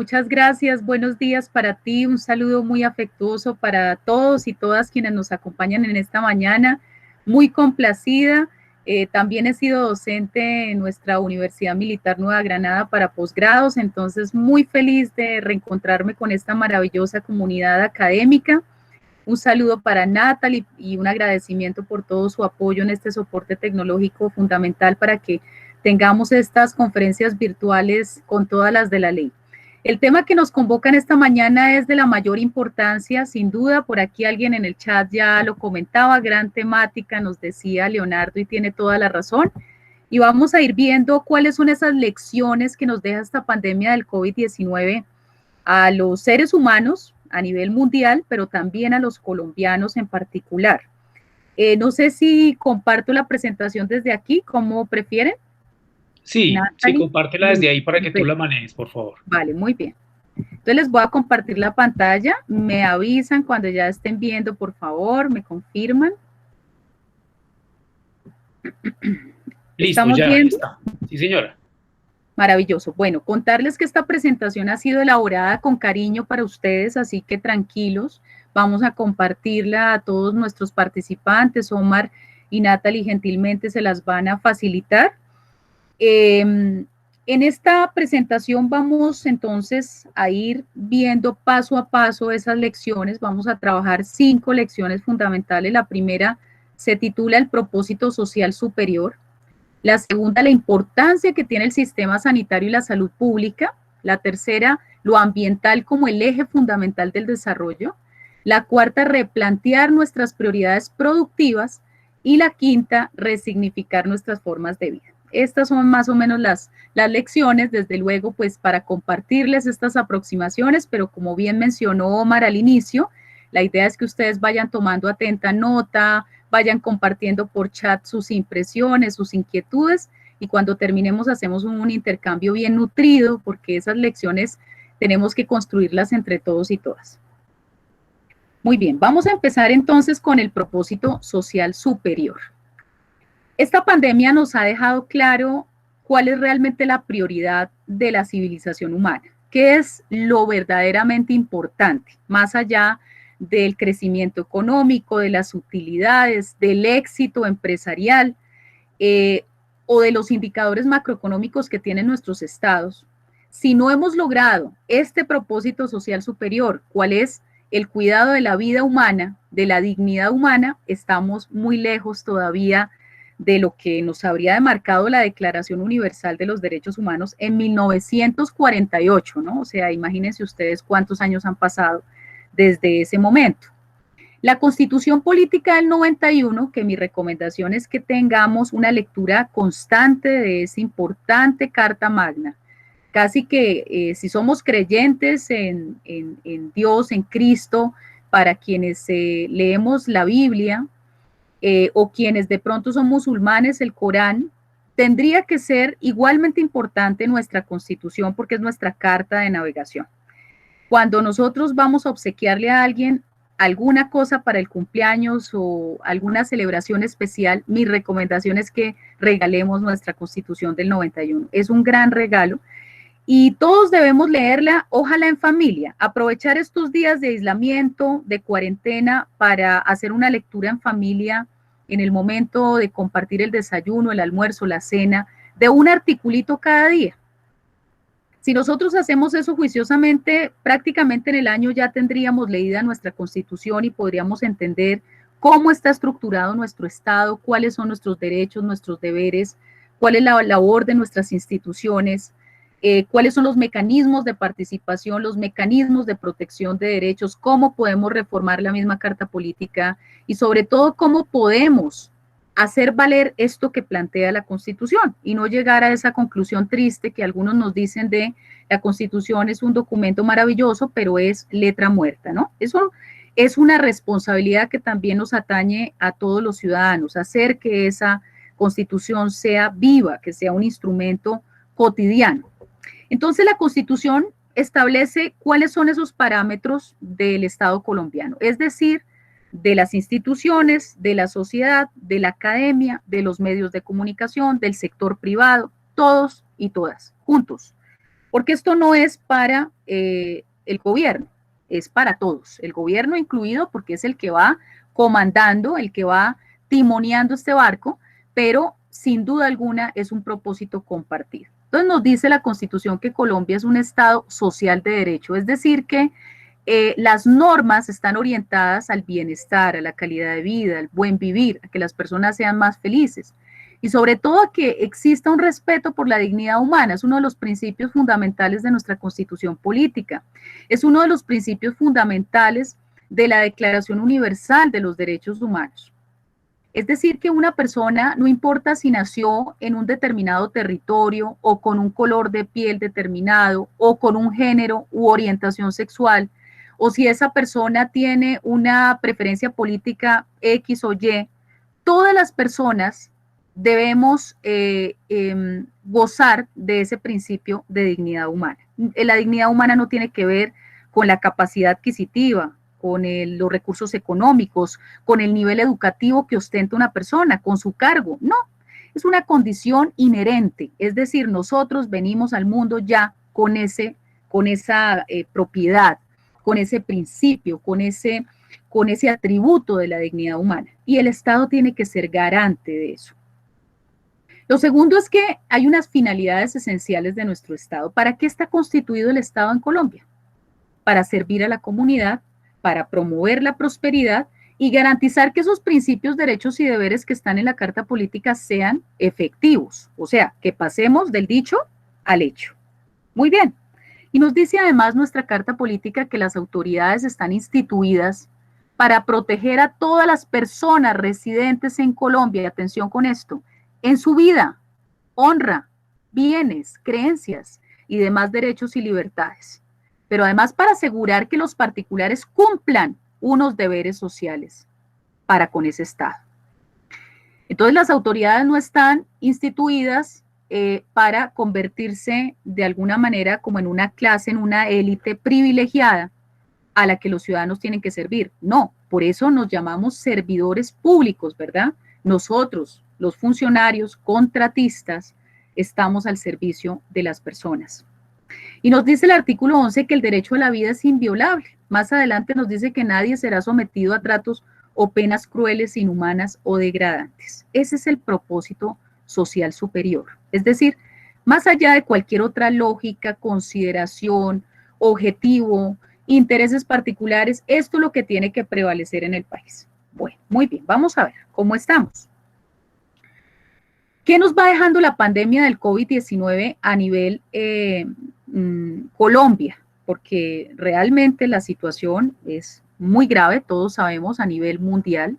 Muchas gracias, buenos días para ti, un saludo muy afectuoso para todos y todas quienes nos acompañan en esta mañana, muy complacida. También he sido docente en nuestra Universidad Militar Nueva Granada para posgrados, entonces muy feliz de reencontrarme con esta maravillosa comunidad académica. Un saludo para Natalie y un agradecimiento por todo su apoyo en este soporte tecnológico fundamental para que tengamos estas conferencias virtuales con todas las de la ley. El tema que nos convoca en esta mañana es de la mayor importancia, sin duda, por aquí alguien en el chat ya lo comentaba, gran temática, nos decía Leonardo y tiene toda la razón. Y vamos a ir viendo cuáles son esas lecciones que nos deja esta pandemia del COVID-19 a los seres humanos a nivel mundial, pero también a los colombianos en particular. No sé si comparto la presentación desde aquí, ¿cómo prefieren? Sí, Natalie. compártela desde Listo, ahí para que tú la perfecto. manejes, por favor. Vale, muy bien. Entonces les voy a compartir la pantalla, me avisan cuando ya estén viendo, por favor, me confirman. Listo, ¿Estamos ya, ahí viendo? está. Sí, señora. Maravilloso. Bueno, contarles que esta presentación ha sido elaborada con cariño para ustedes, así que tranquilos. Vamos a compartirla a todos nuestros participantes. Omar y Natalie gentilmente se las van a facilitar. En esta presentación vamos entonces a ir viendo paso a paso esas lecciones. Vamos a trabajar 5 lecciones fundamentales. La primera se titula El propósito social superior. La segunda, la importancia que tiene el sistema sanitario y la salud pública. La tercera, lo ambiental como el eje fundamental del desarrollo. La cuarta, replantear nuestras prioridades productivas. Y la quinta, resignificar nuestras formas de vida. Estas son más o menos las lecciones, desde luego, pues para compartirles estas aproximaciones, pero como bien mencionó Omar al inicio, la idea es que ustedes vayan tomando atenta nota, vayan compartiendo por chat sus impresiones, sus inquietudes, y cuando terminemos hacemos un intercambio bien nutrido, porque esas lecciones tenemos que construirlas entre todos y todas. Muy bien, vamos a empezar entonces con el propósito social superior. Esta pandemia nos ha dejado claro cuál es realmente la prioridad de la civilización humana, qué es lo verdaderamente importante, más allá del crecimiento económico, de las utilidades, del éxito empresarial o de los indicadores macroeconómicos que tienen nuestros estados. Si no hemos logrado este propósito social superior, cuál es el cuidado de la vida humana, de la dignidad humana, estamos muy lejos todavía de lo que nos habría demarcado la Declaración Universal de los Derechos Humanos en 1948, ¿no? O sea, imagínense ustedes cuántos años han pasado desde ese momento. La Constitución Política del 91, que mi recomendación es que tengamos una lectura constante de esa importante Carta Magna. Casi que si somos creyentes en Dios, en Cristo, para quienes leemos la Biblia, o quienes de pronto son musulmanes, el Corán, tendría que ser igualmente importante nuestra Constitución porque es nuestra carta de navegación. Cuando nosotros vamos a obsequiarle a alguien alguna cosa para el cumpleaños o alguna celebración especial, mi recomendación es que regalemos nuestra Constitución del 91. Es un gran regalo y todos debemos leerla, ojalá en familia, aprovechar estos días de aislamiento, de cuarentena, para hacer una lectura en familia en el momento de compartir el desayuno, el almuerzo, la cena, de un articulito cada día. Si nosotros hacemos eso juiciosamente, prácticamente en el año ya tendríamos leída nuestra Constitución y podríamos entender cómo está estructurado nuestro Estado, cuáles son nuestros derechos, nuestros deberes, cuál es la labor de nuestras instituciones, cuáles son los mecanismos de participación, los mecanismos de protección de derechos, cómo podemos reformar la misma Carta Política y sobre todo cómo podemos hacer valer esto que plantea la Constitución y no llegar a esa conclusión triste que algunos nos dicen de la Constitución es un documento maravilloso, pero es letra muerta, ¿no? Eso es una responsabilidad que también nos atañe a todos los ciudadanos, hacer que esa Constitución sea viva, que sea un instrumento cotidiano. Entonces la Constitución establece cuáles son esos parámetros del Estado colombiano, es decir, de las instituciones, de la sociedad, de la academia, de los medios de comunicación, del sector privado, todos y todas, juntos. porque esto no es para el gobierno, es para todos, el gobierno incluido porque es el que va comandando, el que va timoneando este barco, pero sin duda alguna es un propósito compartido. Entonces nos dice la Constitución que Colombia es un Estado social de derecho, es decir que las normas están orientadas al bienestar, a la calidad de vida, al buen vivir, a que las personas sean más felices y sobre todo a que exista un respeto por la dignidad humana. Es uno de los principios fundamentales de nuestra Constitución política. Es uno de los principios fundamentales de la Declaración Universal de los Derechos Humanos. Es decir, que una persona, no importa si nació en un determinado territorio o con un color de piel determinado o con un género u orientación sexual, o si esa persona tiene una preferencia política X o Y, todas las personas debemos gozar de ese principio de dignidad humana. La dignidad humana no tiene que ver con la capacidad adquisitiva, con los recursos económicos, con el nivel educativo que ostenta una persona, con su cargo. No, es una condición inherente. Es decir, nosotros venimos al mundo ya con esa propiedad, con ese principio, con ese atributo de la dignidad humana. Y el Estado tiene que ser garante de eso. Lo segundo es que hay unas finalidades esenciales de nuestro Estado. ¿Para qué está constituido el Estado en Colombia? Para servir a la comunidad, para promover la prosperidad y garantizar que esos principios, derechos y deberes que están en la Carta Política sean efectivos. O sea, que pasemos del dicho al hecho. Muy bien. Y nos dice además nuestra Carta Política que las autoridades están instituidas para proteger a todas las personas residentes en Colombia, y atención con esto, en su vida, honra, bienes, creencias y demás derechos y libertades. Pero además para asegurar que los particulares cumplan unos deberes sociales para con ese Estado. Entonces las autoridades no están instituidas para convertirse de alguna manera como en una clase, en una élite privilegiada a la que los ciudadanos tienen que servir. No, por eso nos llamamos servidores públicos, ¿verdad? Nosotros, los funcionarios, contratistas, estamos al servicio de las personas. Y nos dice el artículo 11 que el derecho a la vida es inviolable. Más adelante nos dice que nadie será sometido a tratos o penas crueles, inhumanas o degradantes. Ese es el propósito social superior. Es decir, más allá de cualquier otra lógica, consideración, objetivo, intereses particulares, esto es lo que tiene que prevalecer en el país. Bueno, muy bien, vamos a ver cómo estamos. ¿Qué nos va dejando la pandemia del COVID-19 a nivel Colombia? Porque realmente la situación es muy grave, todos sabemos, a nivel mundial.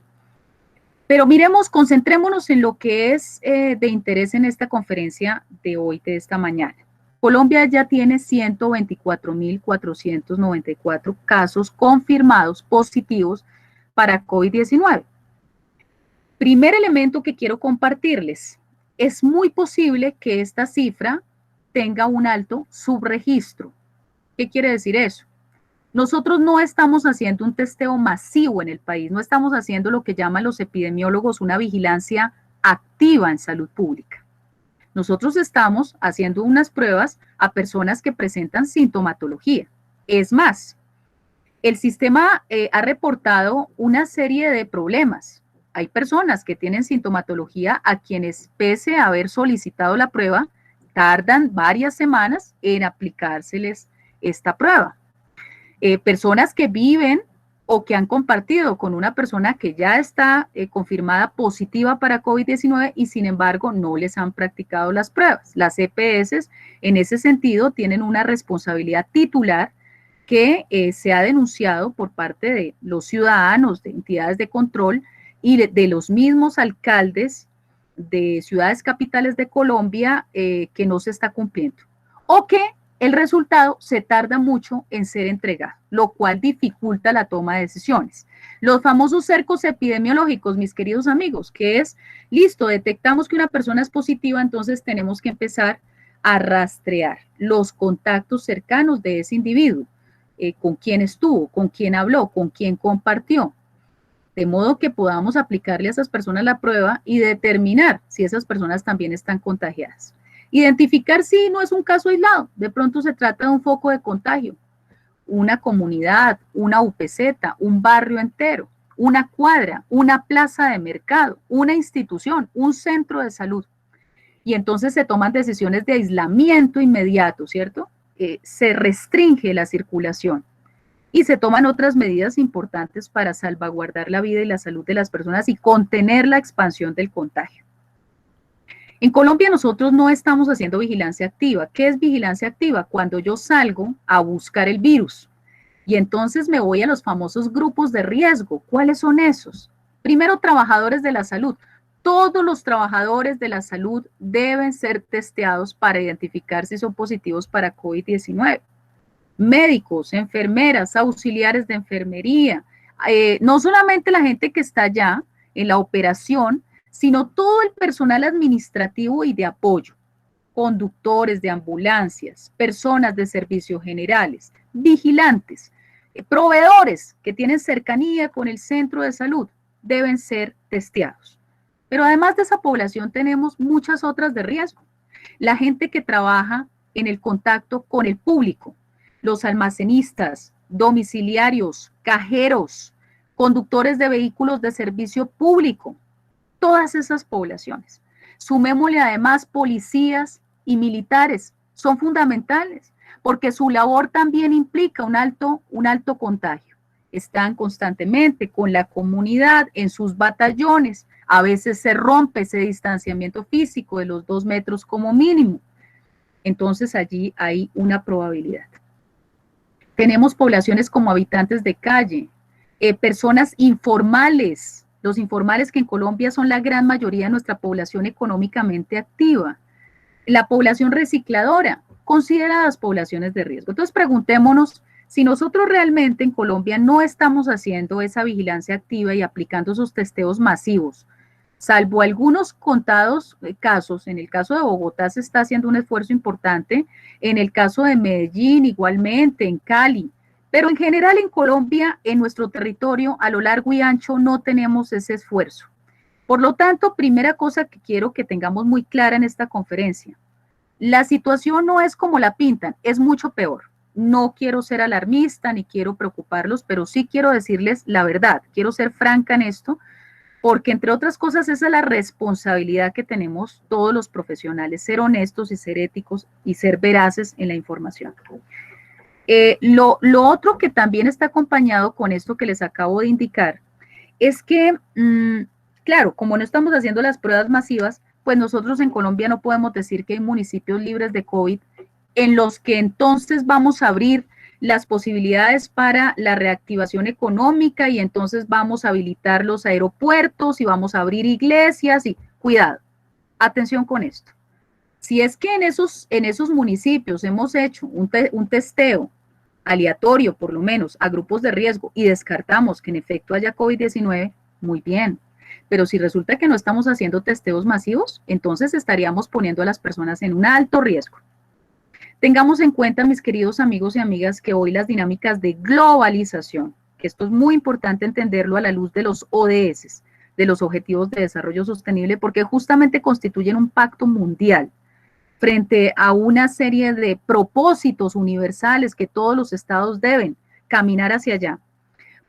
Pero miremos, concentrémonos en lo que es de interés en esta conferencia de hoy, de esta mañana. Colombia ya tiene 124.494 casos confirmados positivos para COVID-19. Primer elemento que quiero compartirles. Es muy posible que esta cifra tenga un alto subregistro. ¿Qué quiere decir eso? Nosotros no estamos haciendo un testeo masivo en el país, no estamos haciendo lo que llaman los epidemiólogos una vigilancia activa en salud pública. Nosotros estamos haciendo unas pruebas a personas que presentan sintomatología. Es más, el sistema ha reportado una serie de problemas. Hay personas que tienen sintomatología a quienes, pese a haber solicitado la prueba, tardan varias semanas en aplicárseles esta prueba. Personas que viven o que han compartido con una persona que ya está confirmada positiva para COVID-19 y sin embargo no les han practicado las pruebas. Las EPS en ese sentido tienen una responsabilidad titular que se ha denunciado por parte de los ciudadanos, de entidades de control y de los mismos alcaldes de ciudades capitales de Colombia que no se está cumpliendo. O que el resultado se tarda mucho en ser entregado, lo cual dificulta la toma de decisiones. Los famosos cercos epidemiológicos, mis queridos amigos, que es, listo, detectamos que una persona es positiva, entonces tenemos que empezar a rastrear los contactos cercanos de ese individuo, con quién estuvo, con quién habló, con quién compartió, de modo que podamos aplicarle a esas personas la prueba y determinar si esas personas también están contagiadas. Identificar si no es un caso aislado, de pronto se trata de un foco de contagio, una comunidad, una UPZ, un barrio entero, una cuadra, una plaza de mercado, una institución, un centro de salud. Y entonces se toman decisiones de aislamiento inmediato, ¿cierto? Se restringe la circulación y se toman otras medidas importantes para salvaguardar la vida y la salud de las personas y contener la expansión del contagio. En Colombia nosotros no estamos haciendo vigilancia activa. ¿Qué es vigilancia activa? Cuando yo salgo a buscar el virus y entonces me voy a los famosos grupos de riesgo. ¿Cuáles son esos? Primero, trabajadores de la salud. Todos los trabajadores de la salud deben ser testeados para identificar si son positivos para COVID-19. Médicos, enfermeras, auxiliares de enfermería, no solamente la gente que está allá en la operación, sino todo el personal administrativo y de apoyo, conductores de ambulancias, personas de servicios generales, vigilantes, proveedores que tienen cercanía con el centro de salud, deben ser testeados. Pero además de esa población tenemos muchas otras de riesgo. La gente que trabaja en el contacto con el público, los almacenistas, domiciliarios, cajeros, conductores de vehículos de servicio público, todas esas poblaciones. Sumémosle además policías y militares, son fundamentales, porque su labor también implica un alto contagio. Están constantemente con la comunidad en sus batallones, a veces se rompe ese distanciamiento físico de los 2 metros como mínimo. Entonces allí hay una probabilidad. Tenemos poblaciones como habitantes de calle, personas informales, los informales que en Colombia son la gran mayoría de nuestra población económicamente activa, la población recicladora, consideradas poblaciones de riesgo. Entonces preguntémonos si nosotros realmente en Colombia no estamos haciendo esa vigilancia activa y aplicando esos testeos masivos, salvo algunos contados casos. En el caso de Bogotá se está haciendo un esfuerzo importante, en el caso de Medellín igualmente, en Cali, pero en general en Colombia, en nuestro territorio, a lo largo y ancho, no tenemos ese esfuerzo. Por lo tanto, primera cosa que quiero que tengamos muy clara en esta conferencia, la situación no es como la pintan, es mucho peor. No quiero ser alarmista ni quiero preocuparlos, pero sí quiero decirles la verdad, quiero ser franca en esto, porque entre otras cosas esa es la responsabilidad que tenemos todos los profesionales, ser honestos y ser éticos y ser veraces en la información. Lo otro que también está acompañado con esto que les acabo de indicar es que, claro, como no estamos haciendo las pruebas masivas, pues nosotros en Colombia no podemos decir que hay municipios libres de COVID en los que entonces vamos a abrir las posibilidades para la reactivación económica y entonces vamos a habilitar los aeropuertos y vamos a abrir iglesias y cuidado, atención con esto. Si es que en esos municipios hemos hecho un testeo aleatorio, por lo menos, a grupos de riesgo y descartamos que en efecto haya COVID-19, muy bien. Pero si resulta que no estamos haciendo testeos masivos, entonces estaríamos poniendo a las personas en un alto riesgo. Tengamos en cuenta, mis queridos amigos y amigas, que hoy las dinámicas de globalización, que esto es muy importante entenderlo a la luz de los ODS, de los Objetivos de Desarrollo Sostenible, porque justamente constituyen un pacto mundial frente a una serie de propósitos universales que todos los estados deben caminar hacia allá.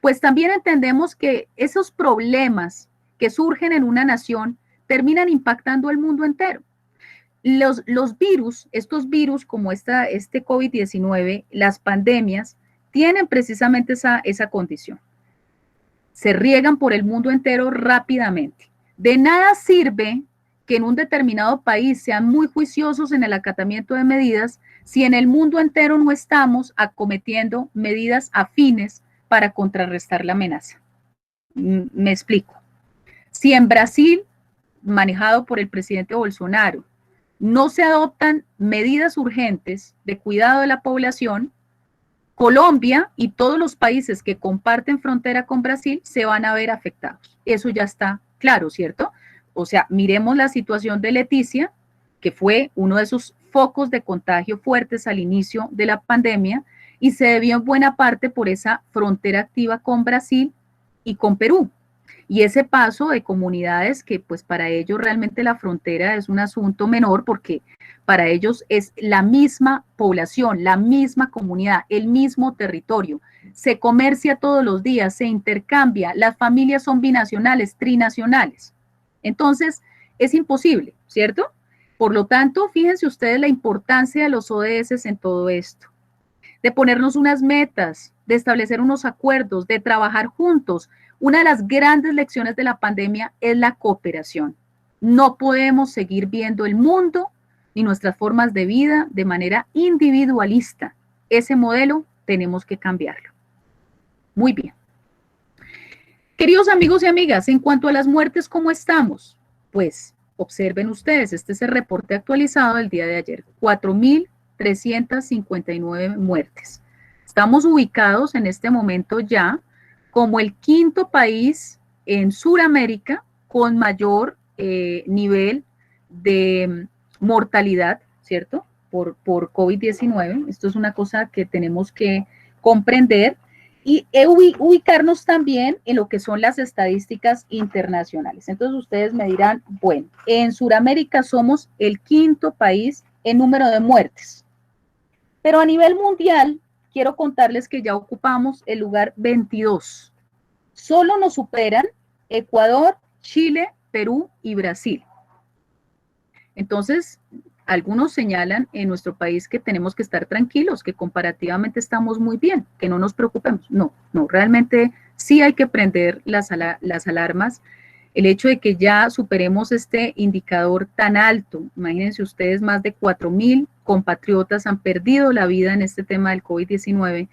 Pues también entendemos que esos problemas que surgen en una nación terminan impactando al mundo entero. Los virus, estos virus como este COVID-19, las pandemias, tienen precisamente esa condición. Se riegan por el mundo entero rápidamente. De nada sirve que en un determinado país sean muy juiciosos en el acatamiento de medidas si en el mundo entero no estamos acometiendo medidas afines para contrarrestar la amenaza. Me explico. Si en Brasil, manejado por el presidente Bolsonaro, no se adoptan medidas urgentes de cuidado de la población, Colombia y todos los países que comparten frontera con Brasil se van a ver afectados. Eso ya está claro, ¿cierto? O sea, miremos la situación de Leticia, que fue uno de esos focos de contagio fuertes al inicio de la pandemia y se debió en buena parte por esa frontera activa con Brasil y con Perú. Y ese paso de comunidades que pues para ellos realmente la frontera es un asunto menor porque para ellos es la misma población, la misma comunidad, el mismo territorio. Se comercia todos los días, se intercambia, las familias son binacionales, trinacionales. Entonces, es imposible, ¿cierto? Por lo tanto, fíjense ustedes la importancia de los ODS en todo esto, de ponernos unas metas, de establecer unos acuerdos, de trabajar juntos. Una de las grandes lecciones de la pandemia es la cooperación. No podemos seguir viendo el mundo ni nuestras formas de vida de manera individualista. Ese modelo tenemos que cambiarlo. Muy bien. Queridos amigos y amigas, en cuanto a las muertes, ¿cómo estamos? Pues observen ustedes, este es el reporte actualizado del día de ayer, 4.359 muertes. Estamos ubicados en este momento ya como el quinto país en Sudamérica con mayor nivel de mortalidad, ¿cierto? Por COVID-19. Esto es una cosa que tenemos que comprender y ubicarnos también en lo que son las estadísticas internacionales. Entonces ustedes me dirán, bueno, en Sudamérica somos el quinto país en número de muertes, pero a nivel mundial quiero contarles que ya ocupamos el lugar 22. Solo nos superan Ecuador, Chile, Perú y Brasil. Entonces, algunos señalan en nuestro país que tenemos que estar tranquilos, que comparativamente estamos muy bien, que no nos preocupemos. No, realmente sí hay que prender las alarmas. El hecho de que ya superemos este indicador tan alto, imagínense ustedes, más de 4.000 compatriotas han perdido la vida en este tema del COVID-19,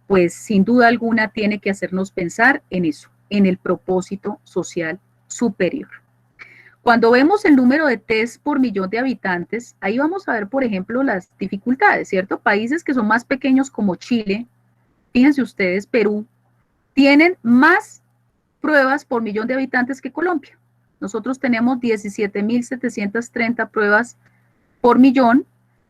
pues sin duda alguna tiene que hacernos pensar en eso, en el propósito social superior. Cuando vemos el número de test por millón de habitantes, ahí vamos a ver, por ejemplo, las dificultades, ¿cierto? Países que son más pequeños como Chile, fíjense ustedes, Perú, tienen más pruebas por millón de habitantes que Colombia. Nosotros tenemos 17.730 pruebas por millón,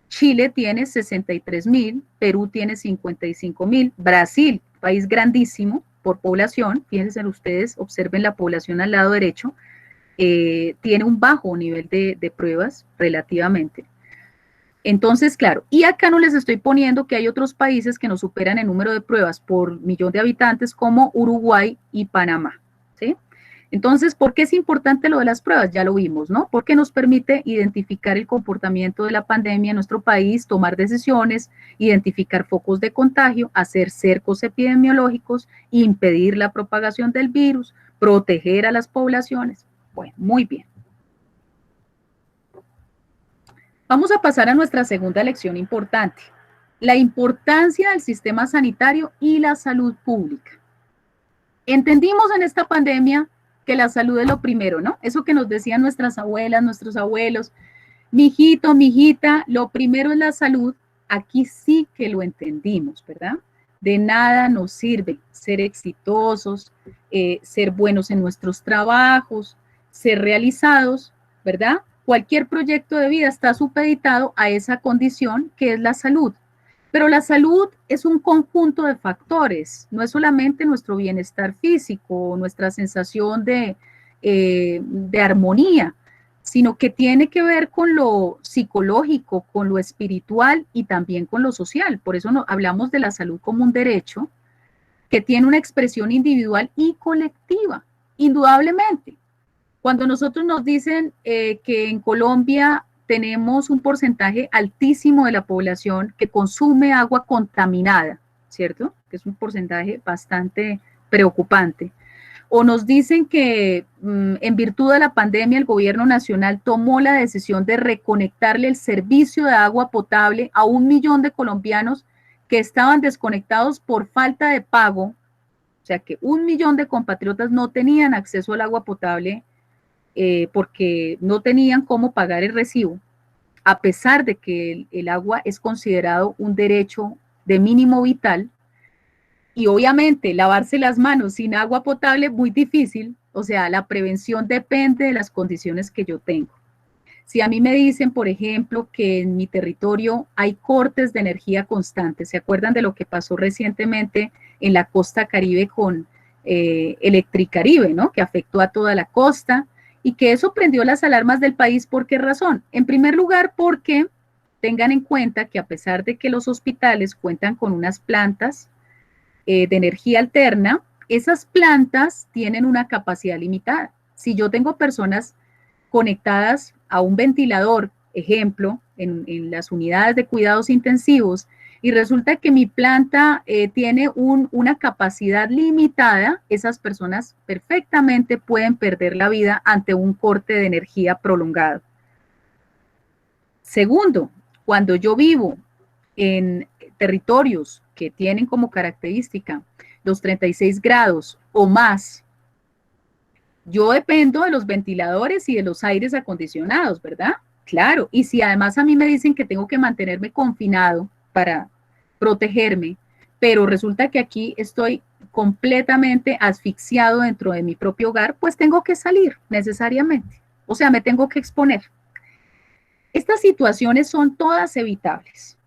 Chile tiene 63.000, Perú tiene 55.000, Brasil, país grandísimo por población, fíjense ustedes, observen la población al lado derecho, tiene un bajo nivel de pruebas relativamente. Entonces, claro, y acá no les estoy poniendo que hay otros países que nos superan el número de pruebas por millón de habitantes como Uruguay y Panamá, ¿sí? Entonces, ¿por qué es importante lo de las pruebas? Ya lo vimos, ¿no? Porque nos permite identificar el comportamiento de la pandemia en nuestro país, tomar decisiones, identificar focos de contagio, hacer cercos epidemiológicos, impedir la propagación del virus, proteger a las poblaciones. Bueno, muy bien. Vamos a pasar a nuestra segunda lección importante, la importancia del sistema sanitario y la salud pública. Entendimos en esta pandemia que la salud es lo primero, ¿no? Eso que nos decían nuestras abuelas, nuestros abuelos, mijito, mijita, lo primero es la salud. Aquí sí que lo entendimos, ¿verdad? De nada nos sirve ser exitosos, ser buenos en nuestros trabajos, ser realizados, ¿verdad? Cualquier proyecto de vida está supeditado a esa condición que es la salud. Pero la salud es un conjunto de factores, no es solamente nuestro bienestar físico, nuestra sensación de armonía, sino que tiene que ver con lo psicológico, con lo espiritual y también con lo social. Por eso hablamos de la salud como un derecho que tiene una expresión individual y colectiva, indudablemente. Cuando nosotros nos dicen que en Colombia tenemos un porcentaje altísimo de la población que consume agua contaminada, ¿cierto? Que es un porcentaje bastante preocupante. O nos dicen que en virtud de la pandemia el gobierno nacional tomó la decisión de reconectarle el servicio de agua potable a 1 millón de colombianos que estaban desconectados por falta de pago, o sea que 1 millón de compatriotas no tenían acceso al agua potable porque no tenían cómo pagar el recibo, a pesar de que el agua es considerado un derecho de mínimo vital. Y obviamente lavarse las manos sin agua potable muy difícil, o sea, la prevención depende de las condiciones que yo tengo. Si a mí me dicen, por ejemplo, que en mi territorio hay cortes de energía constantes, ¿se acuerdan de lo que pasó recientemente en la costa Caribe con Electricaribe, ¿no? Que afectó a toda la costa y que eso prendió las alarmas del país. ¿Por qué razón? En primer lugar, porque tengan en cuenta que a pesar de que los hospitales cuentan con unas plantas de energía alterna, esas plantas tienen una capacidad limitada. Si yo tengo personas conectadas a un ventilador, ejemplo, en las unidades de cuidados intensivos, y resulta que mi planta tiene una capacidad limitada, esas personas perfectamente pueden perder la vida ante un corte de energía prolongado. Segundo, cuando yo vivo en territorios que tienen como característica los 36 grados o más, yo dependo de los ventiladores y de los aires acondicionados, ¿verdad? Claro, y si además a mí me dicen que tengo que mantenerme confinado para protegerme, pero resulta que aquí estoy completamente asfixiado dentro de mi propio hogar, pues tengo que salir necesariamente. O sea, me tengo que exponer. Estas situaciones son todas evitables,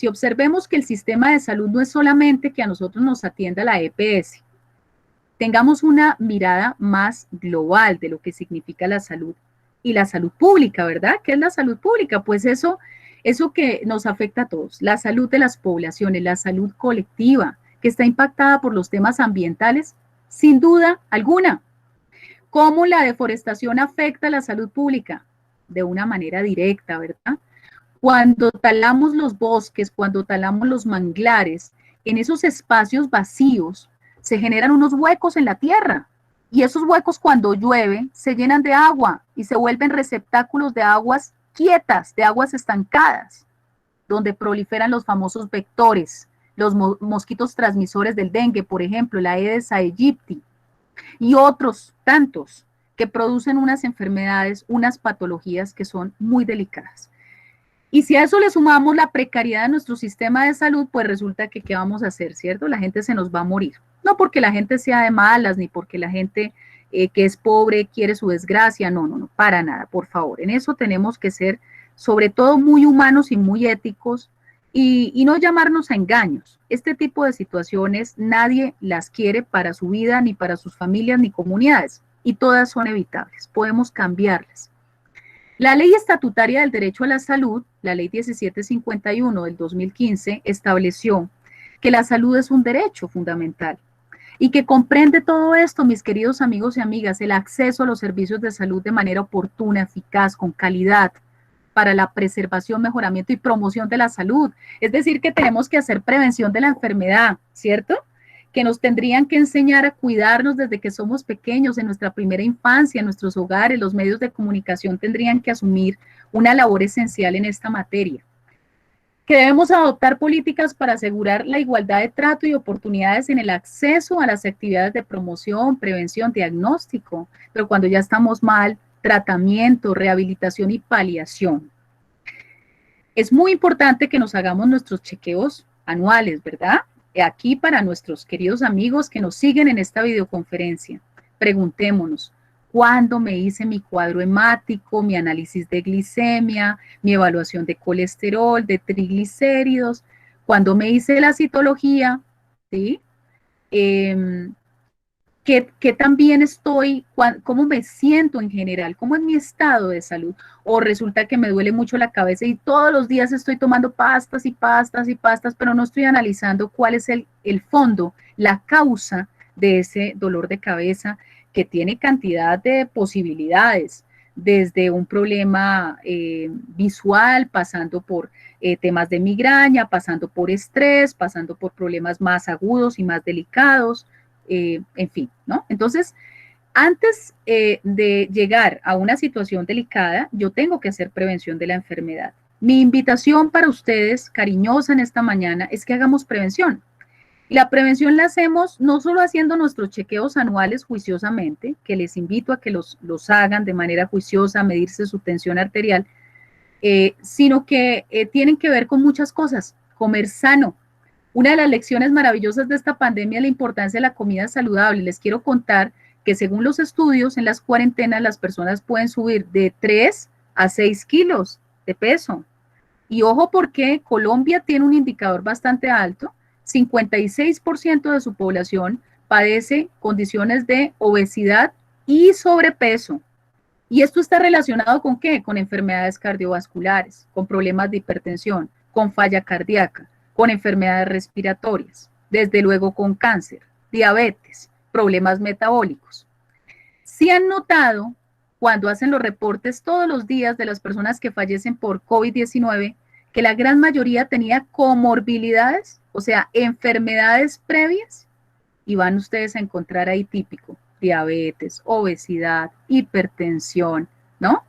y observemos que el sistema de salud no es solamente que a nosotros nos atienda la EPS. Tengamos una mirada más global de lo que significa la salud y la salud pública, ¿verdad? ¿Qué es la salud pública? Pues eso que nos afecta a todos, la salud de las poblaciones, la salud colectiva, que está impactada por los temas ambientales, sin duda alguna. ¿Cómo la deforestación afecta a la salud pública? De una manera directa, ¿verdad? Cuando talamos los bosques, cuando talamos los manglares, en esos espacios vacíos se generan unos huecos en la tierra y esos huecos cuando llueve se llenan de agua y se vuelven receptáculos de aguas quietas, de aguas estancadas, donde proliferan los famosos vectores, los mosquitos transmisores del dengue, por ejemplo, la Aedes aegypti, y otros tantos que producen unas enfermedades, unas patologías que son muy delicadas. Y si a eso le sumamos la precariedad de nuestro sistema de salud, pues resulta que ¿qué vamos a hacer, cierto? La gente se nos va a morir. No porque la gente sea de malas, ni porque la gente que es pobre quiere su desgracia, no, para nada, por favor. En eso tenemos que ser sobre todo muy humanos y muy éticos y no llamarnos a engaños. Este tipo de situaciones nadie las quiere para su vida, ni para sus familias, ni comunidades, y todas son evitables, podemos cambiarlas. La Ley Estatutaria del Derecho a la Salud, la Ley 1751 del 2015, estableció que la salud es un derecho fundamental y que comprende todo esto, mis queridos amigos y amigas, el acceso a los servicios de salud de manera oportuna, eficaz, con calidad, para la preservación, mejoramiento y promoción de la salud. Es decir, que tenemos que hacer prevención de la enfermedad, ¿cierto? Que nos tendrían que enseñar a cuidarnos desde que somos pequeños, en nuestra primera infancia, en nuestros hogares. Los medios de comunicación tendrían que asumir una labor esencial en esta materia. Que debemos adoptar políticas para asegurar la igualdad de trato y oportunidades en el acceso a las actividades de promoción, prevención, diagnóstico, pero cuando ya estamos mal, tratamiento, rehabilitación y paliación. Es muy importante que nos hagamos nuestros chequeos anuales, ¿verdad? Aquí para nuestros queridos amigos que nos siguen en esta videoconferencia, preguntémonos, ¿cuándo me hice mi cuadro hemático, mi análisis de glicemia, mi evaluación de colesterol, de triglicéridos? ¿Cuándo me hice la citología? ¿Sí? ¿Qué también estoy, cómo me siento en general, cómo es mi estado de salud? O resulta que me duele mucho la cabeza y todos los días estoy tomando pastas y pastas y pastas, pero no estoy analizando cuál es el fondo, la causa de ese dolor de cabeza que tiene cantidad de posibilidades, desde un problema visual, pasando por temas de migraña, pasando por estrés, pasando por problemas más agudos y más delicados, en fin, ¿no? Entonces, antes de llegar a una situación delicada, yo tengo que hacer prevención de la enfermedad. Mi invitación para ustedes, cariñosa en esta mañana, es que hagamos prevención. Y la prevención la hacemos no solo haciendo nuestros chequeos anuales juiciosamente, que les invito a que los hagan de manera juiciosa, medirse su tensión arterial, sino que tienen que ver con muchas cosas. Comer sano. Una de las lecciones maravillosas de esta pandemia es la importancia de la comida saludable. Les quiero contar que según los estudios, en las cuarentenas las personas pueden subir de 3 a 6 kilos de peso. Y ojo porque Colombia tiene un indicador bastante alto, 56% de su población padece condiciones de obesidad y sobrepeso. Y esto está relacionado ¿con qué? Con enfermedades cardiovasculares, con problemas de hipertensión, con falla cardíaca, con enfermedades respiratorias, desde luego con cáncer, diabetes, problemas metabólicos. Si han notado, cuando hacen los reportes todos los días de las personas que fallecen por COVID-19, que la gran mayoría tenía comorbilidades, o sea, enfermedades previas, y van ustedes a encontrar ahí típico, diabetes, obesidad, hipertensión, ¿no?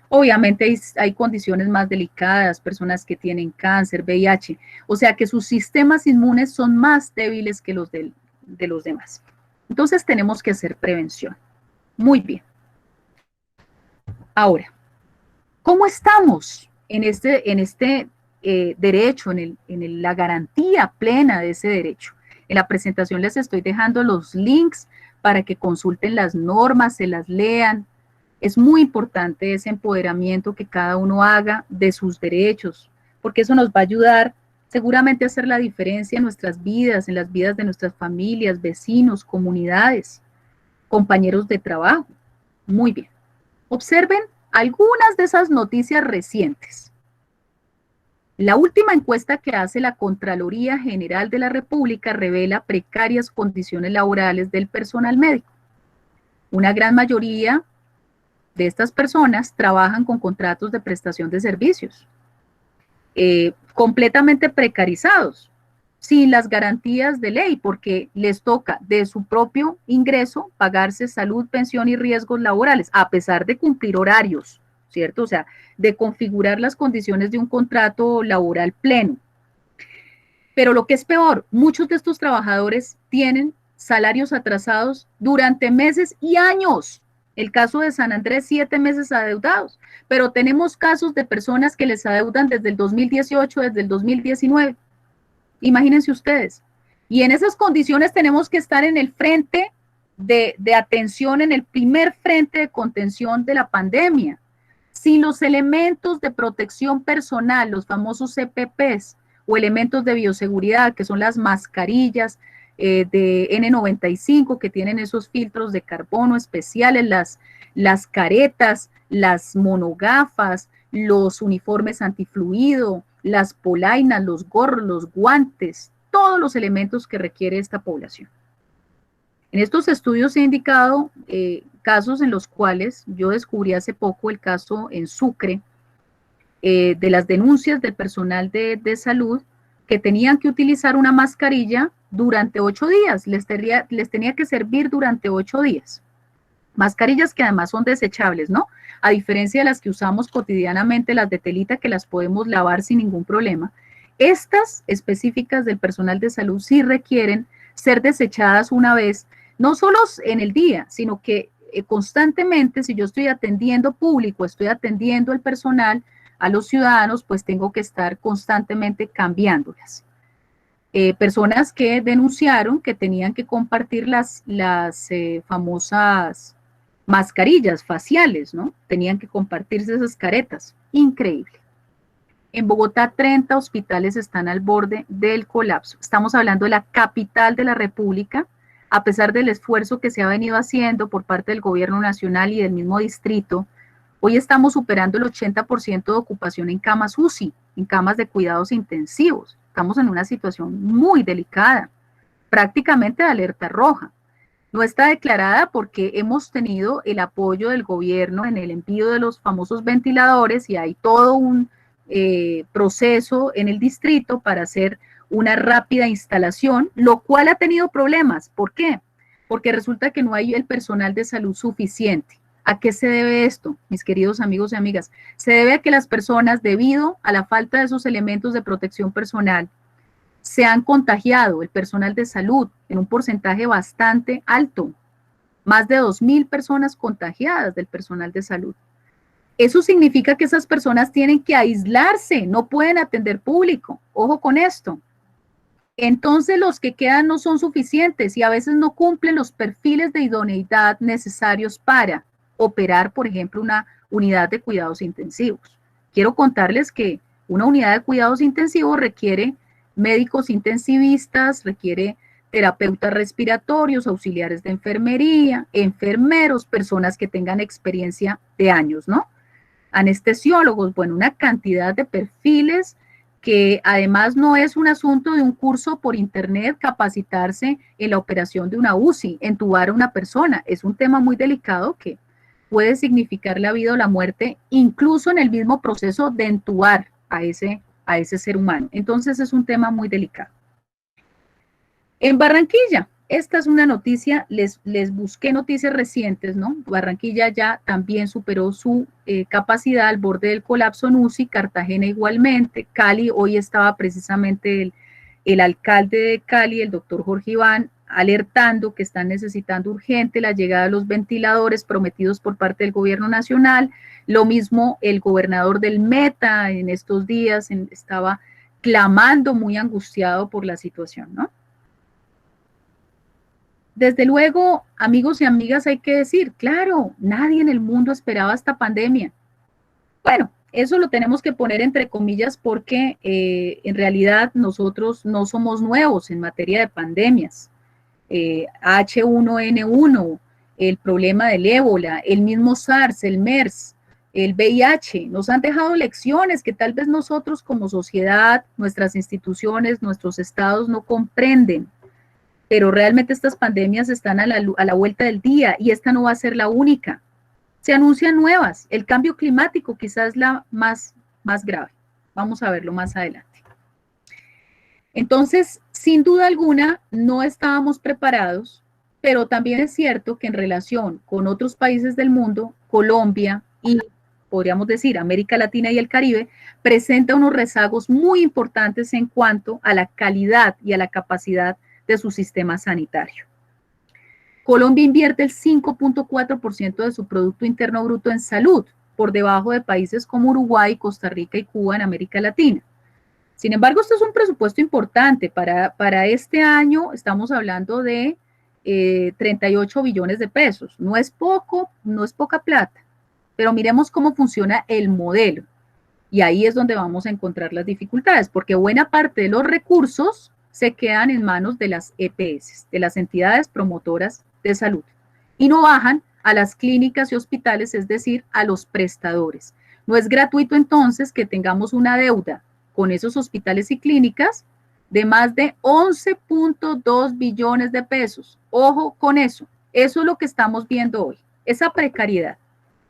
Obviamente hay condiciones más delicadas, personas que tienen cáncer, VIH, o sea que sus sistemas inmunes son más débiles que los de los demás. Entonces tenemos que hacer prevención. Muy bien. Ahora, ¿cómo estamos en este derecho, en la garantía plena de ese derecho? En la presentación les estoy dejando los links para que consulten las normas, se las lean. Es muy importante ese empoderamiento que cada uno haga de sus derechos, porque eso nos va a ayudar seguramente a hacer la diferencia en nuestras vidas, en las vidas de nuestras familias, vecinos, comunidades, compañeros de trabajo. Muy bien. Observen algunas de esas noticias recientes. La última encuesta que hace la Contraloría General de la República revela precarias condiciones laborales del personal médico. Una gran mayoría de estas personas trabajan con contratos de prestación de servicios, completamente precarizados, sin las garantías de ley, porque les toca de su propio ingreso pagarse salud, pensión y riesgos laborales, a pesar de cumplir horarios, ¿cierto? O sea, de configurar las condiciones de un contrato laboral pleno. Pero lo que es peor, muchos de estos trabajadores tienen salarios atrasados durante meses y años. El caso de San Andrés, 7 meses adeudados, pero tenemos casos de personas que les adeudan desde el 2018, desde el 2019. Imagínense ustedes. Y en esas condiciones tenemos que estar en el frente de atención, en el primer frente de contención de la pandemia. Sin los elementos de protección personal, los famosos EPPs, o elementos de bioseguridad, que son las mascarillas de N95, que tienen esos filtros de carbono especiales, las caretas, las monogafas, los uniformes antifluido, las polainas, los gorros, los guantes, todos los elementos que requiere esta población. En estos estudios se ha indicado casos en los cuales yo descubrí hace poco el caso en Sucre, de las denuncias del personal de salud que tenían que utilizar una mascarilla durante 8 días, les tenía que servir durante 8 días. Mascarillas que además son desechables, ¿no? A diferencia de las que usamos cotidianamente, las de telita, que las podemos lavar sin ningún problema. Estas específicas del personal de salud sí requieren ser desechadas una vez, no solo en el día, sino que constantemente, si yo estoy atendiendo público, estoy atendiendo al personal, a los ciudadanos, pues tengo que estar constantemente cambiándolas. Personas que denunciaron que tenían que compartir las famosas mascarillas faciales, ¿no? Tenían que compartirse esas caretas. Increíble. En Bogotá, 30 hospitales están al borde del colapso. Estamos hablando de la capital de la República, a pesar del esfuerzo que se ha venido haciendo por parte del gobierno nacional y del mismo distrito. Hoy estamos superando el 80% de ocupación en camas UCI, en camas de cuidados intensivos. Estamos en una situación muy delicada, prácticamente de alerta roja. No está declarada porque hemos tenido el apoyo del gobierno en el envío de los famosos ventiladores y hay todo un proceso en el distrito para hacer una rápida instalación, lo cual ha tenido problemas. ¿Por qué? Porque resulta que no hay el personal de salud suficiente. ¿A qué se debe esto, mis queridos amigos y amigas? Se debe a que las personas, debido a la falta de esos elementos de protección personal, se han contagiado, el personal de salud, en un porcentaje bastante alto. Más de 2.000 personas contagiadas del personal de salud. Eso significa que esas personas tienen que aislarse, no pueden atender público. Ojo con esto. Entonces los que quedan no son suficientes y a veces no cumplen los perfiles de idoneidad necesarios para operar, por ejemplo, una unidad de cuidados intensivos. Quiero contarles que una unidad de cuidados intensivos requiere médicos intensivistas, requiere terapeutas respiratorios, auxiliares de enfermería, enfermeros, personas que tengan experiencia de años, ¿no? Anestesiólogos, bueno, una cantidad de perfiles que además no es un asunto de un curso por internet, capacitarse en la operación de una UCI, entubar a una persona, es un tema muy delicado que puede significar la vida o la muerte, incluso en el mismo proceso de entubar a ese ser humano. Entonces es un tema muy delicado. En Barranquilla, esta es una noticia, les busqué noticias recientes, ¿no? Barranquilla ya también superó su capacidad al borde del colapso en UCI, Cartagena igualmente, Cali, hoy estaba precisamente el alcalde de Cali, el doctor Jorge Iván, alertando que están necesitando urgente la llegada de los ventiladores prometidos por parte del gobierno nacional. Lo mismo el gobernador del Meta en estos días estaba clamando muy angustiado por la situación, ¿no? Desde luego, amigos y amigas, hay que decir, claro, nadie en el mundo esperaba esta pandemia. Bueno, eso lo tenemos que poner entre comillas porque en realidad nosotros no somos nuevos en materia de pandemias. H1N1, el problema del ébola, el mismo SARS, el MERS, el VIH, nos han dejado lecciones que tal vez nosotros como sociedad, nuestras instituciones, nuestros estados no comprenden. Pero realmente estas pandemias están a la vuelta del día y esta no va a ser la única. Se anuncian nuevas. El cambio climático quizás es la más grave. Vamos a verlo más adelante. Entonces, sin duda alguna, no estábamos preparados, pero también es cierto que en relación con otros países del mundo, Colombia y, podríamos decir, América Latina y el Caribe, presenta unos rezagos muy importantes en cuanto a la calidad y a la capacidad de su sistema sanitario. Colombia invierte el 5.4% de su Producto Interno Bruto en salud, por debajo de países como Uruguay, Costa Rica y Cuba en América Latina. Sin embargo, esto es un presupuesto importante. Para este año estamos hablando de 38 billones de pesos. No es poco, no es poca plata, pero miremos cómo funciona el modelo. Y ahí es donde vamos a encontrar las dificultades, porque buena parte de los recursos se quedan en manos de las EPS, de las entidades promotoras de salud, y no bajan a las clínicas y hospitales, es decir, a los prestadores. No es gratuito entonces que tengamos una deuda con esos hospitales y clínicas de más de 11.2 billones de pesos. Ojo con eso. Eso es lo que estamos viendo hoy, esa precariedad,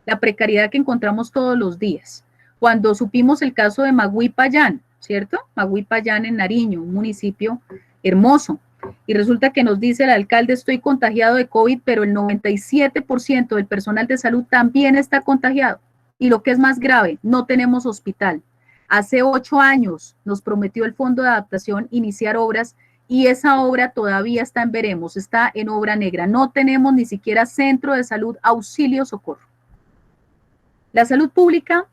la precariedad que encontramos todos los días. Cuando supimos el caso de Magui Payán, ¿cierto? Magui Payán en Nariño, un municipio hermoso. Y resulta que nos dice el alcalde, estoy contagiado de COVID, pero el 97% del personal de salud también está contagiado. Y lo que es más grave, no tenemos hospital. Hace 8 años nos prometió el Fondo de Adaptación iniciar obras y esa obra todavía está en veremos, está en obra negra. No tenemos ni siquiera centro de salud, auxilio, socorro. La salud pública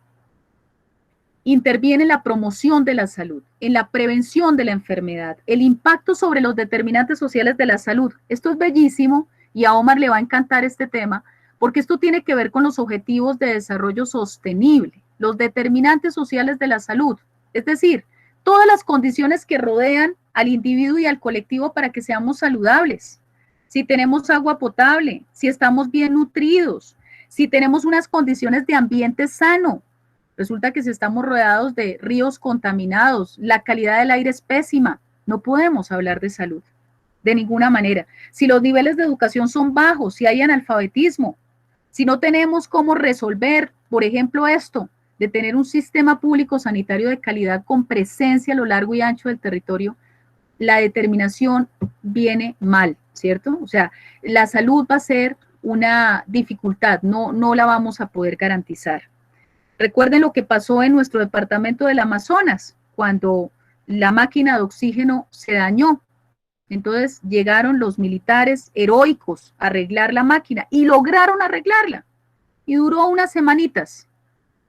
interviene en la promoción de la salud, en la prevención de la enfermedad, el impacto sobre los determinantes sociales de la salud. Esto es bellísimo y a Omar le va a encantar este tema porque esto tiene que ver con los objetivos de desarrollo sostenible, los determinantes sociales de la salud, es decir, todas las condiciones que rodean al individuo y al colectivo para que seamos saludables. Si tenemos agua potable, si estamos bien nutridos, si tenemos unas condiciones de ambiente sano. Resulta que si estamos rodeados de ríos contaminados, la calidad del aire es pésima, no podemos hablar de salud de ninguna manera. Si los niveles de educación son bajos, si hay analfabetismo, si no tenemos cómo resolver, por ejemplo, esto de tener un sistema público sanitario de calidad con presencia a lo largo y ancho del territorio, la determinación viene mal, ¿cierto? O sea, la salud va a ser una dificultad, no la vamos a poder garantizar. Recuerden lo que pasó en nuestro departamento del Amazonas, cuando la máquina de oxígeno se dañó. Entonces llegaron los militares heroicos a arreglar la máquina y lograron arreglarla. Y duró unas semanitas,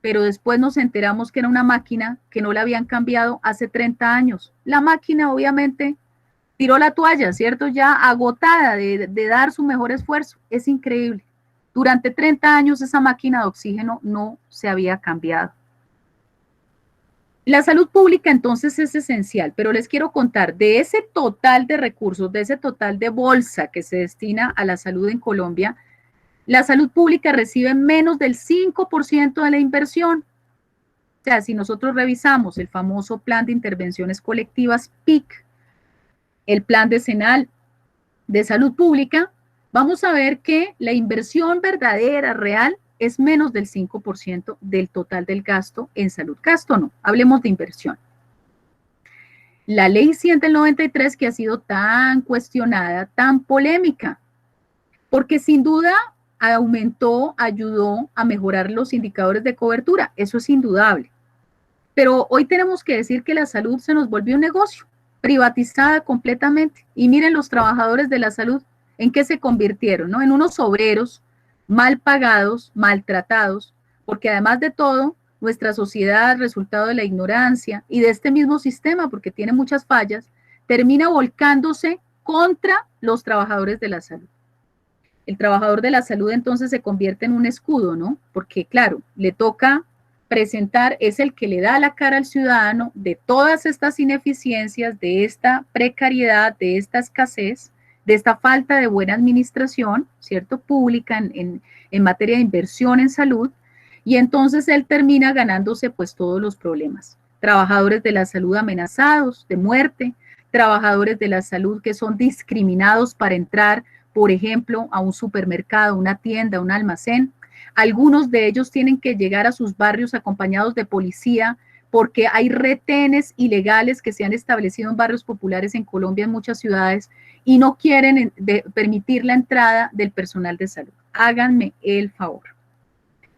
pero después nos enteramos que era una máquina que no la habían cambiado hace 30 años. La máquina obviamente tiró la toalla, ¿cierto? Ya agotada de dar su mejor esfuerzo. Es increíble. Durante 30 años esa máquina de oxígeno no se había cambiado. La salud pública entonces es esencial, pero les quiero contar, de ese total de recursos, de ese total de bolsa que se destina a la salud en Colombia, la salud pública recibe menos del 5% de la inversión. O sea, si nosotros revisamos el famoso Plan de Intervenciones Colectivas PIC, el Plan decenal de Salud Pública, vamos a ver que la inversión verdadera, real, es menos del 5% del total del gasto en salud. Gasto no, hablemos de inversión. La ley 100 del 93 que ha sido tan cuestionada, tan polémica, porque sin duda aumentó, ayudó a mejorar los indicadores de cobertura, eso es indudable. Pero hoy tenemos que decir que la salud se nos volvió un negocio, privatizada completamente. Y miren los trabajadores de la salud, ¿en qué se convirtieron? ¿No? En unos obreros mal pagados, maltratados, porque además de todo, nuestra sociedad, resultado de la ignorancia y de este mismo sistema, porque tiene muchas fallas, termina volcándose contra los trabajadores de la salud. El trabajador de la salud entonces se convierte en un escudo, ¿no? Porque claro, le toca presentar, es el que le da la cara al ciudadano de todas estas ineficiencias, de esta precariedad, de esta escasez, de esta falta de buena administración, ¿cierto? Pública en materia de inversión en salud, y entonces él termina ganándose pues todos los problemas. Trabajadores de la salud amenazados de muerte, trabajadores de la salud que son discriminados para entrar, por ejemplo, a un supermercado, una tienda, un almacén. Algunos de ellos tienen que llegar a sus barrios acompañados de policía porque hay retenes ilegales que se han establecido en barrios populares en Colombia, en muchas ciudades, y no quieren permitir la entrada del personal de salud. Háganme el favor.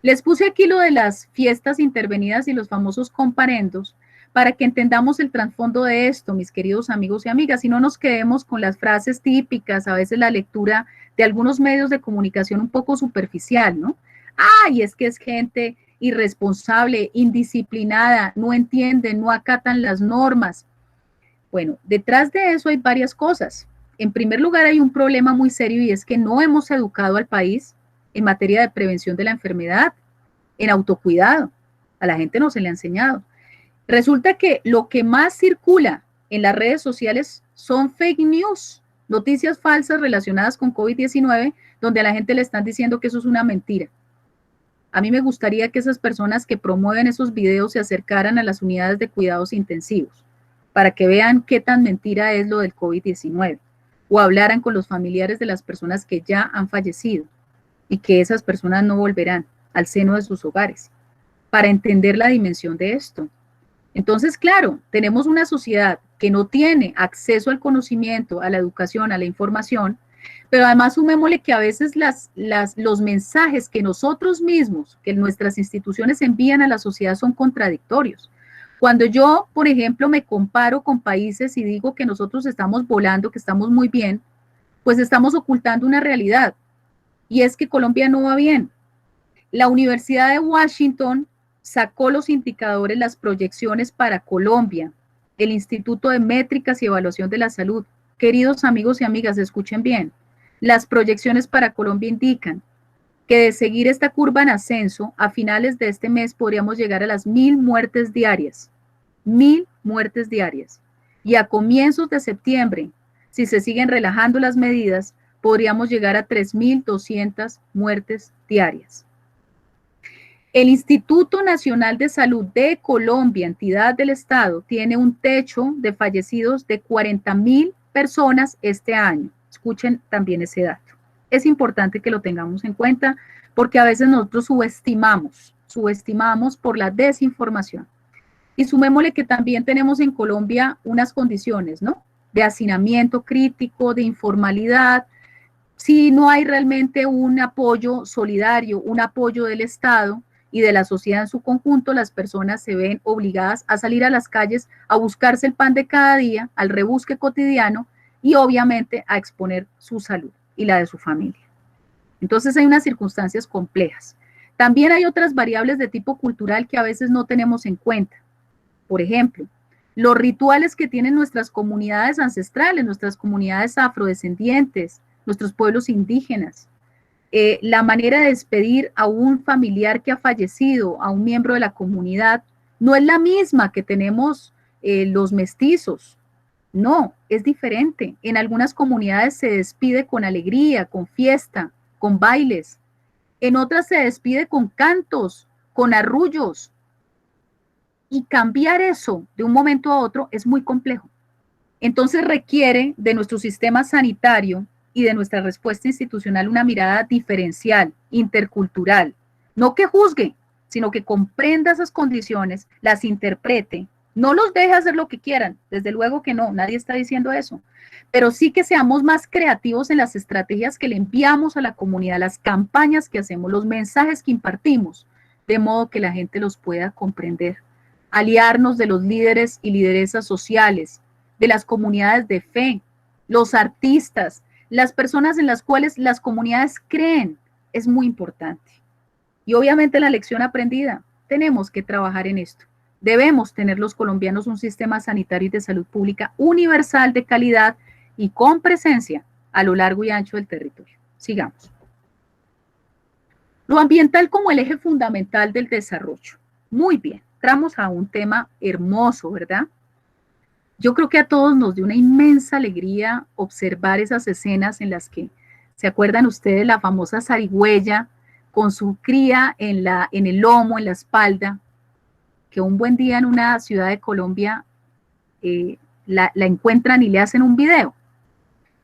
Les puse aquí lo de las fiestas intervenidas y los famosos comparendos para que entendamos el trasfondo de esto, mis queridos amigos y amigas, y no nos quedemos con las frases típicas, a veces la lectura de algunos medios de comunicación un poco superficial, ¿no? Ay, es que es gente irresponsable, indisciplinada, no entienden, no acatan las normas. Bueno, detrás de eso hay varias cosas. En primer lugar, hay un problema muy serio y es que no hemos educado al país en materia de prevención de la enfermedad, en autocuidado. A la gente no se le ha enseñado. Resulta que lo que más circula en las redes sociales son fake news, noticias falsas relacionadas con COVID-19, donde a la gente le están diciendo que eso es una mentira. A mí me gustaría que esas personas que promueven esos videos se acercaran a las unidades de cuidados intensivos para que vean qué tan mentira es lo del COVID-19 o hablaran con los familiares de las personas que ya han fallecido y que esas personas no volverán al seno de sus hogares para entender la dimensión de esto. Entonces, claro, tenemos una sociedad que no tiene acceso al conocimiento, a la educación, a la información, pero además sumémosle que a veces los mensajes que nosotros mismos, que nuestras instituciones envían a la sociedad son contradictorios. Cuando yo, por ejemplo, me comparo con países y digo que nosotros estamos volando, que estamos muy bien, pues estamos ocultando una realidad, y es que Colombia no va bien. La Universidad de Washington sacó los indicadores, las proyecciones para Colombia, el Instituto de Métricas y Evaluación de la Salud. Queridos amigos y amigas, escuchen bien. Las proyecciones para Colombia indican que de seguir esta curva en ascenso, a finales de este mes podríamos llegar a las 1.000 muertes diarias. 1.000 muertes diarias. Y a comienzos de septiembre, si se siguen relajando las medidas, podríamos llegar a 3.200 muertes diarias. El Instituto Nacional de Salud de Colombia, entidad del Estado, tiene un techo de fallecidos de 40.000 personas este año. Escuchen también ese dato. Es importante que lo tengamos en cuenta porque a veces nosotros subestimamos por la desinformación. Y sumémosle que también tenemos en Colombia unas condiciones, ¿no? De hacinamiento crítico, de informalidad. Si no hay realmente un apoyo solidario, un apoyo del Estado y de la sociedad en su conjunto, las personas se ven obligadas a salir a las calles a buscarse el pan de cada día, al rebusque cotidiano y obviamente a exponer su salud y la de su familia. Entonces hay unas circunstancias complejas. También hay otras variables de tipo cultural que a veces no tenemos en cuenta. Por ejemplo, los rituales que tienen nuestras comunidades ancestrales, nuestras comunidades afrodescendientes, nuestros pueblos indígenas, la manera de despedir a un familiar que ha fallecido, a un miembro de la comunidad, no es la misma que tenemos los mestizos. No, es diferente. En algunas comunidades se despide con alegría, con fiesta, con bailes. En otras se despide con cantos, con arrullos. Y cambiar eso de un momento a otro es muy complejo. Entonces requiere de nuestro sistema sanitario y de nuestra respuesta institucional una mirada diferencial, intercultural. No que juzgue, sino que comprenda esas condiciones, las interprete. No los deje hacer lo que quieran, desde luego que no, nadie está diciendo eso, pero sí que seamos más creativos en las estrategias que le enviamos a la comunidad, las campañas que hacemos, los mensajes que impartimos, de modo que la gente los pueda comprender. Aliarnos de los líderes y lideresas sociales, de las comunidades de fe, los artistas, las personas en las cuales las comunidades creen, es muy importante. Y obviamente la lección aprendida, tenemos que trabajar en esto. Debemos tener los colombianos un sistema sanitario y de salud pública universal de calidad y con presencia a lo largo y ancho del territorio. Sigamos. Lo ambiental como el eje fundamental del desarrollo. Muy bien, entramos a un tema hermoso, ¿verdad? Yo creo que a todos nos dio una inmensa alegría observar esas escenas en las que, ¿se acuerdan ustedes la famosa zarigüeya con su cría en el lomo, en la espalda, que un buen día en una ciudad de Colombia la encuentran y le hacen un video?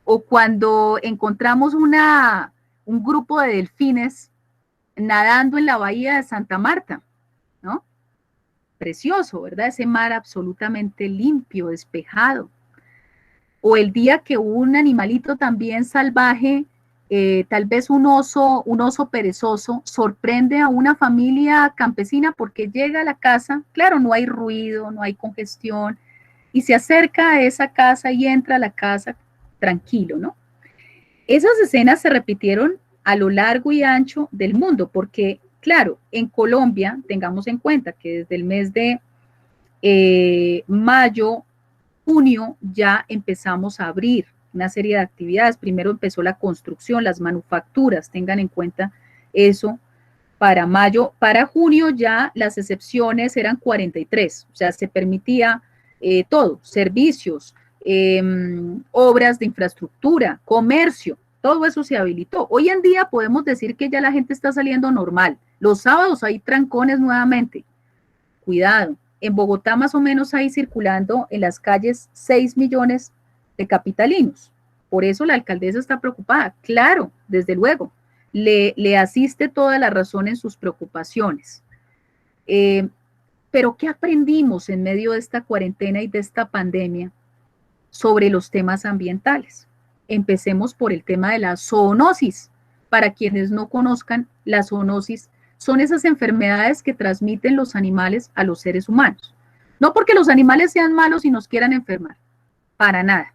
O cuando encontramos un grupo de delfines nadando en la bahía de Santa Marta, ¿no? Precioso, ¿verdad? Ese mar absolutamente limpio, despejado. O el día que un animalito también salvaje, tal vez un oso perezoso, sorprende a una familia campesina porque llega a la casa, claro, no hay ruido, no hay congestión, y se acerca a esa casa y entra a la casa tranquilo, ¿no? Esas escenas se repitieron a lo largo y ancho del mundo, porque, claro, en Colombia, tengamos en cuenta que desde el mes de mayo, junio, ya empezamos a abrir una serie de actividades. Primero empezó la construcción, las manufacturas, tengan en cuenta eso. Para mayo, para junio ya las excepciones eran 43, o sea, se permitía todo, servicios, obras de infraestructura, comercio, todo eso se habilitó. Hoy en día podemos decir que ya la gente está saliendo normal. Los sábados hay trancones nuevamente. Cuidado. En Bogotá más o menos hay circulando en las calles 6 millones de capitalinos. Por eso la alcaldesa está preocupada. Claro, desde luego, le asiste toda la razón en sus preocupaciones. Pero ¿qué aprendimos en medio de esta cuarentena y de esta pandemia sobre los temas ambientales? Empecemos por el tema de la zoonosis. Para quienes no conozcan, la zoonosis son esas enfermedades que transmiten los animales a los seres humanos. No porque los animales sean malos y nos quieran enfermar, para nada.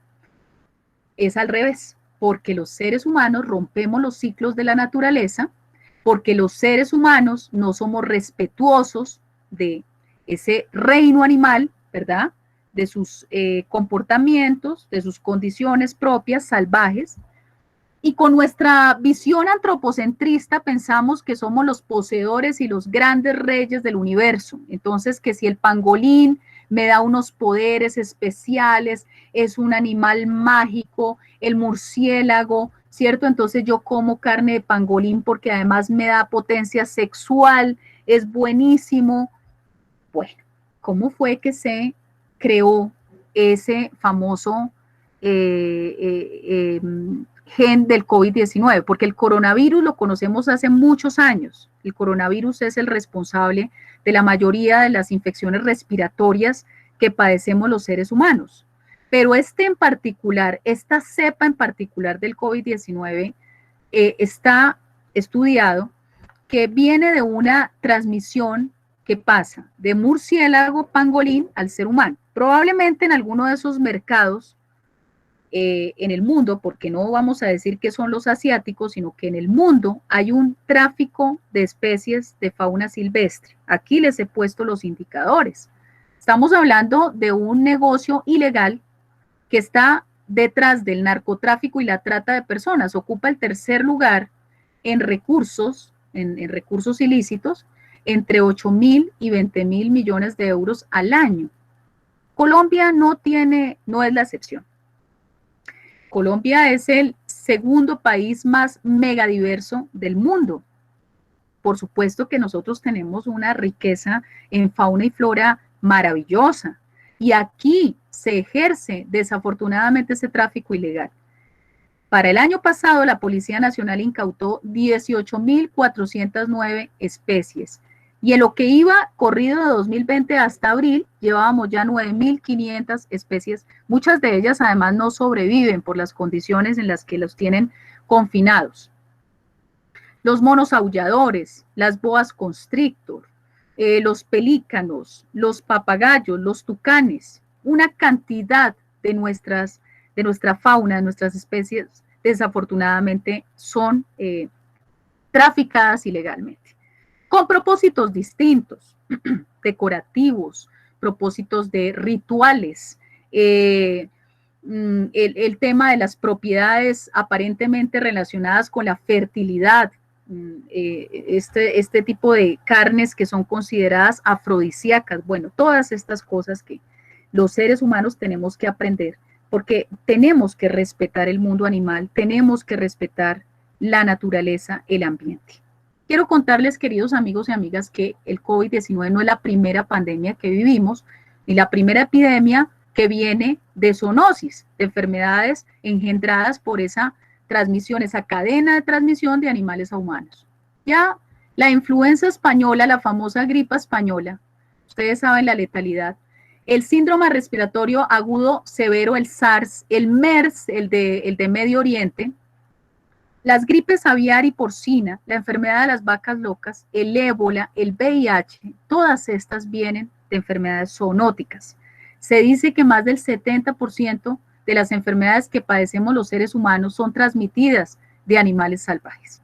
Es al revés, porque los seres humanos rompemos los ciclos de la naturaleza, porque los seres humanos no somos respetuosos de ese reino animal, ¿verdad? De sus comportamientos, de sus condiciones propias, salvajes, y con nuestra visión antropocentrista pensamos que somos los poseedores y los grandes reyes del universo. Entonces, que si el pangolín me da unos poderes especiales, es un animal mágico, el murciélago, ¿cierto? Entonces yo como carne de pangolín porque además me da potencia sexual, es buenísimo. Bueno, ¿cómo fue que se creó ese famoso gen del COVID-19? Porque el coronavirus lo conocemos hace muchos años. El coronavirus es el responsable de la mayoría de las infecciones respiratorias que padecemos los seres humanos. Pero este en particular, esta cepa en particular del COVID-19 está estudiado que viene de una transmisión que pasa de murciélago pangolín al ser humano. Probablemente en alguno de esos mercados en el mundo, porque no vamos a decir que son los asiáticos, sino que en el mundo hay un tráfico de especies de fauna silvestre. Aquí les he puesto los indicadores. Estamos hablando de un negocio ilegal que está detrás del narcotráfico y la trata de personas. Ocupa el tercer lugar en recursos, en recursos ilícitos, entre 8.000 y 20.000 millones de euros al año. Colombia no es la excepción. Colombia es el segundo país más megadiverso del mundo. Por supuesto que nosotros tenemos una riqueza en fauna y flora maravillosa, y aquí se ejerce desafortunadamente ese tráfico ilegal. Para el año pasado, la Policía Nacional incautó 18.409 especies, y en lo que iba corrido de 2020 hasta abril, llevábamos ya 9.500 especies. Muchas de ellas además no sobreviven por las condiciones en las que los tienen confinados. Los monos aulladores, las boas constrictor, los pelícanos, los papagayos, los tucanes, una cantidad de nuestra fauna, de nuestras especies, desafortunadamente son traficadas ilegalmente, con propósitos distintos, decorativos, propósitos de rituales, el tema de las propiedades aparentemente relacionadas con la fertilidad, este tipo de carnes que son consideradas afrodisíacas. Bueno, todas estas cosas que los seres humanos tenemos que aprender, porque tenemos que respetar el mundo animal, tenemos que respetar la naturaleza, el ambiente. Quiero contarles, queridos amigos y amigas, que el COVID-19 no es la primera pandemia que vivimos, ni la primera epidemia que viene de zoonosis, de enfermedades engendradas por esa transmisión, esa cadena de transmisión de animales a humanos. Ya la influenza española, la famosa gripa española, ustedes saben la letalidad, el síndrome respiratorio agudo severo, el SARS, el MERS, el de Medio Oriente, las gripes aviar y porcina, la enfermedad de las vacas locas, el ébola, el VIH, todas estas vienen de enfermedades zoonóticas. Se dice que más del 70% de las enfermedades que padecemos los seres humanos son transmitidas de animales salvajes.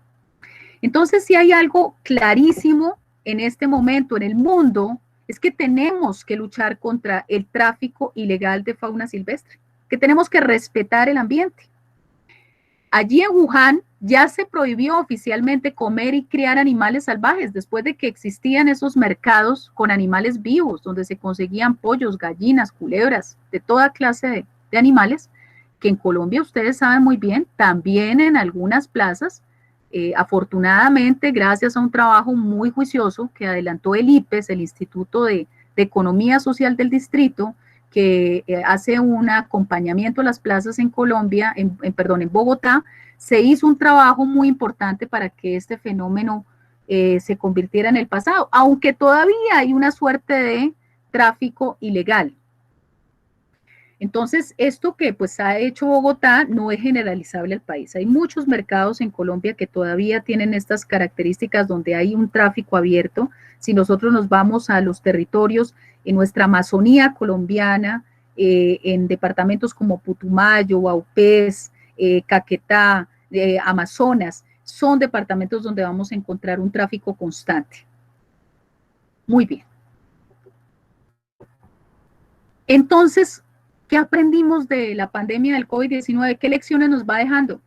Entonces, si hay algo clarísimo en este momento en el mundo, es que tenemos que luchar contra el tráfico ilegal de fauna silvestre, que tenemos que respetar el ambiente. Allí en Wuhan ya se prohibió oficialmente comer y criar animales salvajes después de que existían esos mercados con animales vivos, donde se conseguían pollos, gallinas, culebras, de toda clase de animales, que en Colombia ustedes saben muy bien, también en algunas plazas, afortunadamente gracias a un trabajo muy juicioso que adelantó el IPES, el Instituto de Economía Social del Distrito, que hace un acompañamiento a las plazas en Colombia, en Bogotá, se hizo un trabajo muy importante para que este fenómeno se convirtiera en el pasado, aunque todavía hay una suerte de tráfico ilegal. Entonces, esto que pues ha hecho Bogotá no es generalizable al país. Hay muchos mercados en Colombia que todavía tienen estas características donde hay un tráfico abierto. Si nosotros nos vamos a los territorios en nuestra Amazonía colombiana, en departamentos como Putumayo, Vaupés, Caquetá, Amazonas, son departamentos donde vamos a encontrar un tráfico constante. Muy bien. Entonces, ¿qué aprendimos de la pandemia del COVID-19? ¿Qué lecciones nos va dejando?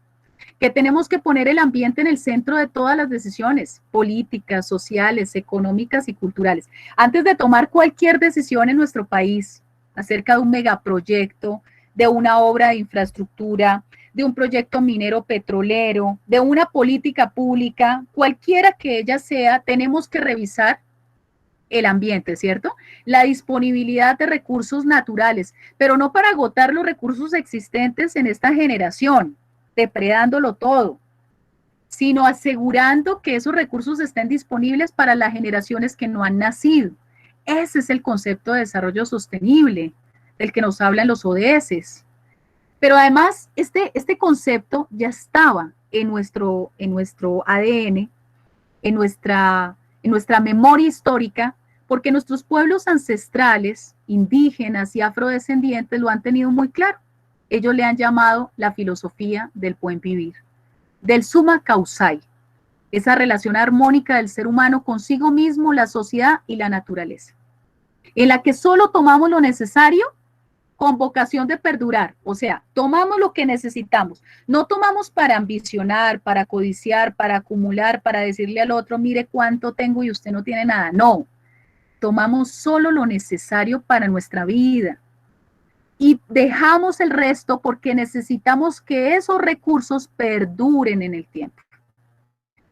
Que tenemos que poner el ambiente en el centro de todas las decisiones políticas, sociales, económicas y culturales. Antes de tomar cualquier decisión en nuestro país acerca de un megaproyecto, de una obra de infraestructura, de un proyecto minero petrolero, de una política pública, cualquiera que ella sea, tenemos que revisar el ambiente, ¿cierto? La disponibilidad de recursos naturales, pero no para agotar los recursos existentes en esta generación, depredándolo todo, sino asegurando que esos recursos estén disponibles para las generaciones que no han nacido. Ese es el concepto de desarrollo sostenible, del que nos hablan los ODS. Pero además, este concepto ya estaba en nuestro ADN, en nuestra memoria histórica, porque nuestros pueblos ancestrales, indígenas y afrodescendientes lo han tenido muy claro. Ellos le han llamado la filosofía del buen vivir, del summa causai, esa relación armónica del ser humano consigo mismo, la sociedad y la naturaleza, en la que solo tomamos lo necesario con vocación de perdurar, o sea, tomamos lo que necesitamos, no tomamos para ambicionar, para codiciar, para acumular, para decirle al otro, mire cuánto tengo y usted no tiene nada, no, tomamos solo lo necesario para nuestra vida y dejamos el resto porque necesitamos que esos recursos perduren en el tiempo.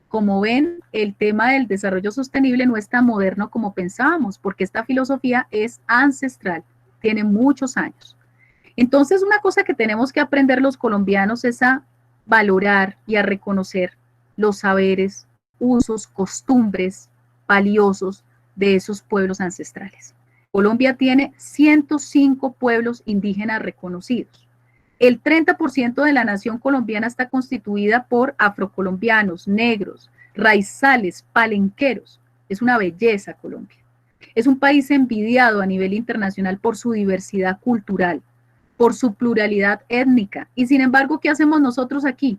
Como ven, el tema del desarrollo sostenible no es tan moderno como pensábamos, porque esta filosofía es ancestral, tiene muchos años. Entonces, una cosa que tenemos que aprender los colombianos es a valorar y a reconocer los saberes, usos, costumbres valiosos de esos pueblos ancestrales. Colombia tiene 105 pueblos indígenas reconocidos. El 30% de la nación colombiana está constituida por afrocolombianos, negros, raizales, palenqueros. Es una belleza Colombia. Es un país envidiado a nivel internacional por su diversidad cultural, por su pluralidad étnica. Y sin embargo, ¿qué hacemos nosotros aquí?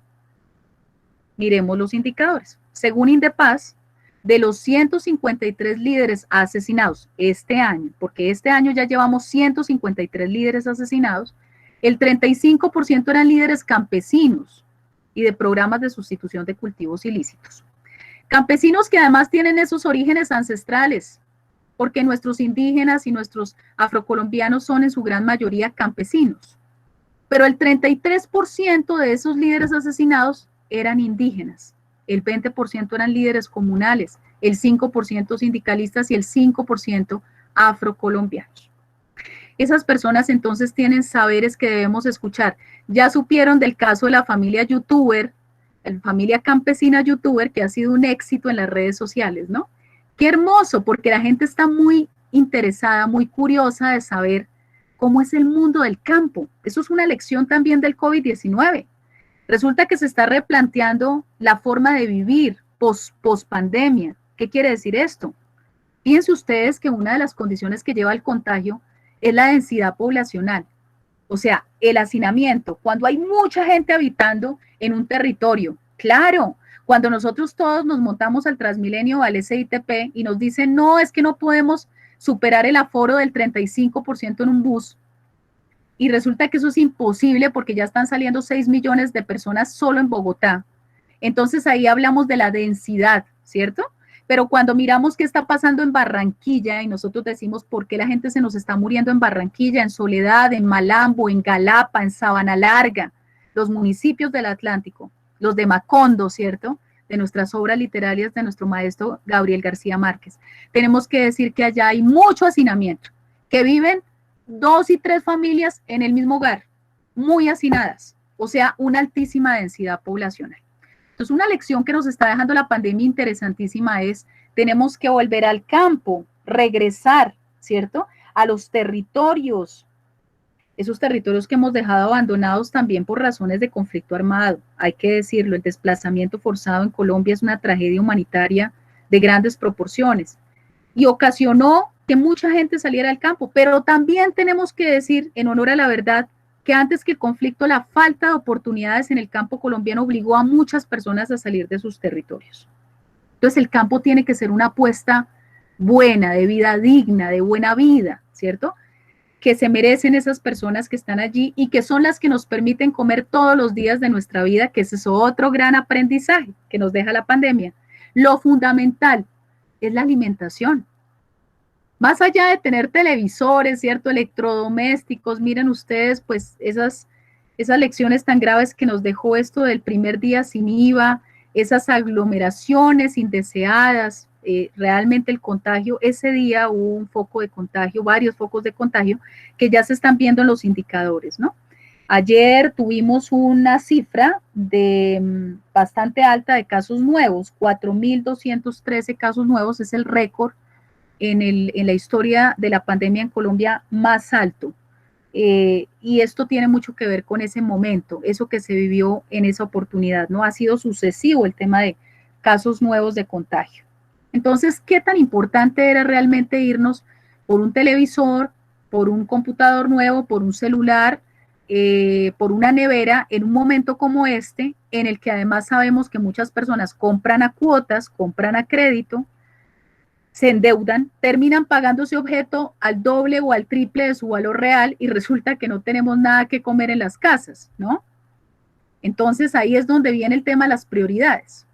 Miremos los indicadores. Según Indepaz, de los 153 líderes asesinados este año, porque este año ya llevamos 153 líderes asesinados, el 35% eran líderes campesinos y de programas de sustitución de cultivos ilícitos. Campesinos que además tienen esos orígenes ancestrales, porque nuestros indígenas y nuestros afrocolombianos son en su gran mayoría campesinos. Pero el 33% de esos líderes asesinados eran indígenas, el 20% eran líderes comunales, el 5% sindicalistas y el 5% afrocolombianos. Esas personas entonces tienen saberes que debemos escuchar. Ya supieron del caso de la familia youtuber, la familia campesina youtuber, que ha sido un éxito en las redes sociales, ¿no? Qué hermoso, porque la gente está muy interesada, muy curiosa de saber cómo es el mundo del campo. Eso es una lección también del COVID-19. Resulta que se está replanteando la forma de vivir post-pandemia. ¿Qué quiere decir esto? Fíjense ustedes que una de las condiciones que lleva al contagio es la densidad poblacional, o sea, el hacinamiento, cuando hay mucha gente habitando en un territorio. Claro, cuando nosotros todos nos montamos al Transmilenio o al SITP y nos dicen, no, es que no podemos superar el aforo del 35% en un bus, y resulta que eso es imposible porque ya están saliendo 6 millones de personas solo en Bogotá. Entonces ahí hablamos de la densidad, ¿cierto? Pero cuando miramos qué está pasando en Barranquilla y nosotros decimos por qué la gente se nos está muriendo en Barranquilla, en Soledad, en Malambo, en Galapa, en Sabana Larga, los municipios del Atlántico, los de Macondo, ¿cierto? De nuestras obras literarias de nuestro maestro Gabriel García Márquez. Tenemos que decir que allá hay mucho hacinamiento, que viven 2 y 3 familias en el mismo hogar, muy hacinadas, o sea, una altísima densidad poblacional. Entonces, una lección que nos está dejando la pandemia interesantísima es, tenemos que volver al campo, regresar, ¿cierto? A los territorios, esos territorios que hemos dejado abandonados también por razones de conflicto armado. Hay que decirlo, el desplazamiento forzado en Colombia es una tragedia humanitaria de grandes proporciones y ocasionó que mucha gente saliera al campo, pero también tenemos que decir, en honor a la verdad, que antes que el conflicto, la falta de oportunidades en el campo colombiano obligó a muchas personas a salir de sus territorios. Entonces el campo tiene que ser una apuesta buena, de vida digna, de buena vida, ¿cierto? Que se merecen esas personas que están allí y que son las que nos permiten comer todos los días de nuestra vida, que ese es otro gran aprendizaje que nos deja la pandemia. Lo fundamental es la alimentación. Más allá de tener televisores, ¿cierto? Electrodomésticos, miren ustedes, pues esas lecciones tan graves que nos dejó esto del primer día sin IVA, esas aglomeraciones indeseadas, realmente el contagio, ese día hubo un foco de contagio, varios focos de contagio que ya se están viendo en los indicadores, ¿no? Ayer tuvimos una cifra de bastante alta de casos nuevos, 4.213 casos nuevos, es el récord en la historia de la pandemia en Colombia más alto. Y esto tiene mucho que ver con ese momento, eso que se vivió en esa oportunidad, ¿no? Ha sido sucesivo el tema de casos nuevos de contagio. Entonces, ¿qué tan importante era realmente irnos por un televisor, por un computador nuevo, por un celular, por una nevera, en un momento como este, en el que además sabemos que muchas personas compran a cuotas, compran a crédito, se endeudan, terminan pagando ese objeto al doble o al triple de su valor real y resulta que no tenemos nada que comer en las casas, ¿no? Entonces ahí es donde viene el tema de las prioridades.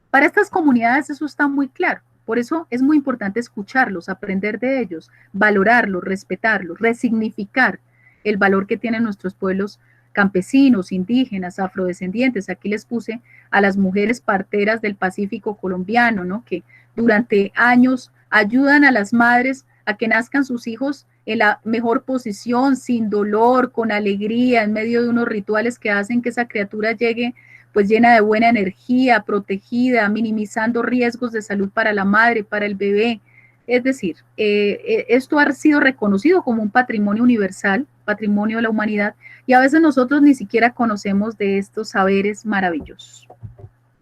Para estas comunidades eso está muy claro. Por eso es muy importante escucharlos, aprender de ellos, valorarlos, respetarlos, resignificar el valor que tienen nuestros pueblos campesinos, indígenas, afrodescendientes. Aquí les puse a las mujeres parteras del Pacífico colombiano, ¿no? Que durante años ayudan a las madres a que nazcan sus hijos en la mejor posición, sin dolor, con alegría, en medio de unos rituales que hacen que esa criatura llegue pues llena de buena energía, protegida, minimizando riesgos de salud para la madre, para el bebé. Es decir, esto ha sido reconocido como un patrimonio universal, patrimonio de la humanidad, y a veces nosotros ni siquiera conocemos de estos saberes maravillosos.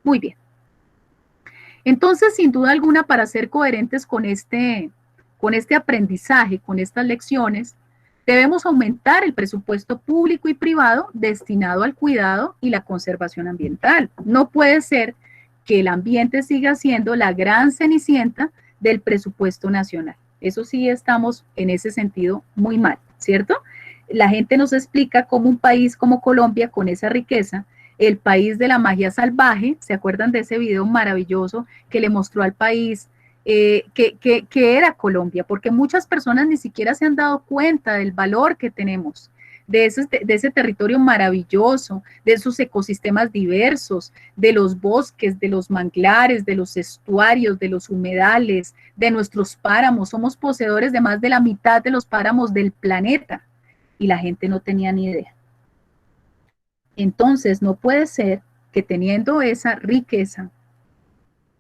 Muy bien. Entonces, sin duda alguna, para ser coherentes con este aprendizaje, con estas lecciones, debemos aumentar el presupuesto público y privado destinado al cuidado y la conservación ambiental. No puede ser que el ambiente siga siendo la gran cenicienta del presupuesto nacional. Eso sí estamos en ese sentido muy mal, ¿cierto? La gente nos explica cómo un país como Colombia, con esa riqueza, el país de la magia salvaje, ¿se acuerdan de ese video maravilloso que le mostró al país que era Colombia? Porque muchas personas ni siquiera se han dado cuenta del valor que tenemos, de ese territorio maravilloso, de esos ecosistemas diversos, de los bosques, de los manglares, de los estuarios, de los humedales, de nuestros páramos. Somos poseedores de más de la mitad de los páramos del planeta y la gente no tenía ni idea. Entonces, no puede ser que teniendo esa riqueza,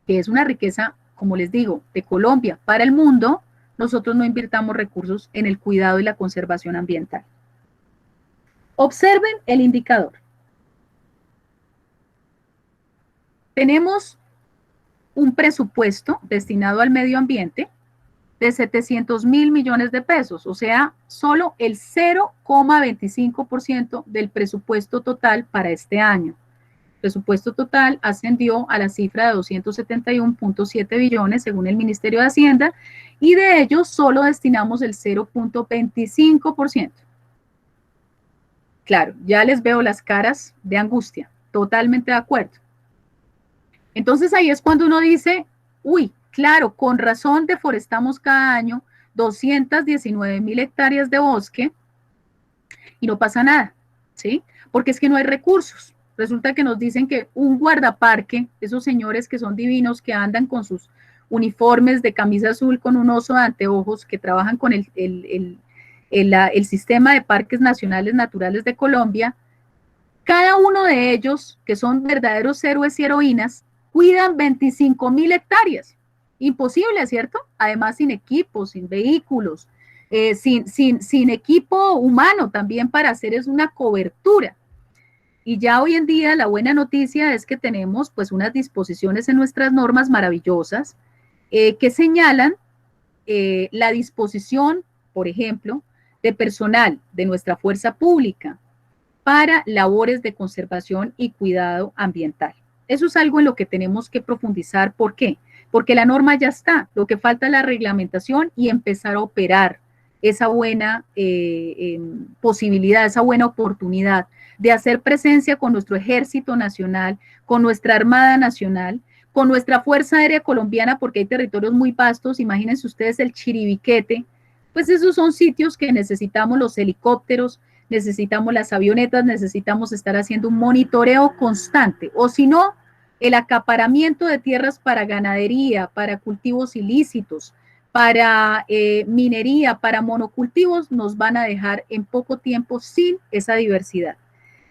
que es una riqueza, como les digo, de Colombia para el mundo, nosotros no invirtamos recursos en el cuidado y la conservación ambiental. Observen el indicador. Tenemos un presupuesto destinado al medio ambiente de 700.000 millones de pesos, o sea, solo el 0,25% del presupuesto total para este año. El presupuesto total ascendió a la cifra de 271.7 billones según el Ministerio de Hacienda y de ellos solo destinamos el 0,25%. Claro, ya les veo las caras de angustia, totalmente de acuerdo. Entonces ahí es cuando uno dice, uy, claro, con razón deforestamos cada año 219.000 hectáreas de bosque y no pasa nada, ¿sí? Porque es que no hay recursos. Resulta que nos dicen que un guardaparque, esos señores que son divinos, que andan con sus uniformes de camisa azul con un oso de anteojos, que trabajan con el sistema de parques nacionales naturales de Colombia, cada uno de ellos, que son verdaderos héroes y heroínas, cuidan 25.000 hectáreas. Imposible, ¿cierto? Además, sin equipos, sin vehículos, sin equipo humano también para hacer es una cobertura. Y ya hoy en día la buena noticia es que tenemos pues unas disposiciones en nuestras normas maravillosas que señalan la disposición, por ejemplo, de personal de nuestra fuerza pública para labores de conservación y cuidado ambiental. Eso es algo en lo que tenemos que profundizar. ¿Por qué? Porque la norma ya está, lo que falta es la reglamentación y empezar a operar esa buena posibilidad, esa buena oportunidad de hacer presencia con nuestro Ejército Nacional, con nuestra Armada Nacional, con nuestra Fuerza Aérea Colombiana, porque hay territorios muy vastos, imagínense ustedes el Chiribiquete, pues esos son sitios que necesitamos los helicópteros, necesitamos las avionetas, necesitamos estar haciendo un monitoreo constante, o si no, el acaparamiento de tierras para ganadería, para cultivos ilícitos, para minería, para monocultivos, nos van a dejar en poco tiempo sin esa diversidad.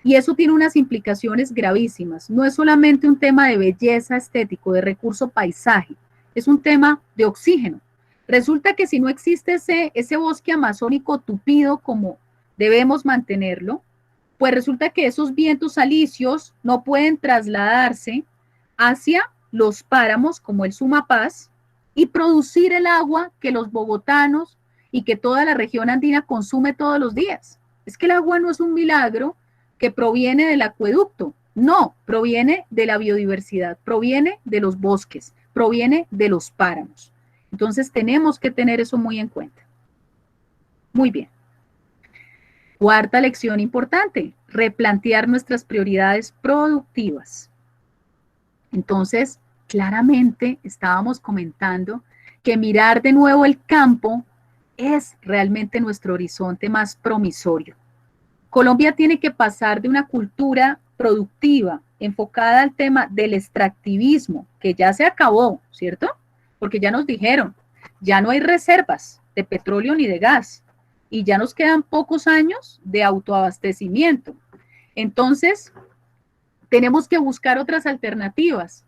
Y eso tiene unas implicaciones gravísimas. No es solamente un tema de belleza estético, de recurso paisaje, es un tema de oxígeno. Resulta que si no existe ese bosque amazónico tupido como debemos mantenerlo, pues resulta que esos vientos alisios no pueden trasladarse hacia los páramos como el Sumapaz y producir el agua que los bogotanos y que toda la región andina consume todos los días. Es que el agua no es un milagro que proviene del acueducto, no, proviene de la biodiversidad, proviene de los bosques, proviene de los páramos. Entonces tenemos que tener eso muy en cuenta. Muy bien. Cuarta lección importante, replantear nuestras prioridades productivas. Entonces, claramente estábamos comentando que mirar de nuevo el campo es realmente nuestro horizonte más promisorio. Colombia tiene que pasar de una cultura productiva enfocada al tema del extractivismo, que ya se acabó, ¿cierto? Porque ya nos dijeron, ya no hay reservas de petróleo ni de gas y ya nos quedan pocos años de autoabastecimiento. Entonces, tenemos que buscar otras alternativas.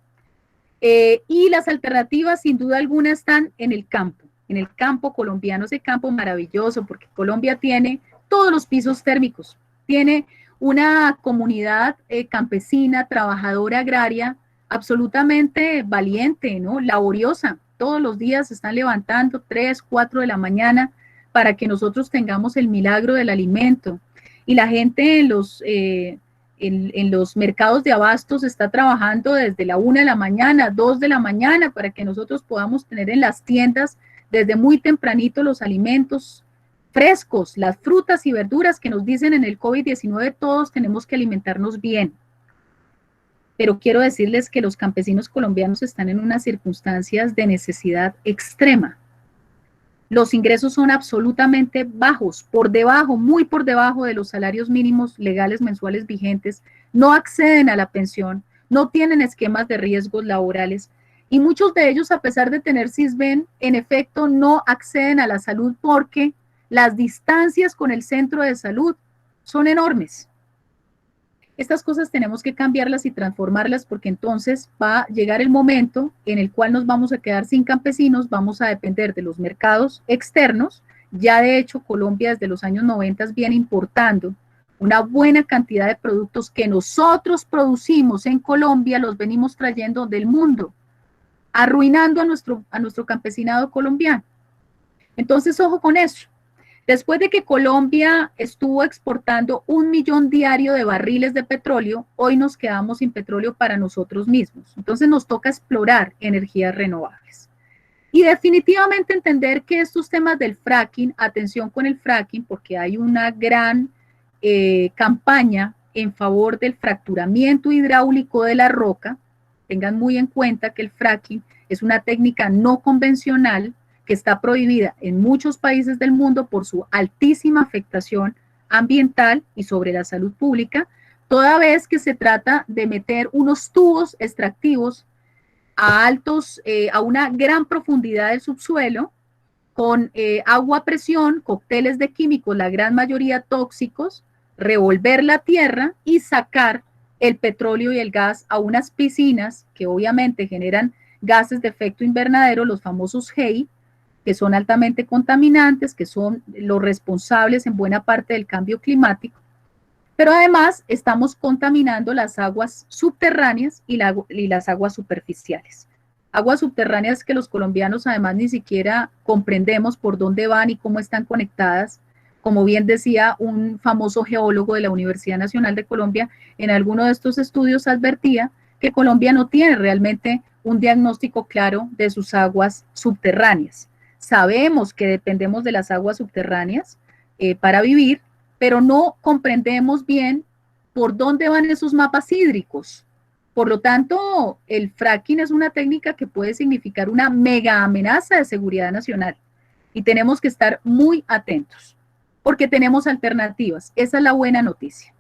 Y las alternativas, sin duda alguna, están en el campo colombiano, ese campo maravilloso, porque Colombia tiene todos los pisos térmicos, tiene una comunidad campesina, trabajadora agraria, absolutamente valiente, ¿no? Laboriosa. Todos los días se están levantando 3, 4 de la mañana para que nosotros tengamos el milagro del alimento. Y la gente en los mercados de abastos está trabajando desde la 1 de la mañana, 2 de la mañana, para que nosotros podamos tener en las tiendas desde muy tempranito los alimentos frescos, las frutas y verduras que nos dicen en el COVID-19, todos tenemos que alimentarnos bien. Pero quiero decirles que los campesinos colombianos están en unas circunstancias de necesidad extrema. Los ingresos son absolutamente bajos, por debajo, muy por debajo de los salarios mínimos legales mensuales vigentes, no acceden a la pensión, no tienen esquemas de riesgos laborales y muchos de ellos, a pesar de tener CISBEN, en efecto no acceden a la salud porque las distancias con el centro de salud son enormes. Estas cosas tenemos que cambiarlas y transformarlas porque entonces va a llegar el momento en el cual nos vamos a quedar sin campesinos, vamos a depender de los mercados externos. Ya de hecho Colombia desde los años 90 viene importando una buena cantidad de productos que nosotros producimos en Colombia, los venimos trayendo del mundo, arruinando a nuestro campesinado colombiano. Entonces, ojo con eso. Después de que Colombia estuvo exportando 1 millón diario de barriles de petróleo, hoy nos quedamos sin petróleo para nosotros mismos. Entonces nos toca explorar energías renovables. Y definitivamente entender que estos temas del fracking, atención con el fracking, porque hay una gran campaña en favor del fracturamiento hidráulico de la roca. Tengan muy en cuenta que el fracking es una técnica no convencional que está prohibida en muchos países del mundo por su altísima afectación ambiental y sobre la salud pública, toda vez que se trata de meter unos tubos extractivos a una gran profundidad del subsuelo, con agua a presión, cócteles de químicos, la gran mayoría tóxicos, revolver la tierra y sacar el petróleo y el gas a unas piscinas que obviamente generan gases de efecto invernadero, los famosos GEI, que son altamente contaminantes, que son los responsables en buena parte del cambio climático, pero además estamos contaminando las aguas subterráneas y las aguas superficiales. Aguas subterráneas que los colombianos además ni siquiera comprendemos por dónde van y cómo están conectadas. Como bien decía un famoso geólogo de la Universidad Nacional de Colombia, en alguno de estos estudios advertía que Colombia no tiene realmente un diagnóstico claro de sus aguas subterráneas. Sabemos que dependemos de las aguas subterráneas para vivir, pero no comprendemos bien por dónde van esos mapas hídricos. Por lo tanto, el fracking es una técnica que puede significar una mega amenaza de seguridad nacional y tenemos que estar muy atentos porque tenemos alternativas. Esa es la buena noticia.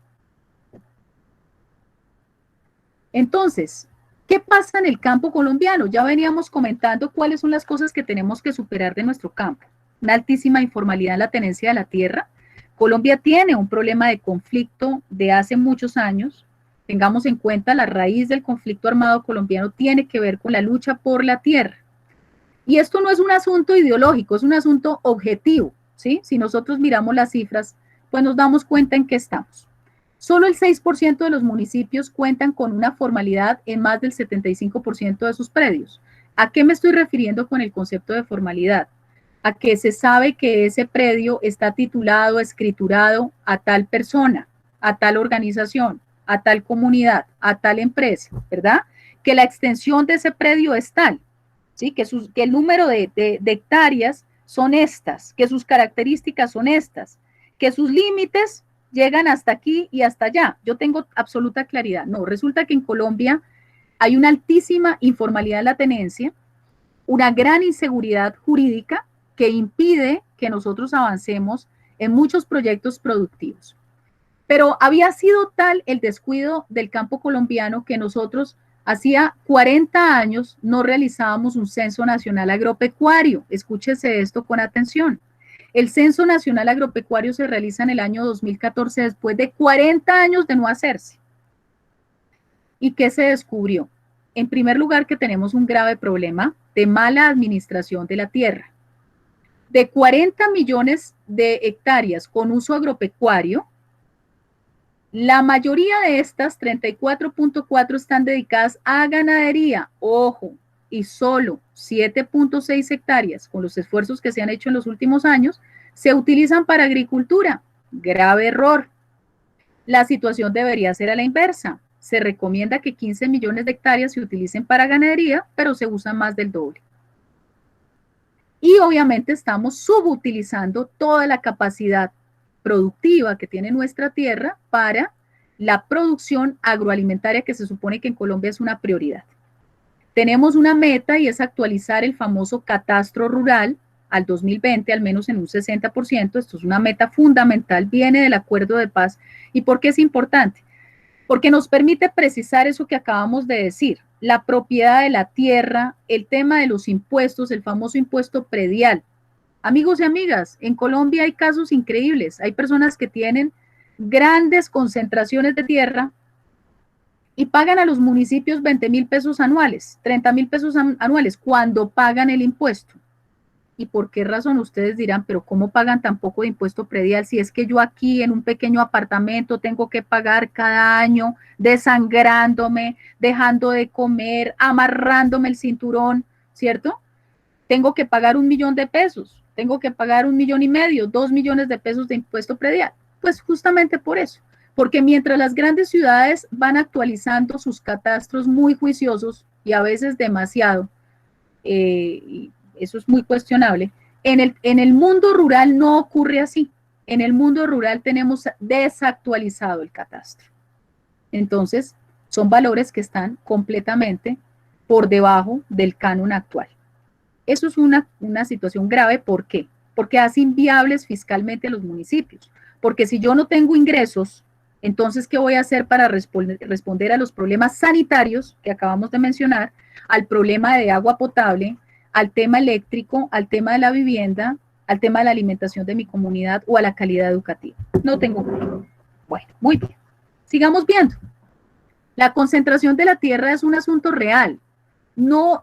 Entonces, ¿qué pasa en el campo colombiano? Ya veníamos comentando cuáles son las cosas que tenemos que superar de nuestro campo. Una altísima informalidad en la tenencia de la tierra. Colombia tiene un problema de conflicto de hace muchos años. Tengamos en cuenta la raíz del conflicto armado colombiano tiene que ver con la lucha por la tierra. Y esto no es un asunto ideológico, es un asunto objetivo, ¿sí? Si nosotros miramos las cifras, pues nos damos cuenta en qué estamos. Solo el 6% de los municipios cuentan con una formalidad en más del 75% de sus predios. ¿A qué me estoy refiriendo con el concepto de formalidad? A que se sabe que ese predio está titulado, escriturado a tal persona, a tal organización, a tal comunidad, a tal empresa, ¿verdad? Que la extensión de ese predio es tal. ¿sí? Que el número de hectáreas son estas, que sus características son estas, que sus límites llegan hasta aquí y hasta allá. Yo tengo absoluta claridad. No, resulta que en Colombia hay una altísima informalidad en la tenencia, una gran inseguridad jurídica que impide que nosotros avancemos en muchos proyectos productivos. Pero había sido tal el descuido del campo colombiano que nosotros hacía 40 años no realizábamos un censo nacional agropecuario. Escúchese esto con atención. El Censo Nacional Agropecuario se realiza en el año 2014 después de 40 años de no hacerse. ¿Y qué se descubrió? En primer lugar, que tenemos un grave problema de mala administración de la tierra. De 40 millones de hectáreas con uso agropecuario, la mayoría de estas, 34.4, están dedicadas a ganadería, ojo, y solo 7.6 hectáreas, con los esfuerzos que se han hecho en los últimos años, se utilizan para agricultura. Grave error. La situación debería ser a la inversa. Se recomienda que 15 millones de hectáreas se utilicen para ganadería, pero se usan más del doble. Y obviamente estamos subutilizando toda la capacidad productiva que tiene nuestra tierra para la producción agroalimentaria, que se supone que en Colombia es una prioridad. Tenemos una meta y es actualizar el famoso catastro rural al 2020, al menos en un 60%. Esto es una meta fundamental, viene del acuerdo de paz. ¿Y por qué es importante? Porque nos permite precisar eso que acabamos de decir, la propiedad de la tierra, el tema de los impuestos, el famoso impuesto predial. Amigos y amigas, en Colombia hay casos increíbles, hay personas que tienen grandes concentraciones de tierra y pagan a los municipios 20.000 pesos anuales, 30.000 pesos anuales cuando pagan el impuesto. ¿Y por qué razón? Ustedes dirán, pero ¿cómo pagan tan poco de impuesto predial si es que yo aquí en un pequeño apartamento tengo que pagar cada año desangrándome, dejando de comer, amarrándome el cinturón, ¿cierto? Tengo que pagar 1 millón de pesos, tengo que pagar 1,5 millones, 2 millones de pesos de impuesto predial. Pues justamente por eso, porque mientras las grandes ciudades van actualizando sus catastros muy juiciosos y a veces demasiado, eso es muy cuestionable, en el mundo rural no ocurre así. En el mundo rural tenemos desactualizado el catastro. Entonces, son valores que están completamente por debajo del canon actual. Eso es una situación grave. ¿Por qué? Porque hace inviables fiscalmente a los municipios. Porque si yo no tengo ingresos, entonces, ¿qué voy a hacer para responder a los problemas sanitarios que acabamos de mencionar, al problema de agua potable, al tema eléctrico, al tema de la vivienda, al tema de la alimentación de mi comunidad o a la calidad educativa? No tengo. Bueno, muy bien. Sigamos viendo. La concentración de la tierra es un asunto real. No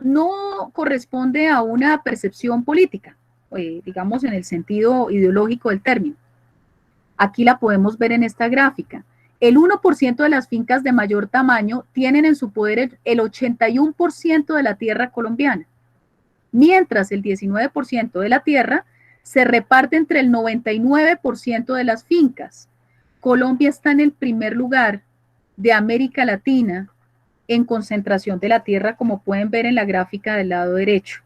corresponde a una percepción política, digamos en el sentido ideológico del término. Aquí la podemos ver en esta gráfica. El 1% de las fincas de mayor tamaño tienen en su poder el 81% de la tierra colombiana, mientras el 19% de la tierra se reparte entre el 99% de las fincas. Colombia está en el primer lugar de América Latina en concentración de la tierra, como pueden ver en la gráfica del lado derecho.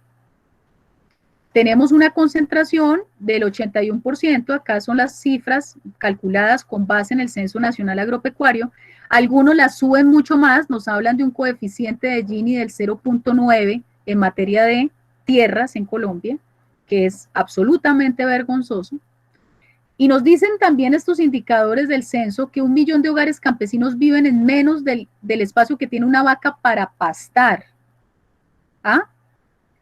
Tenemos una concentración del 81%, acá son las cifras calculadas con base en el Censo Nacional Agropecuario. Algunos las suben mucho más, nos hablan de un coeficiente de Gini del 0.9 en materia de tierras en Colombia, que es absolutamente vergonzoso. Y nos dicen también estos indicadores del censo que 1 millón de hogares campesinos viven en menos del espacio que tiene una vaca para pastar. ¿Ah?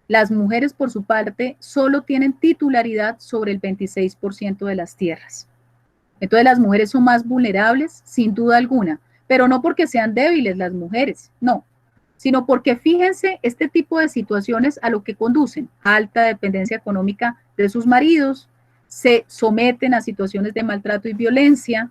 Las mujeres, por su parte, solo tienen titularidad sobre el 26% de las tierras. Entonces, las mujeres son más vulnerables, sin duda alguna, pero no porque sean débiles las mujeres, no, sino porque fíjense este tipo de situaciones a lo que conducen: alta dependencia económica de sus maridos, se someten a situaciones de maltrato y violencia,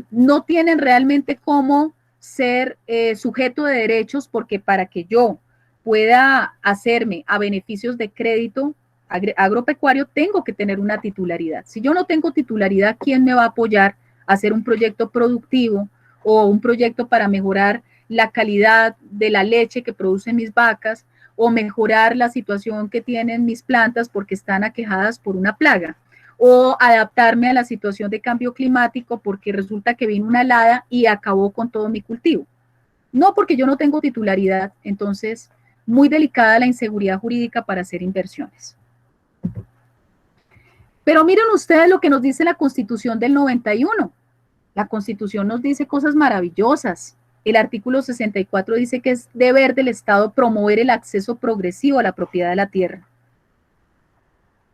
no tienen realmente cómo ser sujeto de derechos, porque para que yo pueda hacerme a beneficios de crédito agropecuario, tengo que tener una titularidad. Si yo no tengo titularidad, ¿quién me va a apoyar a hacer un proyecto productivo o un proyecto para mejorar la calidad de la leche que producen mis vacas, o mejorar la situación que tienen mis plantas porque están aquejadas por una plaga, o adaptarme a la situación de cambio climático porque resulta que vino una helada y acabó con todo mi cultivo. No, porque yo no tengo titularidad, entonces muy delicada la inseguridad jurídica para hacer inversiones. Pero miren ustedes lo que nos dice la Constitución del 91. La Constitución nos dice cosas maravillosas. El artículo 64 dice que es deber del Estado promover el acceso progresivo a la propiedad de la tierra,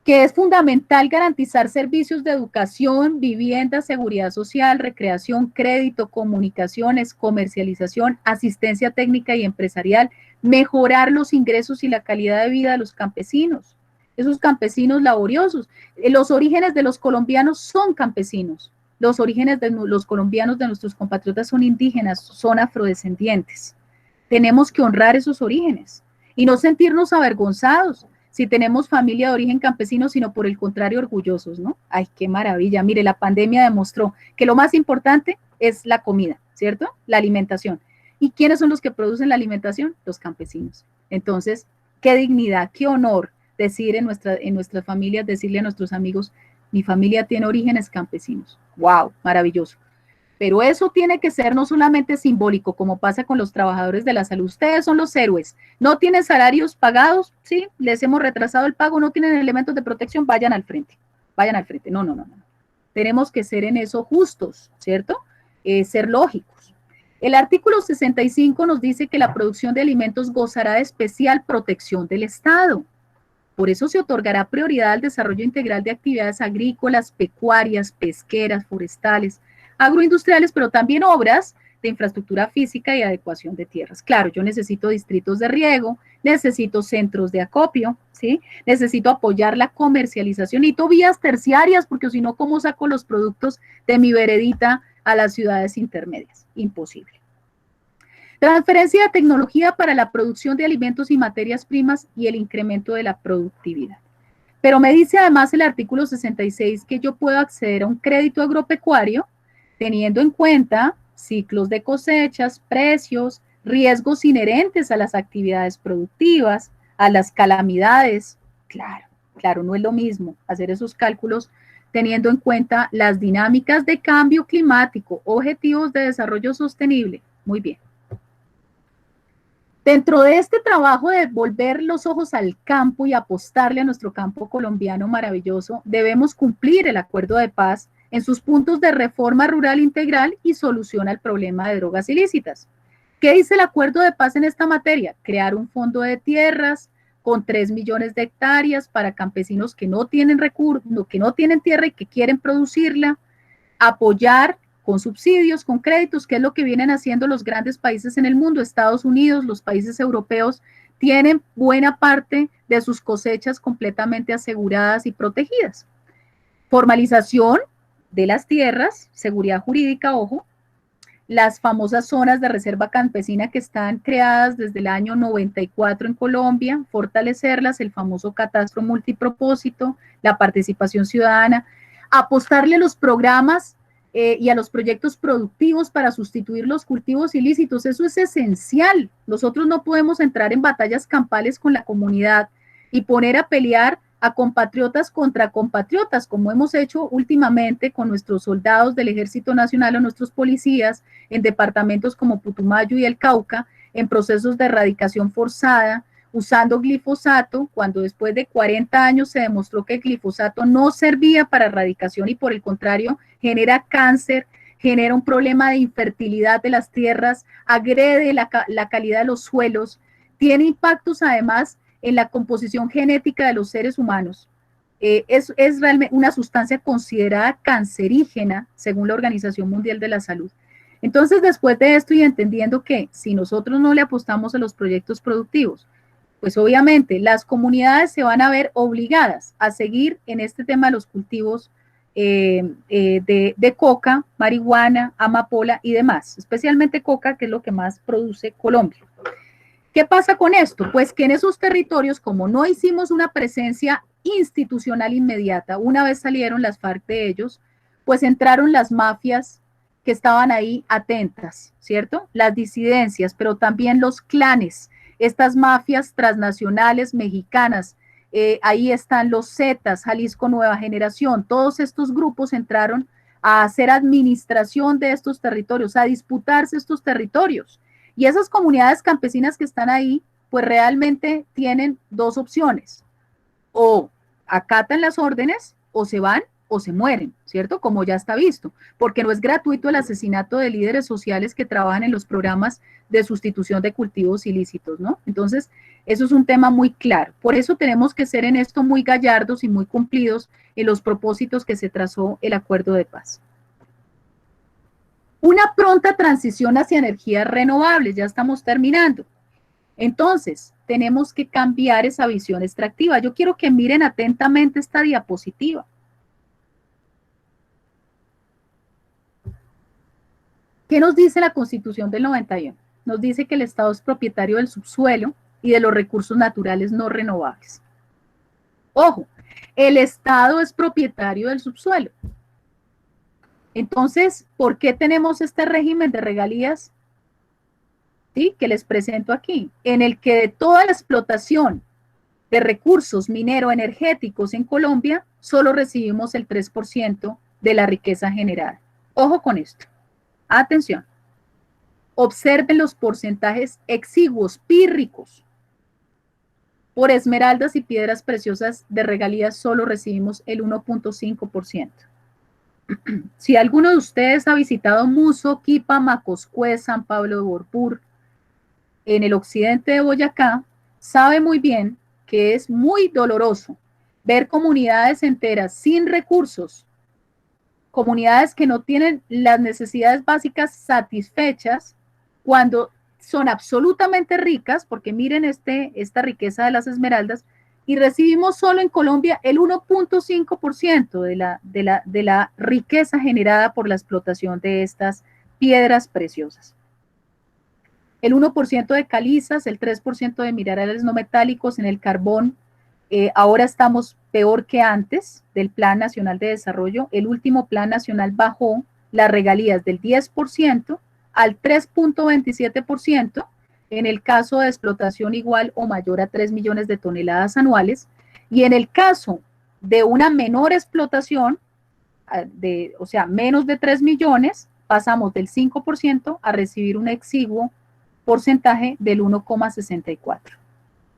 que es fundamental garantizar servicios de educación, vivienda, seguridad social, recreación, crédito, comunicaciones, comercialización, asistencia técnica y empresarial, mejorar los ingresos y la calidad de vida de los campesinos, esos campesinos laboriosos. Los orígenes de los colombianos son campesinos. Los orígenes de los colombianos, de nuestros compatriotas, son indígenas, son afrodescendientes. Tenemos que honrar esos orígenes y no sentirnos avergonzados si tenemos familia de origen campesino, sino por el contrario orgullosos, ¿no? ¡Ay, qué maravilla! Mire, la pandemia demostró que lo más importante es la comida, ¿cierto? La alimentación. ¿Y quiénes son los que producen la alimentación? Los campesinos. Entonces, qué dignidad, qué honor decir en nuestras familias, decirle a nuestros amigos, mi familia tiene orígenes campesinos. ¡Wow! Maravilloso. Pero eso tiene que ser no solamente simbólico, como pasa con los trabajadores de la salud. Ustedes son los héroes. ¿No tienen salarios pagados? Sí, les hemos retrasado el pago, no tienen elementos de protección, vayan al frente. Vayan al frente. No. Tenemos que ser en eso justos, ¿cierto? Ser lógicos. El artículo 65 nos dice que la producción de alimentos gozará de especial protección del Estado. Por eso se otorgará prioridad al desarrollo integral de actividades agrícolas, pecuarias, pesqueras, forestales, agroindustriales, pero también obras de infraestructura física y adecuación de tierras. Claro, yo necesito distritos de riego, necesito centros de acopio, ¿sí? Necesito apoyar la comercialización, necesito vías terciarias, porque si no, ¿cómo saco los productos de mi veredita a las ciudades intermedias? Imposible. Transferencia de tecnología para la producción de alimentos y materias primas y el incremento de la productividad. Pero me dice además el artículo 66 que yo puedo acceder a un crédito agropecuario teniendo en cuenta ciclos de cosechas, precios, riesgos inherentes a las actividades productivas, a las calamidades. Claro, no es lo mismo hacer esos cálculos teniendo en cuenta las dinámicas de cambio climático, objetivos de desarrollo sostenible. Muy bien. Dentro de este trabajo de volver los ojos al campo y apostarle a nuestro campo colombiano maravilloso, debemos cumplir el acuerdo de paz en sus puntos de reforma rural integral y solución al problema de drogas ilícitas. ¿Qué dice el acuerdo de paz en esta materia? Crear un fondo de tierras con 3 millones de hectáreas para campesinos que no tienen recursos, que no tienen tierra y que quieren producirla, apoyar con subsidios, con créditos, que es lo que vienen haciendo los grandes países en el mundo. Estados Unidos, los países europeos, tienen buena parte de sus cosechas completamente aseguradas y protegidas. Formalización de las tierras, seguridad jurídica, ojo, las famosas zonas de reserva campesina que están creadas desde el año 94 en Colombia, fortalecerlas, el famoso catastro multipropósito, la participación ciudadana, apostarle a los programas y a los proyectos productivos para sustituir los cultivos ilícitos. Eso es esencial. Nosotros no podemos entrar en batallas campales con la comunidad y poner a pelear a compatriotas contra compatriotas, como hemos hecho últimamente con nuestros soldados del Ejército Nacional o nuestros policías en departamentos como Putumayo y el Cauca, en procesos de erradicación forzada, usando glifosato, cuando después de 40 años se demostró que el glifosato no servía para erradicación y por el contrario genera cáncer, genera un problema de infertilidad de las tierras, agrede la calidad de los suelos, tiene impactos además en la composición genética de los seres humanos. Es realmente una sustancia considerada cancerígena según la Organización Mundial de la Salud. Entonces, después de esto y entendiendo que si nosotros no le apostamos a los proyectos productivos, pues obviamente las comunidades se van a ver obligadas a seguir en este tema de los cultivos de coca, marihuana, amapola y demás, especialmente coca, que es lo que más produce Colombia. ¿Qué pasa con esto? Pues que en esos territorios, como no hicimos una presencia institucional inmediata, una vez salieron las FARC de ellos, pues entraron las mafias que estaban ahí atentas, ¿cierto? Las disidencias, pero también los clanes, estas mafias transnacionales mexicanas. Ahí están los Zetas, Jalisco Nueva Generación. Todos estos grupos entraron a hacer administración de estos territorios, a disputarse estos territorios. Y esas comunidades campesinas que están ahí, pues realmente tienen dos opciones. O acatan las órdenes, o se van, o se mueren, ¿cierto? Como ya está visto, porque no es gratuito el asesinato de líderes sociales que trabajan en los programas de sustitución de cultivos ilícitos, ¿no? Entonces, eso es un tema muy claro. Por eso tenemos que ser en esto muy gallardos y muy cumplidos en los propósitos que se trazó el acuerdo de paz. Una pronta transición hacia energías renovables, ya estamos terminando. Entonces, tenemos que cambiar esa visión extractiva. Yo quiero que miren atentamente esta diapositiva. ¿Qué nos dice la Constitución del 91? Nos dice que el Estado es propietario del subsuelo y de los recursos naturales no renovables. Ojo, el Estado es propietario del subsuelo. Entonces, ¿por qué tenemos este régimen de regalías? ¿Sí? Que les presento aquí, en el que de toda la explotación de recursos minero-energéticos en Colombia, solo recibimos el 3% de la riqueza generada. Ojo con esto. Atención. Observen los porcentajes exiguos, pírricos. Por esmeraldas y piedras preciosas de regalías solo recibimos el 1.5%. Si alguno de ustedes ha visitado Muso, Quipa, Macoscué, San Pablo de Borbur, en el occidente de Boyacá, sabe muy bien que es muy doloroso ver comunidades enteras sin recursos, comunidades que no tienen las necesidades básicas satisfechas cuando son absolutamente ricas, porque miren esta riqueza de las esmeraldas, y recibimos solo en Colombia el 1.5% de la riqueza generada por la explotación de estas piedras preciosas. El 1% de calizas, el 3% de minerales no metálicos en el carbón. Ahora estamos peor que antes del Plan Nacional de Desarrollo. El último Plan Nacional bajó las regalías del 10% al 3.27%, en el caso de explotación igual o mayor a 3 millones de toneladas anuales, y en el caso de una menor explotación, o sea, menos de 3 millones, pasamos del 5% a recibir un exiguo porcentaje del 1.64%.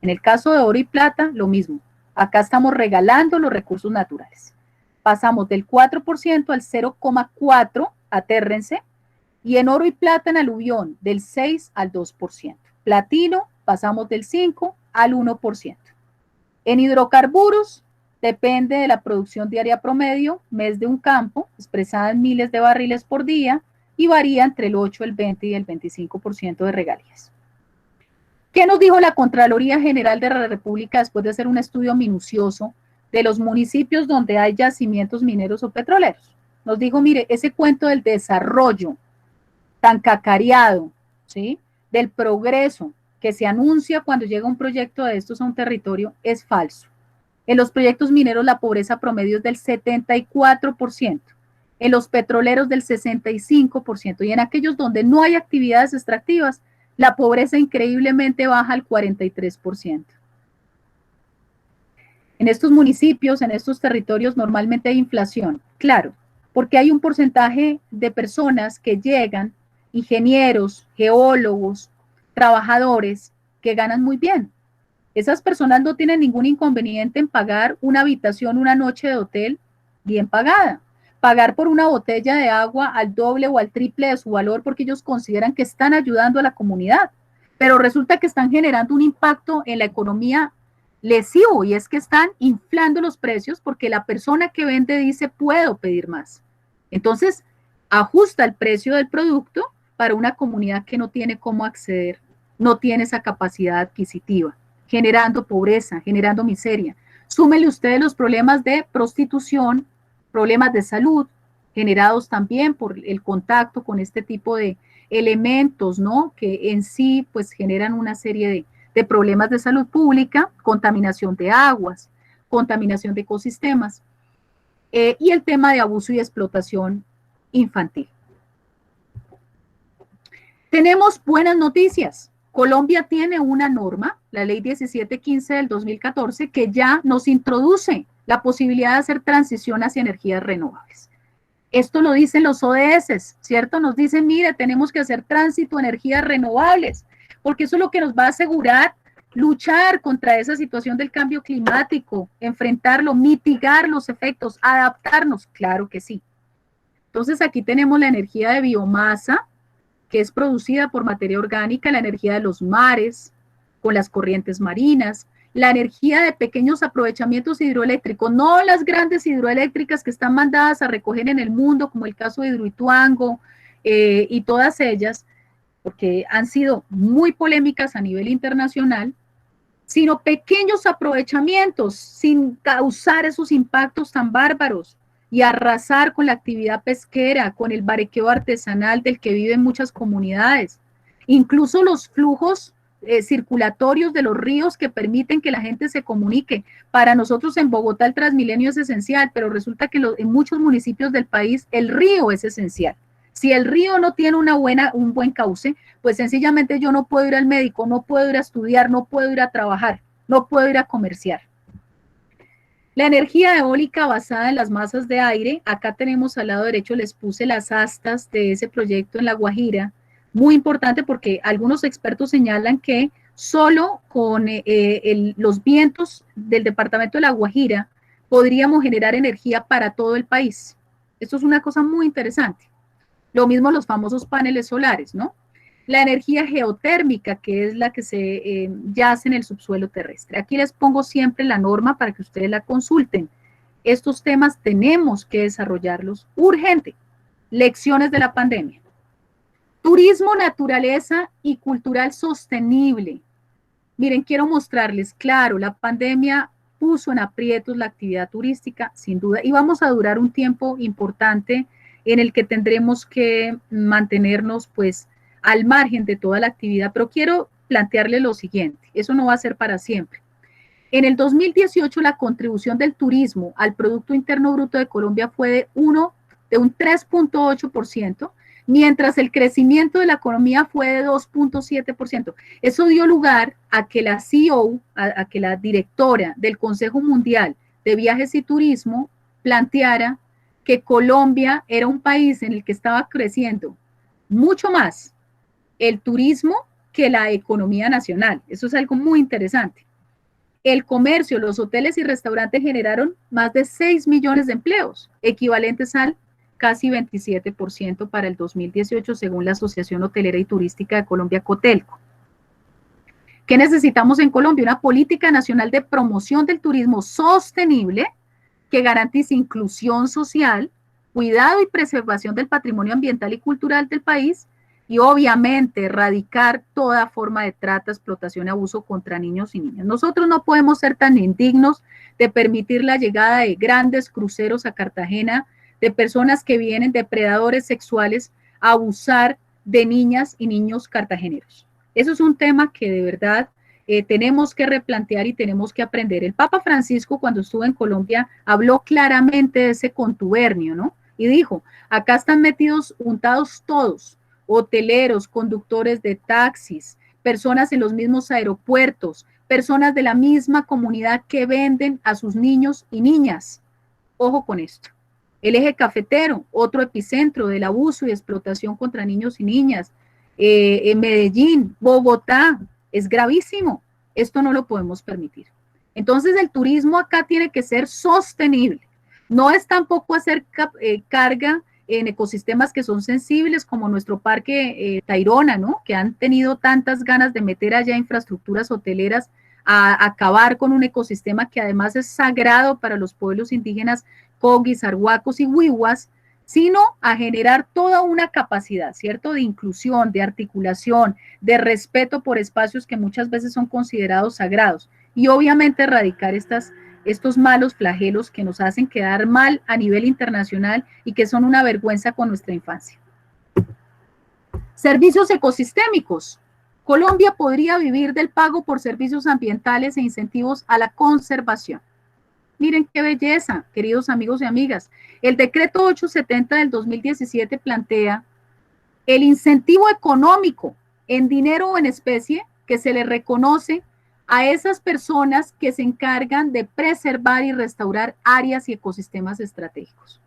En el caso de oro y plata, lo mismo. Acá estamos regalando los recursos naturales. Pasamos del 4% al 0.4%, atérrense, y en oro y plata en aluvión del 6 al 2%. Platino, pasamos del 5 al 1%. En hidrocarburos, depende de la producción diaria promedio, mes de un campo, expresada en miles de barriles por día, y varía entre el 8, el 20 y el 25% de regalías. ¿Qué nos dijo la Contraloría General de la República después de hacer un estudio minucioso de los municipios donde hay yacimientos mineros o petroleros? Nos dijo, mire, ese cuento del desarrollo tan cacareado, ¿sí?, del progreso que se anuncia cuando llega un proyecto de estos a un territorio es falso. En los proyectos mineros la pobreza promedio es del 74%, en los petroleros del 65%, y en aquellos donde no hay actividades extractivas, la pobreza increíblemente baja al 43%. En estos municipios, en estos territorios, normalmente hay inflación, claro, porque hay un porcentaje de personas que llegan, ingenieros, geólogos, trabajadores, que ganan muy bien. Esas personas no tienen ningún inconveniente en pagar una habitación, una noche de hotel bien pagada, pagar por una botella de agua al doble o al triple de su valor porque ellos consideran que están ayudando a la comunidad, pero resulta que están generando un impacto en la economía lesivo, y es que están inflando los precios porque la persona que vende dice puedo pedir más. Entonces, ajusta el precio del producto para una comunidad que no tiene cómo acceder, no tiene esa capacidad adquisitiva, generando pobreza, generando miseria. Súmele ustedes los problemas de prostitución, problemas de salud, generados también por el contacto con este tipo de elementos, ¿no?, que en sí pues generan una serie de problemas de salud pública, contaminación de aguas, contaminación de ecosistemas, y el tema de abuso y explotación infantil. Tenemos buenas noticias. Colombia tiene una norma, la ley 1715 del 2014, que ya nos introduce la posibilidad de hacer transición hacia energías renovables. Esto lo dicen los ODS, ¿cierto? Nos dicen, mire, tenemos que hacer tránsito a energías renovables, porque eso es lo que nos va a asegurar luchar contra esa situación del cambio climático, enfrentarlo, mitigar los efectos, adaptarnos, claro que sí. Entonces aquí tenemos la energía de biomasa, que es producida por materia orgánica, la energía de los mares, con las corrientes marinas, la energía de pequeños aprovechamientos hidroeléctricos, no las grandes hidroeléctricas que están mandadas a recoger en el mundo, como el caso de Hidroituango y todas ellas, porque han sido muy polémicas a nivel internacional, sino pequeños aprovechamientos sin causar esos impactos tan bárbaros y arrasar con la actividad pesquera, con el barequeo artesanal del que viven muchas comunidades. Incluso los flujos circulatorios de los ríos que permiten que la gente se comunique. Para nosotros en Bogotá el Transmilenio es esencial, pero resulta que en muchos municipios del país el río es esencial. Si el río no tiene un buen cauce, pues sencillamente yo no puedo ir al médico, no puedo ir a estudiar, no puedo ir a trabajar, no puedo ir a comerciar. La energía eólica basada en las masas de aire, acá tenemos al lado derecho, les puse las astas de ese proyecto en La Guajira, muy importante porque algunos expertos señalan que solo con los vientos del departamento de La Guajira podríamos generar energía para todo el país. Esto es una cosa muy interesante. Lo mismo los famosos paneles solares, ¿no? La energía geotérmica, que es la que se yace en el subsuelo terrestre. Aquí les pongo siempre la norma para que ustedes la consulten. Estos temas tenemos que desarrollarlos urgente. Lecciones de la pandemia. Turismo, naturaleza y cultural sostenible. Miren, quiero mostrarles, claro, la pandemia puso en aprietos la actividad turística, sin duda, y vamos a durar un tiempo importante en el que tendremos que mantenernos pues al margen de toda la actividad, pero quiero plantearle lo siguiente, eso no va a ser para siempre. En el 2018 la contribución del turismo al Producto Interno Bruto de Colombia fue de un 3.8%, mientras el crecimiento de la economía fue de 2.7%. Eso dio lugar a que la CEO, a que la directora del Consejo Mundial de Viajes y Turismo planteara que Colombia era un país en el que estaba creciendo mucho más el turismo que la economía nacional. Eso es algo muy interesante. El comercio, los hoteles y restaurantes generaron más de 6 millones de empleos, equivalentes al casi 27% para el 2018, según la Asociación Hotelera y Turística de Colombia, Cotelco. ¿Qué necesitamos en Colombia? Una política nacional de promoción del turismo sostenible que garantice inclusión social, cuidado y preservación del patrimonio ambiental y cultural del país y obviamente erradicar toda forma de trata, explotación y abuso contra niños y niñas. Nosotros no podemos ser tan indignos de permitir la llegada de grandes cruceros a Cartagena, de personas que vienen, depredadores sexuales, a abusar de niñas y niños cartageneros. Eso es un tema que de verdad tenemos que replantear y tenemos que aprender. El Papa Francisco, cuando estuvo en Colombia, habló claramente de ese contubernio, ¿no? Y dijo, acá están metidos, untados todos, hoteleros, conductores de taxis, personas en los mismos aeropuertos, personas de la misma comunidad que venden a sus niños y niñas. Ojo con esto. El eje cafetero, otro epicentro del abuso y explotación contra niños y niñas. En Medellín, Bogotá, es gravísimo. Esto no lo podemos permitir. Entonces el turismo acá tiene que ser sostenible. No es tampoco hacer carga en ecosistemas que son sensibles como nuestro parque Tayrona, ¿no? Que han tenido tantas ganas de meter allá infraestructuras hoteleras a acabar con un ecosistema que además es sagrado para los pueblos indígenas coguis, arhuacos y huihuas, sino a generar toda una capacidad, ¿cierto?, de inclusión, de articulación, de respeto por espacios que muchas veces son considerados sagrados y obviamente erradicar estos malos flagelos que nos hacen quedar mal a nivel internacional y que son una vergüenza con nuestra infancia. Servicios ecosistémicos. Colombia podría vivir del pago por servicios ambientales e incentivos a la conservación. Miren qué belleza, queridos amigos y amigas. El decreto 870 del 2017 plantea el incentivo económico en dinero o en especie, que se le reconoce a esas personas que se encargan de preservar y restaurar áreas y ecosistemas estratégicos.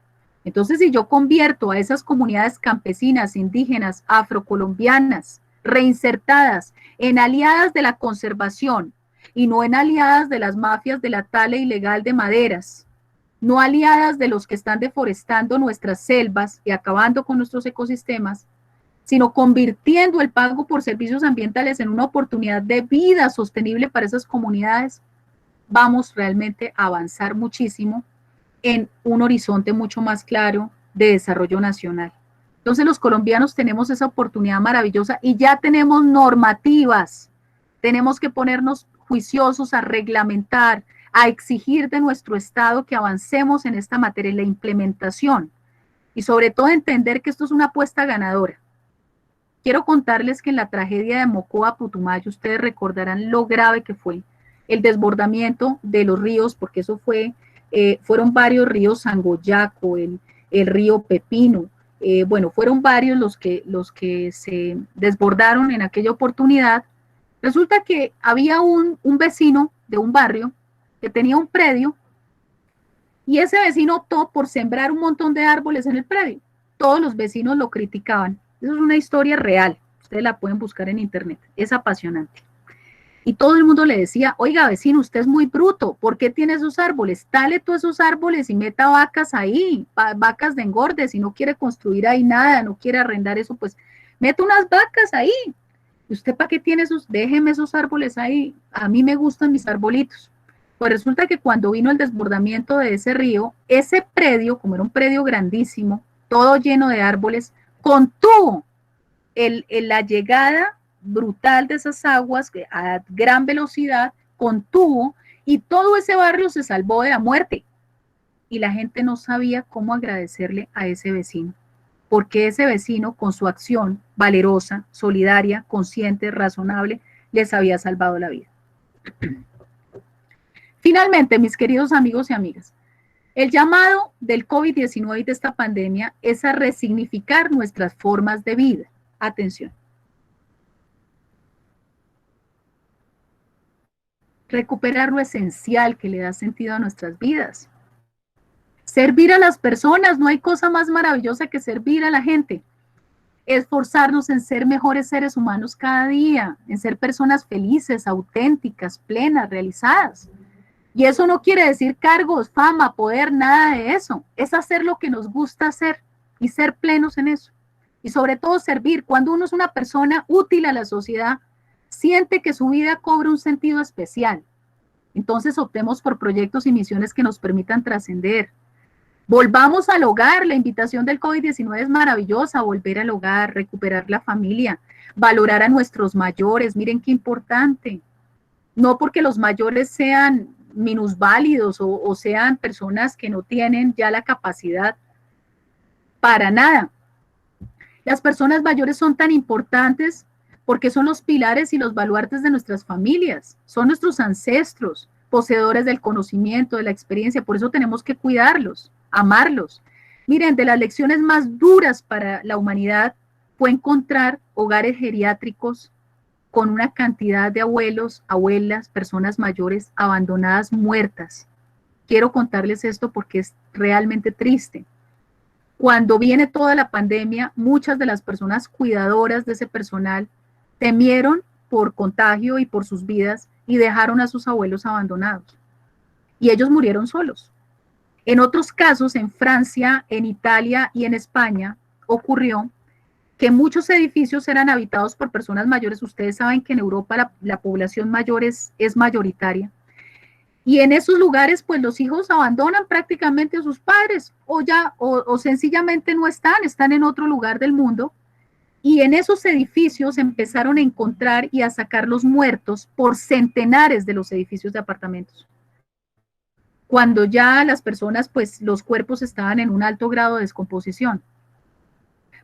Entonces, si yo convierto a esas comunidades campesinas, indígenas, afrocolombianas, reinsertadas en aliadas de la conservación y no en aliadas de las mafias de la tala ilegal de maderas, no aliadas de los que están deforestando nuestras selvas y acabando con nuestros ecosistemas, sino convirtiendo el pago por servicios ambientales en una oportunidad de vida sostenible para esas comunidades, vamos realmente a avanzar muchísimo en un horizonte mucho más claro de desarrollo nacional. Entonces los colombianos tenemos esa oportunidad maravillosa y ya tenemos normativas. Tenemos que ponernos juiciosos a reglamentar, a exigir de nuestro Estado que avancemos en esta materia, en la implementación y sobre todo entender que esto es una apuesta ganadora. Quiero contarles que en la tragedia de Mocoa, Putumayo, ustedes recordarán lo grave que fue el desbordamiento de los ríos, porque eso fueron varios ríos, Sangoyaco, el río Pepino, bueno, fueron varios los que se desbordaron en aquella oportunidad. Resulta que había un vecino de un barrio que tenía un predio y ese vecino optó por sembrar un montón de árboles en el predio. Todos los vecinos lo criticaban. Eso es una historia real, ustedes la pueden buscar en internet, es apasionante. Y todo el mundo le decía, oiga vecino, usted es muy bruto, ¿por qué tiene esos árboles? Tale todos esos árboles y meta vacas ahí, vacas de engorde, si no quiere construir ahí nada, no quiere arrendar eso, pues meta unas vacas ahí. ¿Y usted para qué tiene esos? Déjeme esos árboles ahí, a mí me gustan mis arbolitos. Pues resulta que cuando vino el desbordamiento de ese río, ese predio, como era un predio grandísimo, todo lleno de árboles, contuvo la llegada brutal de esas aguas a gran velocidad, contuvo y todo ese barrio se salvó de la muerte. Y la gente no sabía cómo agradecerle a ese vecino, porque ese vecino con su acción valerosa, solidaria, consciente, razonable, les había salvado la vida. Finalmente, mis queridos amigos y amigas, el llamado del COVID-19 y de esta pandemia es a resignificar nuestras formas de vida. Atención. Recuperar lo esencial que le da sentido a nuestras vidas. Servir a las personas, no hay cosa más maravillosa que servir a la gente. Esforzarnos en ser mejores seres humanos cada día, en ser personas felices, auténticas, plenas, realizadas. Y eso no quiere decir cargos, fama, poder, nada de eso. Es hacer lo que nos gusta hacer y ser plenos en eso. Y sobre todo servir. Cuando uno es una persona útil a la sociedad, siente que su vida cobra un sentido especial. Entonces optemos por proyectos y misiones que nos permitan trascender. Volvamos al hogar. La invitación del COVID-19 es maravillosa. Volver al hogar, recuperar la familia, valorar a nuestros mayores. Miren qué importante. No porque los mayores sean minusválidos o sean personas que no tienen ya la capacidad, para nada. Las personas mayores son tan importantes porque son los pilares y los baluartes de nuestras familias, son nuestros ancestros, poseedores del conocimiento, de la experiencia, por eso tenemos que cuidarlos, amarlos. Miren, de las lecciones más duras para la humanidad fue encontrar hogares geriátricos con una cantidad de abuelos, abuelas, personas mayores abandonadas, muertas. Quiero contarles esto porque es realmente triste. Cuando viene toda la pandemia, muchas de las personas cuidadoras de ese personal temieron por contagio y por sus vidas y dejaron a sus abuelos abandonados. Y ellos murieron solos. En otros casos, en Francia, en Italia y en España, ocurrió que muchos edificios eran habitados por personas mayores. Ustedes saben que en Europa la población mayor es mayoritaria. Y en esos lugares, pues los hijos abandonan prácticamente a sus padres o sencillamente no están en otro lugar del mundo. Y en esos edificios empezaron a encontrar y a sacar los muertos por centenares de los edificios de apartamentos. Cuando ya las personas, pues los cuerpos estaban en un alto grado de descomposición.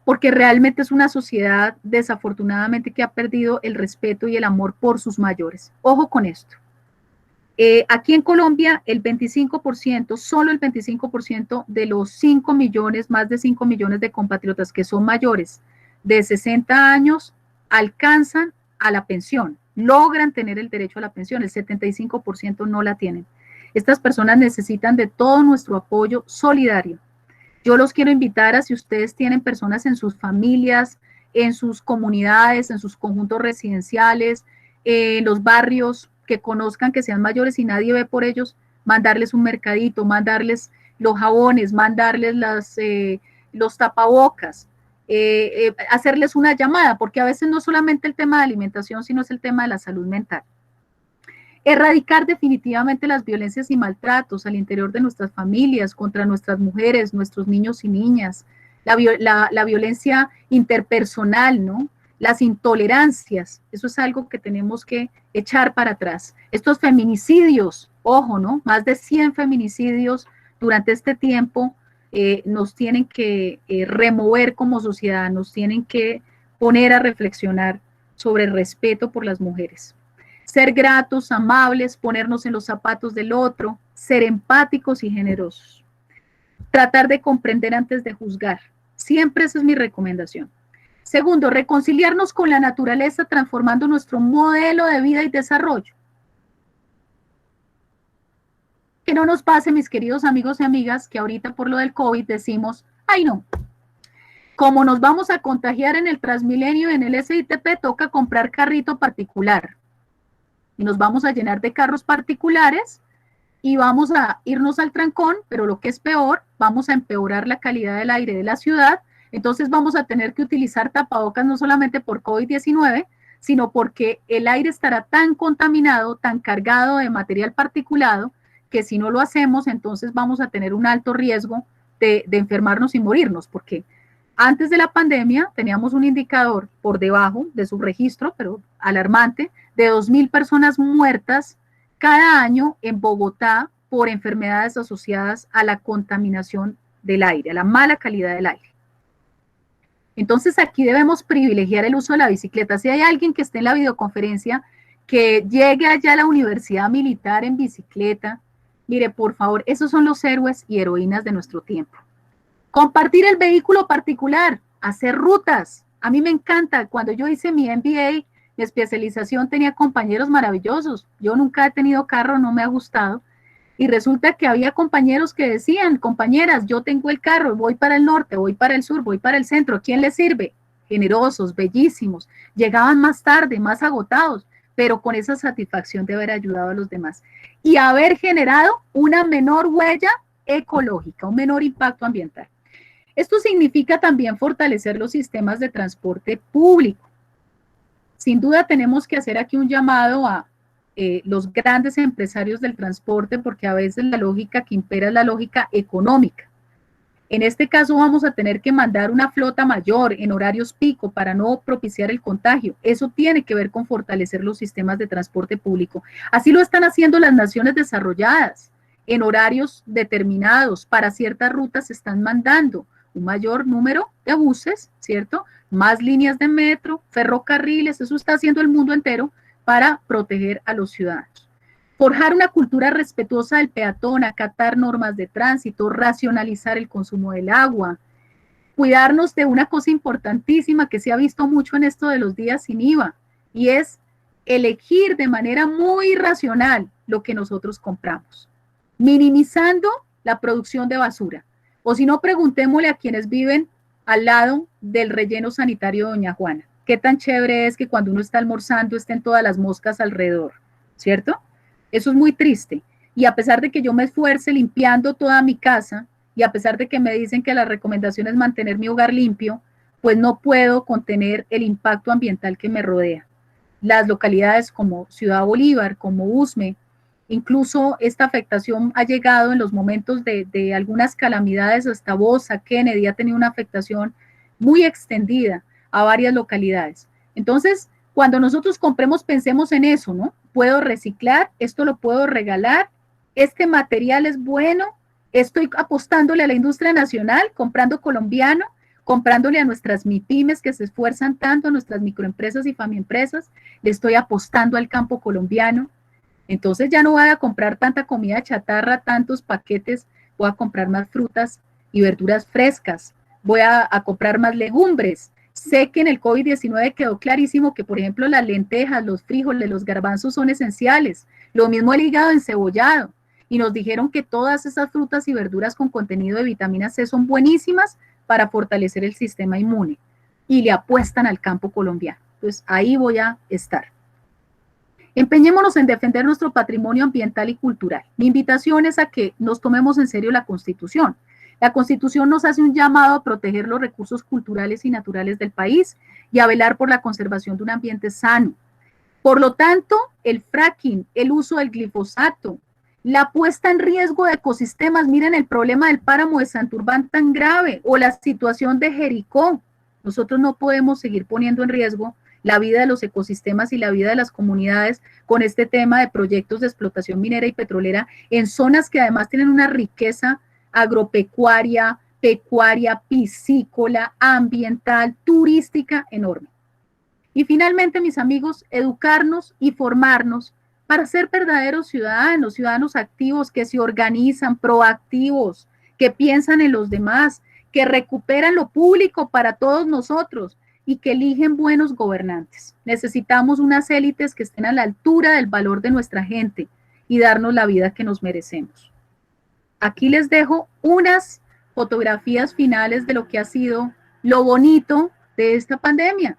Porque realmente es una sociedad desafortunadamente que ha perdido el respeto y el amor por sus mayores. Ojo con esto. Aquí en Colombia, el 25%, solo el 25% de los 5 millones, más de 5 millones de compatriotas que son mayores de 60 años, alcanzan a la pensión, logran tener el derecho a la pensión, el 75% no la tienen. Estas personas necesitan de todo nuestro apoyo solidario. Yo los quiero invitar a, si ustedes tienen personas en sus familias, en sus comunidades, en sus conjuntos residenciales, en los barrios, que conozcan que sean mayores y nadie ve por ellos, mandarles un mercadito, mandarles los jabones, mandarles los tapabocas, hacerles una llamada, porque a veces no solamente el tema de alimentación, sino es el tema de la salud mental. Erradicar definitivamente las violencias y maltratos al interior de nuestras familias, contra nuestras mujeres, nuestros niños y niñas, la violencia interpersonal, ¿no? Las intolerancias, eso es algo que tenemos que echar para atrás. Estos feminicidios, ojo, ¿no? Más de 100 feminicidios durante este tiempo nos tienen que remover como sociedad, nos tienen que poner a reflexionar sobre el respeto por las mujeres. Ser gratos, amables, ponernos en los zapatos del otro, ser empáticos y generosos. Tratar de comprender antes de juzgar. Siempre esa es mi recomendación. Segundo, reconciliarnos con la naturaleza transformando nuestro modelo de vida y desarrollo. Que no nos pase, mis queridos amigos y amigas, que ahorita por lo del COVID decimos, ay no, como nos vamos a contagiar en el Transmilenio, en el SITP, toca comprar carrito particular. Y nos vamos a llenar de carros particulares y vamos a irnos al trancón, pero lo que es peor, vamos a empeorar la calidad del aire de la ciudad. Entonces vamos a tener que utilizar tapabocas no solamente por COVID-19, sino porque el aire estará tan contaminado, tan cargado de material particulado, que si no lo hacemos, entonces vamos a tener un alto riesgo de enfermarnos y morirnos, porque antes de la pandemia teníamos un indicador por debajo de su registro, pero alarmante, de 2.000 personas muertas cada año en Bogotá por enfermedades asociadas a la contaminación del aire, a la mala calidad del aire. Entonces aquí debemos privilegiar el uso de la bicicleta. Si hay alguien que esté en la videoconferencia, que llegue allá a la Universidad Militar en bicicleta, mire, por favor, esos son los héroes y heroínas de nuestro tiempo. Compartir el vehículo particular, hacer rutas. A mí me encanta, cuando yo hice mi MBA, mi especialización, tenía compañeros maravillosos. Yo nunca he tenido carro, no me ha gustado. Y resulta que había compañeros que decían, compañeras, yo tengo el carro, voy para el norte, voy para el sur, voy para el centro. ¿Quién les sirve? Generosos, bellísimos. Llegaban más tarde, más agotados, pero con esa satisfacción de haber ayudado a los demás. Y haber generado una menor huella ecológica, un menor impacto ambiental. Esto significa también fortalecer los sistemas de transporte público. Sin duda tenemos que hacer aquí un llamado a los grandes empresarios del transporte, porque a veces la lógica que impera es la lógica económica. En este caso vamos a tener que mandar una flota mayor en horarios pico para no propiciar el contagio. Eso tiene que ver con fortalecer los sistemas de transporte público. Así lo están haciendo las naciones desarrolladas. En horarios determinados, para ciertas rutas se están mandando un mayor número de buses, ¿cierto? Más líneas de metro, ferrocarriles, eso está haciendo el mundo entero para proteger a los ciudadanos. Forjar una cultura respetuosa del peatón, acatar normas de tránsito, racionalizar el consumo del agua, cuidarnos de una cosa importantísima que se ha visto mucho en esto de los días sin IVA, y es elegir de manera muy racional lo que nosotros compramos, minimizando la producción de basura. O si no, preguntémosle a quienes viven al lado del relleno sanitario de Doña Juana. Qué tan chévere es que cuando uno está almorzando estén todas las moscas alrededor, ¿cierto? Eso es muy triste. Y a pesar de que yo me esfuerce limpiando toda mi casa, y a pesar de que me dicen que la recomendación es mantener mi hogar limpio, pues no puedo contener el impacto ambiental que me rodea. Las localidades como Ciudad Bolívar, como Usme, incluso esta afectación ha llegado en los momentos de algunas calamidades hasta Bosa, Kennedy, ha tenido una afectación muy extendida a varias localidades. Entonces, cuando nosotros compremos, pensemos en eso, ¿no? Puedo reciclar, esto lo puedo regalar, este material es bueno, estoy apostándole a la industria nacional, comprando colombiano, comprándole a nuestras MIPYMES que se esfuerzan tanto, a nuestras microempresas y famiempresas, le estoy apostando al campo colombiano. Entonces ya no voy a comprar tanta comida chatarra, tantos paquetes, voy a comprar más frutas y verduras frescas, voy a comprar más legumbres, Sé que en el COVID-19 quedó clarísimo que, por ejemplo, las lentejas, los frijoles, los garbanzos son esenciales. Lo mismo el hígado encebollado. Y nos dijeron que todas esas frutas y verduras con contenido de vitamina C son buenísimas para fortalecer el sistema inmune. Y le apuestan al campo colombiano. Entonces, ahí voy a estar. Empeñémonos en defender nuestro patrimonio ambiental y cultural. Mi invitación es a que nos tomemos en serio la Constitución. La Constitución nos hace un llamado a proteger los recursos culturales y naturales del país y a velar por la conservación de un ambiente sano. Por lo tanto, el fracking, el uso del glifosato, la puesta en riesgo de ecosistemas, miren el problema del páramo de Santurbán tan grave, o la situación de Jericó. Nosotros no podemos seguir poniendo en riesgo la vida de los ecosistemas y la vida de las comunidades con este tema de proyectos de explotación minera y petrolera en zonas que además tienen una riqueza agropecuaria, pecuaria, piscícola, ambiental, turística enorme. Y finalmente, mis amigos, educarnos y formarnos para ser verdaderos ciudadanos, ciudadanos activos que se organizan, proactivos, que piensan en los demás, que recuperan lo público para todos nosotros y que eligen buenos gobernantes. Necesitamos unas élites que estén a la altura del valor de nuestra gente y darnos la vida que nos merecemos. Aquí les dejo unas fotografías finales de lo que ha sido lo bonito de esta pandemia,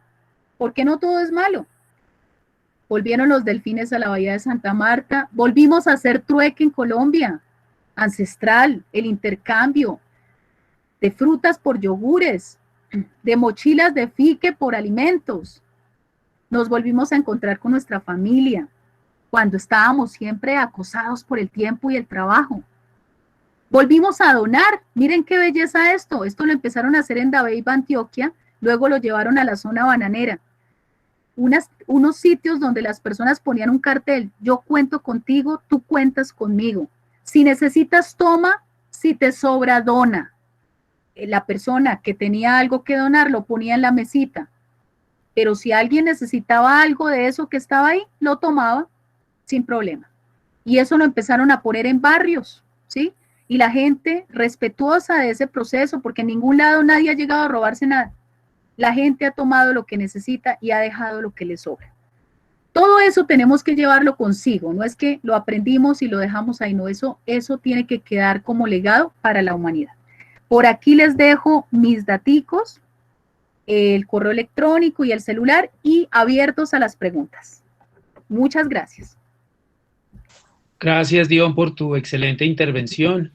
porque no todo es malo. Volvieron los delfines a la bahía de Santa Marta, volvimos a hacer trueque en Colombia, ancestral, el intercambio de frutas por yogures, de mochilas de fique por alimentos. Nos volvimos a encontrar con nuestra familia, cuando estábamos siempre acosados por el tiempo y el trabajo. Volvimos a donar, miren qué belleza esto lo empezaron a hacer en Dabeiba, Antioquia, luego lo llevaron a la zona bananera. Unos sitios donde las personas ponían un cartel, yo cuento contigo, tú cuentas conmigo. Si necesitas, toma, si te sobra, dona. La persona que tenía algo que donar lo ponía en la mesita, pero si alguien necesitaba algo de eso que estaba ahí, lo tomaba sin problema. Y eso lo empezaron a poner en barrios, ¿sí? Y la gente respetuosa de ese proceso, porque en ningún lado nadie ha llegado a robarse nada. La gente ha tomado lo que necesita y ha dejado lo que le sobra. Todo eso tenemos que llevarlo consigo, no es que lo aprendimos y lo dejamos ahí, no, eso tiene que quedar como legado para la humanidad. Por aquí les dejo mis daticos, el correo electrónico y el celular, y abiertos a las preguntas. Muchas gracias. Gracias, Dion, por tu excelente intervención.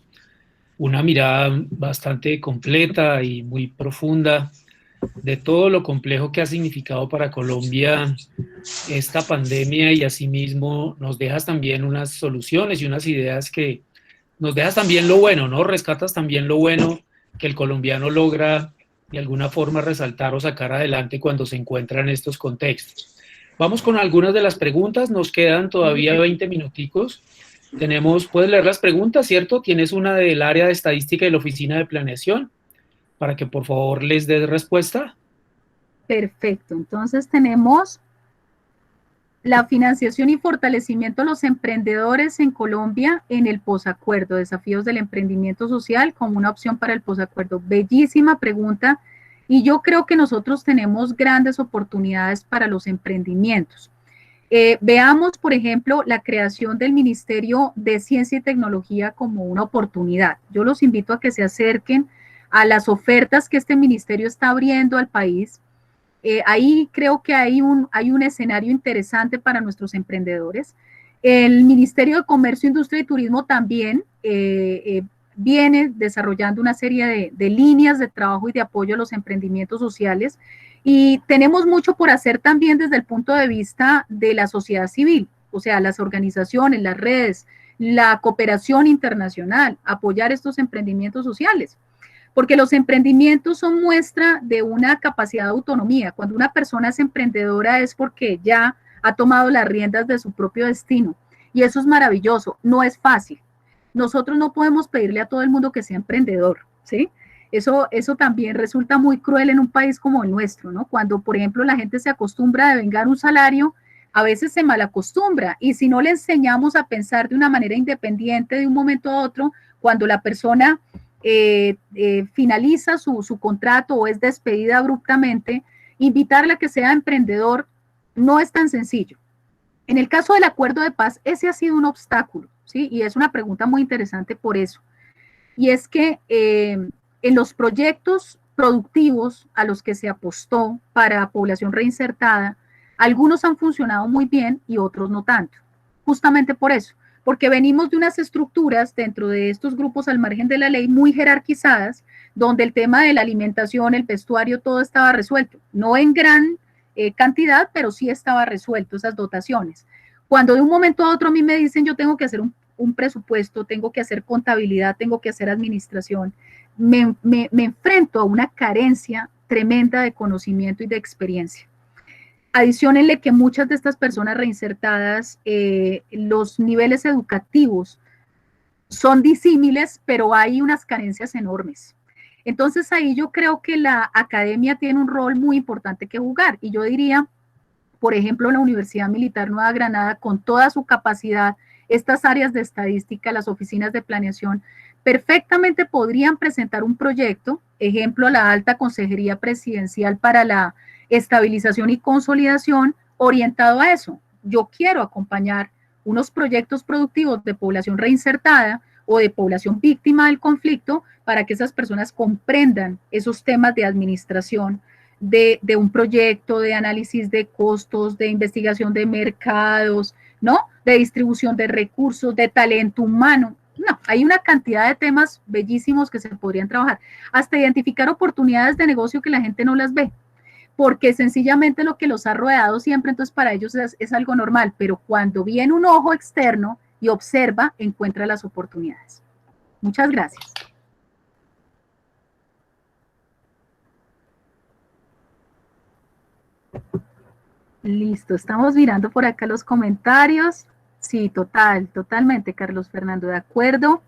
Una mirada bastante completa y muy profunda de todo lo complejo que ha significado para Colombia esta pandemia, y asimismo nos dejas también unas soluciones y unas ideas que nos dejas también lo bueno, ¿no? Rescatas también lo bueno que el colombiano logra de alguna forma resaltar o sacar adelante cuando se encuentra en estos contextos. Vamos con algunas de las preguntas, nos quedan todavía 20 minuticos. Puedes leer las preguntas, ¿cierto? Tienes una del área de estadística y la oficina de planeación, para que por favor les des respuesta. Perfecto, entonces tenemos la financiación y fortalecimiento de los emprendedores en Colombia en el posacuerdo, desafíos del emprendimiento social como una opción para el posacuerdo. Bellísima pregunta, y yo creo que nosotros tenemos grandes oportunidades para los emprendimientos. Veamos, por ejemplo, la creación del Ministerio de Ciencia y Tecnología como una oportunidad. Yo los invito a que se acerquen a las ofertas que este ministerio está abriendo al país. Ahí creo que hay un escenario interesante para nuestros emprendedores. El Ministerio de Comercio, Industria y Turismo también viene desarrollando una serie de líneas de trabajo y de apoyo a los emprendimientos sociales, y tenemos mucho por hacer también desde el punto de vista de la sociedad civil, o sea, las organizaciones, las redes, la cooperación internacional, apoyar estos emprendimientos sociales. Porque los emprendimientos son muestra de una capacidad de autonomía. Cuando una persona es emprendedora es porque ya ha tomado las riendas de su propio destino. Y eso es maravilloso, no es fácil. Nosotros no podemos pedirle a todo el mundo que sea emprendedor, ¿sí? Eso también resulta muy cruel en un país como el nuestro, ¿no? Cuando, por ejemplo, la gente se acostumbra a devengar un salario, a veces se malacostumbra. Y si no le enseñamos a pensar de una manera independiente de un momento a otro, cuando la persona finaliza su contrato o es despedida abruptamente, invitarla a que sea emprendedor no es tan sencillo. En el caso del acuerdo de paz, ese ha sido un obstáculo, ¿sí? Y es una pregunta muy interesante por eso. Y es que en los proyectos productivos a los que se apostó para población reinsertada, algunos han funcionado muy bien y otros no tanto. Justamente por eso, porque venimos de unas estructuras dentro de estos grupos al margen de la ley muy jerarquizadas, donde el tema de la alimentación, el vestuario, todo estaba resuelto. No en gran cantidad, pero sí estaba resuelto esas dotaciones. Cuando de un momento a otro a mí me dicen yo tengo que hacer un presupuesto, tengo que hacer contabilidad, tengo que hacer administración, me enfrento a una carencia tremenda de conocimiento y de experiencia. Adiciónenle que muchas de estas personas reinsertadas, los niveles educativos son disímiles, pero hay unas carencias enormes. Entonces ahí yo creo que la academia tiene un rol muy importante que jugar y yo diría, por ejemplo, la Universidad Militar Nueva Granada, con toda su capacidad, estas áreas de estadística, las oficinas de planeación, perfectamente podrían presentar un proyecto, ejemplo, la Alta Consejería Presidencial para la Estabilización y Consolidación, orientado a eso. Yo quiero acompañar unos proyectos productivos de población reinsertada o de población víctima del conflicto para que esas personas comprendan esos temas de administración, de un proyecto, de análisis de costos, de investigación de mercados, ¿no? De distribución de recursos, de talento humano. No, hay una cantidad de temas bellísimos que se podrían trabajar. Hasta identificar oportunidades de negocio que la gente no las ve, porque sencillamente lo que los ha rodeado siempre, entonces para ellos es algo normal, pero cuando viene un ojo externo y observa, encuentra las oportunidades. Muchas gracias. Listo, estamos mirando por acá los comentarios. Sí, totalmente, Carlos Fernando, de acuerdo.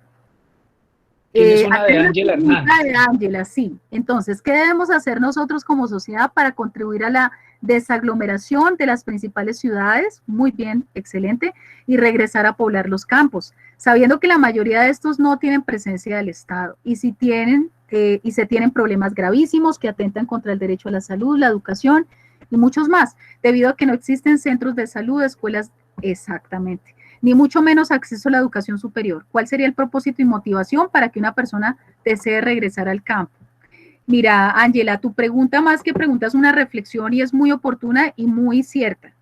Tienes una de Ángela Hernández. De Ángela, sí. Entonces, ¿qué debemos hacer nosotros como sociedad para contribuir a la desaglomeración de las principales ciudades? Muy bien, excelente. Y regresar a poblar los campos, sabiendo que la mayoría de estos no tienen presencia del Estado. Y si tienen, y se tienen problemas gravísimos que atentan contra el derecho a la salud, la educación y muchos más, debido a que no existen centros de salud, escuelas, exactamente, ni mucho menos acceso a la educación superior. ¿Cuál sería el propósito y motivación para que una persona desee regresar al campo? Mira, Ángela, tu pregunta más que pregunta es una reflexión y es muy oportuna y muy cierta.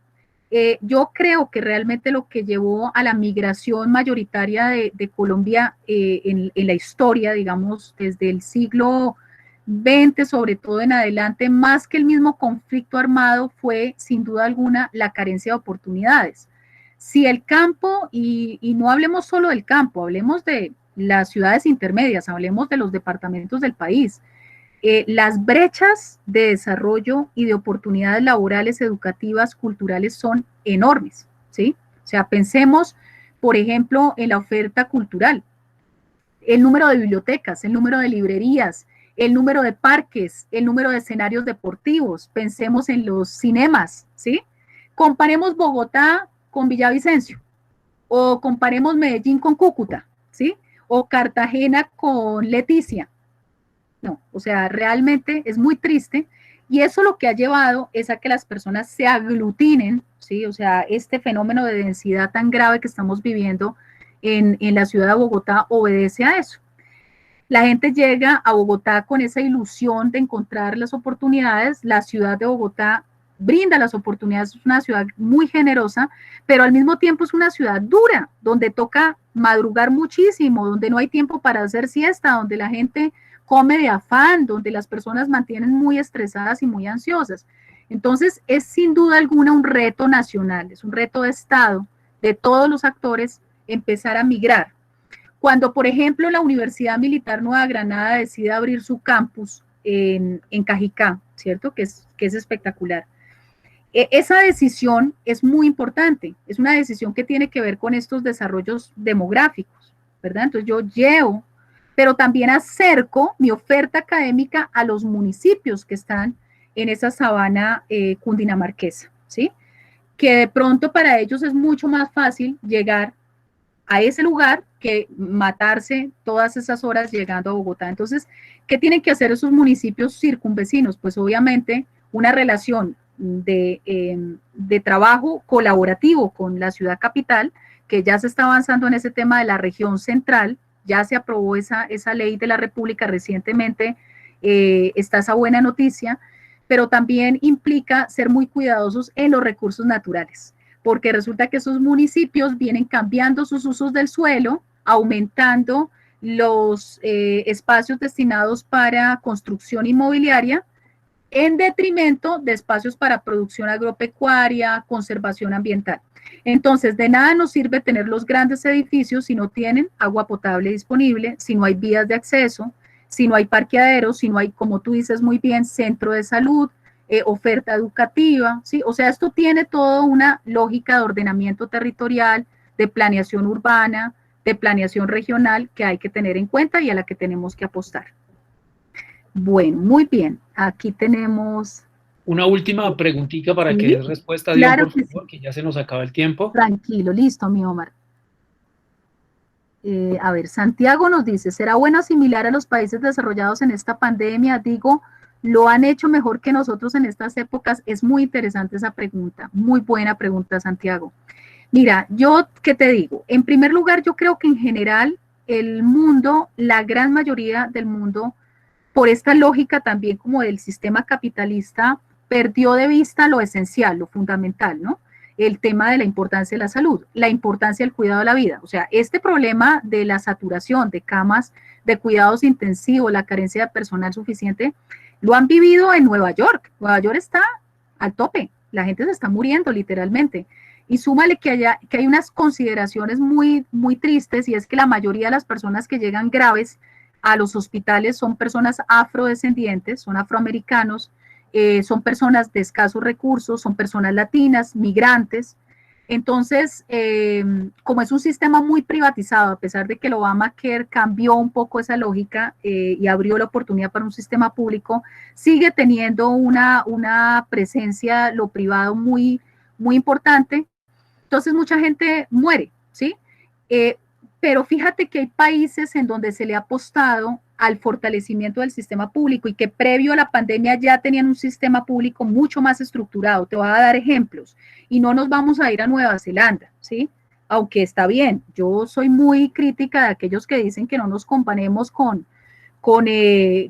Yo creo que realmente lo que llevó a la migración mayoritaria de Colombia en la historia, digamos, desde el siglo XX, sobre todo en adelante, más que el mismo conflicto armado, fue sin duda alguna la carencia de oportunidades. Si el campo, y no hablemos solo del campo, hablemos de las ciudades intermedias, hablemos de los departamentos del país, las brechas de desarrollo y de oportunidades laborales, educativas, culturales son enormes, ¿sí? O sea, pensemos, por ejemplo, en la oferta cultural, el número de bibliotecas, el número de librerías, el número de parques, el número de escenarios deportivos, pensemos en los cinemas, ¿sí? Comparemos Bogotá con Villavicencio, o comparemos Medellín con Cúcuta, ¿sí? O Cartagena con Leticia. No, o sea, realmente es muy triste y eso lo que ha llevado es a que las personas se aglutinen, ¿sí? O sea, este fenómeno de densidad tan grave que estamos viviendo en la ciudad de Bogotá obedece a eso. La gente llega a Bogotá con esa ilusión de encontrar las oportunidades, la ciudad de Bogotá brinda las oportunidades, es una ciudad muy generosa, pero al mismo tiempo es una ciudad dura, donde toca madrugar muchísimo, donde no hay tiempo para hacer siesta, donde la gente come de afán, donde las personas mantienen muy estresadas y muy ansiosas. Entonces, es sin duda alguna un reto nacional, es un reto de Estado, de todos los actores, empezar a migrar. Cuando, por ejemplo, la Universidad Militar Nueva Granada decide abrir su campus en Cajicá, ¿cierto? Que es espectacular. Esa decisión es muy importante, es una decisión que tiene que ver con estos desarrollos demográficos, ¿verdad? Entonces yo llevo, pero también acerco mi oferta académica a los municipios que están en esa sabana cundinamarquesa, ¿sí? Que de pronto para ellos es mucho más fácil llegar a ese lugar que matarse todas esas horas llegando a Bogotá. Entonces, ¿qué tienen que hacer esos municipios circunvecinos? Pues obviamente una relación de trabajo colaborativo con la ciudad capital, que ya se está avanzando en ese tema de la región central, ya se aprobó esa ley de la República recientemente, está esa buena noticia, pero también implica ser muy cuidadosos en los recursos naturales, porque resulta que esos municipios vienen cambiando sus usos del suelo, aumentando los espacios destinados para construcción inmobiliaria, en detrimento de espacios para producción agropecuaria, conservación ambiental. Entonces, de nada nos sirve tener los grandes edificios si no tienen agua potable disponible, si no hay vías de acceso, si no hay parqueaderos, si no hay, como tú dices muy bien, centro de salud, oferta educativa, ¿sí? O sea, esto tiene toda una lógica de ordenamiento territorial, de planeación urbana, de planeación regional que hay que tener en cuenta y a la que tenemos que apostar. Bueno, muy bien. Aquí tenemos... Una última preguntita para que des respuesta, Dion, claro por que favor, sí. que ya se nos acaba el tiempo. Tranquilo, listo, mi Omar. A ver, Santiago nos dice, ¿será bueno asimilar a los países desarrollados en esta pandemia? Digo, ¿lo han hecho mejor que nosotros en estas épocas? Es muy interesante esa pregunta, muy buena pregunta, Santiago. Mira, yo, ¿qué te digo? En primer lugar, yo creo que en general el mundo, la gran mayoría del mundo, por esta lógica también como del sistema capitalista, perdió de vista lo esencial, lo fundamental, ¿no? El tema de la importancia de la salud, la importancia del cuidado de la vida. O sea, este problema de la saturación de camas de cuidados intensivos, la carencia de personal suficiente, lo han vivido en Nueva York. Nueva York está al tope, la gente se está muriendo literalmente. Y súmale que hay unas consideraciones muy, muy tristes, y es que la mayoría de las personas que llegan graves a los hospitales son personas afrodescendientes, son afroamericanos, son personas de escasos recursos, son personas latinas, migrantes. Entonces, como es un sistema muy privatizado, a pesar de que el Obamacare cambió un poco esa lógica y abrió la oportunidad para un sistema público, sigue teniendo una presencia, lo privado, muy, muy importante. Entonces, mucha gente muere, ¿sí? Pero fíjate que hay países en donde se le ha apostado al fortalecimiento del sistema público y que previo a la pandemia ya tenían un sistema público mucho más estructurado. Te voy a dar ejemplos y no nos vamos a ir a Nueva Zelanda, ¿sí? Aunque está bien, yo soy muy crítica de aquellos que dicen que no nos comparemos con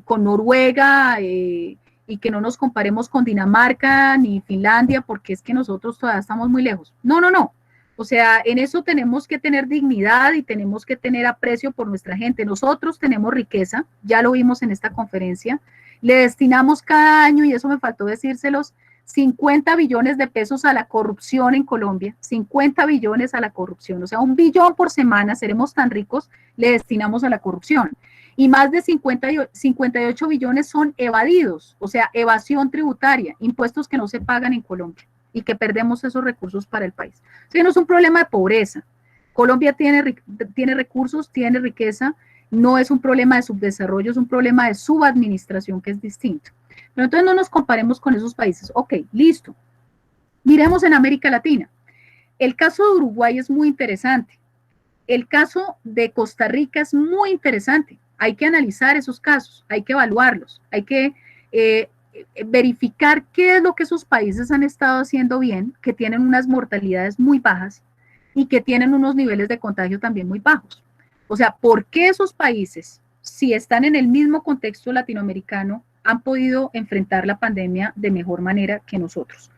Noruega y que no nos comparemos con Dinamarca ni Finlandia, porque es que nosotros todavía estamos muy lejos. No, no, no. O sea, en eso tenemos que tener dignidad y tenemos que tener aprecio por nuestra gente. Nosotros tenemos riqueza, ya lo vimos en esta conferencia, le destinamos cada año, y eso me faltó decírselos, 50 billones de pesos a la corrupción en Colombia, 50 billones a la corrupción, o sea, 1 billón por semana, seremos tan ricos, le destinamos a la corrupción. Y más de 58 billones son evadidos, o sea, evasión tributaria, impuestos que no se pagan en Colombia y que perdemos esos recursos para el país. O sea, no es un problema de pobreza. Colombia tiene recursos, tiene riqueza, no es un problema de subdesarrollo, es un problema de subadministración, que es distinto. Pero entonces no nos comparemos con esos países. Ok, listo. Miremos en América Latina. El caso de Uruguay es muy interesante. El caso de Costa Rica es muy interesante. Hay que analizar esos casos, hay que evaluarlos, hay que verificar qué es lo que esos países han estado haciendo bien, que tienen unas mortalidades muy bajas y que tienen unos niveles de contagio también muy bajos. O sea, ¿por qué esos países, si están en el mismo contexto latinoamericano, han podido enfrentar la pandemia de mejor manera que nosotros?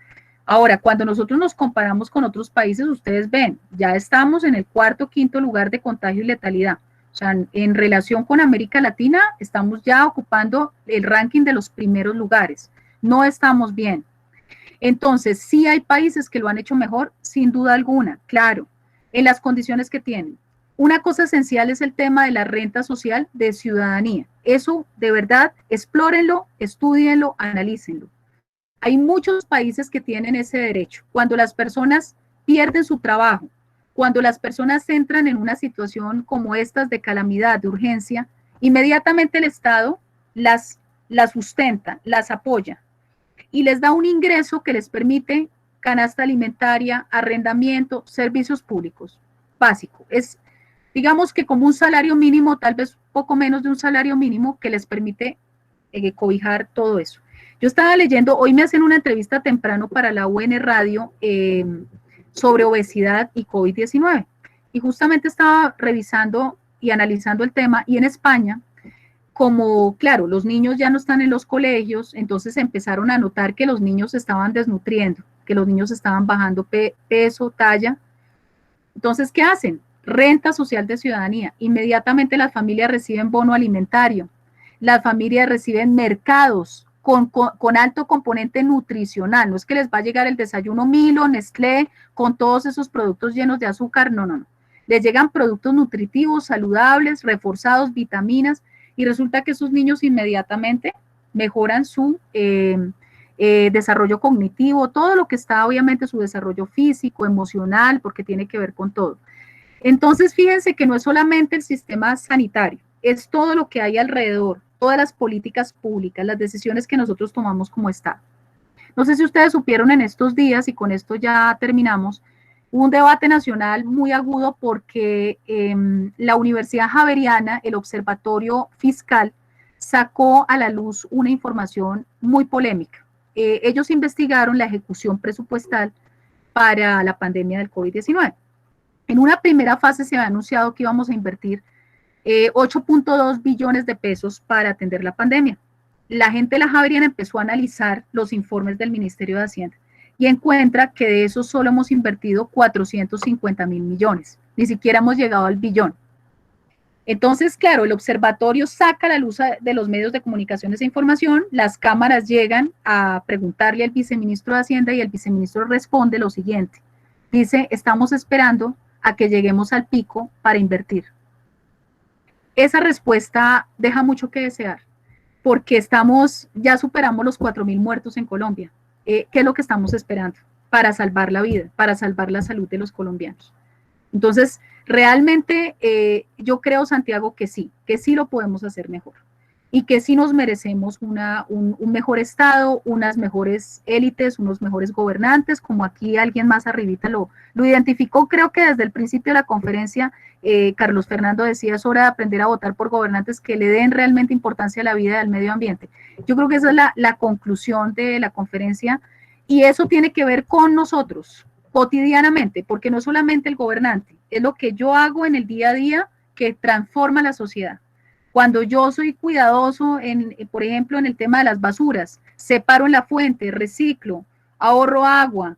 Ahora, cuando nosotros nos comparamos con otros países, ustedes ven, ya estamos en el cuarto, quinto lugar de contagio y letalidad. O sea, en relación con América Latina, estamos ya ocupando el ranking de los primeros lugares. No estamos bien. Entonces, sí hay países que lo han hecho mejor, sin duda alguna, claro, en las condiciones que tienen. Una cosa esencial es el tema de la renta social de ciudadanía. Eso, de verdad, explórenlo, estudienlo, analícenlo. Hay muchos países que tienen ese derecho. Cuando las personas pierden su trabajo, cuando las personas entran en una situación como estas de calamidad, de urgencia, inmediatamente el Estado las sustenta, las apoya y les da un ingreso que les permite canasta alimentaria, arrendamiento, servicios públicos. Básico. digamos que como un salario mínimo, tal vez poco menos de un salario mínimo, que les permite cobijar todo eso. Yo estaba leyendo, hoy me hacen una entrevista temprano para la UN Radio sobre obesidad y COVID-19, y justamente estaba revisando y analizando el tema, y en España, como, claro, los niños ya no están en los colegios, entonces empezaron a notar que los niños se estaban desnutriendo, que los niños estaban bajando peso, talla. Entonces, ¿qué hacen? Renta social de ciudadanía. Inmediatamente las familias reciben bono alimentario, las familias reciben mercados con alto componente nutricional. No es que les va a llegar el desayuno Milo, Nestlé, con todos esos productos llenos de azúcar, no, no, no. Les llegan productos nutritivos, saludables, reforzados, vitaminas, y resulta que esos niños inmediatamente mejoran su desarrollo cognitivo, todo lo que está, obviamente, su desarrollo físico, emocional, porque tiene que ver con todo. Entonces, fíjense que no es solamente el sistema sanitario, es todo lo que hay alrededor, todas las políticas públicas, las decisiones que nosotros tomamos como Estado. No sé si ustedes supieron en estos días, y con esto ya terminamos, un debate nacional muy agudo porque la Universidad Javeriana, el Observatorio Fiscal, sacó a la luz una información muy polémica. Ellos investigaron la ejecución presupuestal para la pandemia del COVID-19. En una primera fase se había anunciado que íbamos a invertir 8.2 billones de pesos para atender la pandemia. La gente de la Javeriana empezó a analizar los informes del Ministerio de Hacienda y encuentra que de eso solo hemos invertido 450 mil millones, ni siquiera hemos llegado al billón. Entonces, claro, el observatorio saca a la luz de los medios de comunicación esa información, las cámaras llegan a preguntarle al viceministro de Hacienda y el viceministro responde lo siguiente, dice, estamos esperando a que lleguemos al pico para invertir. Esa respuesta deja mucho que desear, porque ya superamos los 4.000 muertos en Colombia. ¿Qué es lo que estamos esperando? Para salvar la vida, para salvar la salud de los colombianos. Entonces, realmente yo creo, Santiago, que sí lo podemos hacer mejor y que sí nos merecemos un mejor Estado, unas mejores élites, unos mejores gobernantes, como aquí alguien más arribita lo identificó, creo que desde el principio de la conferencia, Carlos Fernando decía, es hora de aprender a votar por gobernantes que le den realmente importancia a la vida y al medio ambiente. Yo creo que esa es la conclusión de la conferencia, y eso tiene que ver con nosotros, cotidianamente, porque no solamente el gobernante, es lo que yo hago en el día a día que transforma la sociedad. Cuando yo soy cuidadoso, por ejemplo, en el tema de las basuras, separo en la fuente, reciclo, ahorro agua,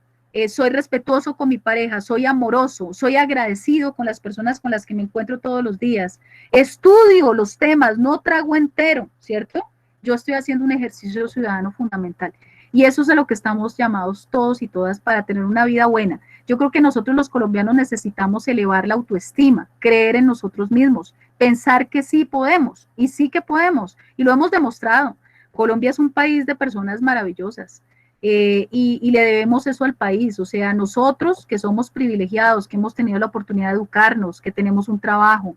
soy respetuoso con mi pareja, soy amoroso, soy agradecido con las personas con las que me encuentro todos los días, estudio los temas, no trago entero, ¿cierto? Yo estoy haciendo un ejercicio ciudadano fundamental. Y eso es a lo que estamos llamados todos y todas para tener una vida buena. Yo creo que nosotros los colombianos necesitamos elevar la autoestima, creer en nosotros mismos, pensar que sí podemos, y sí que podemos, y lo hemos demostrado. Colombia es un país de personas maravillosas, y le debemos eso al país, o sea, nosotros que somos privilegiados, que hemos tenido la oportunidad de educarnos, que tenemos un trabajo,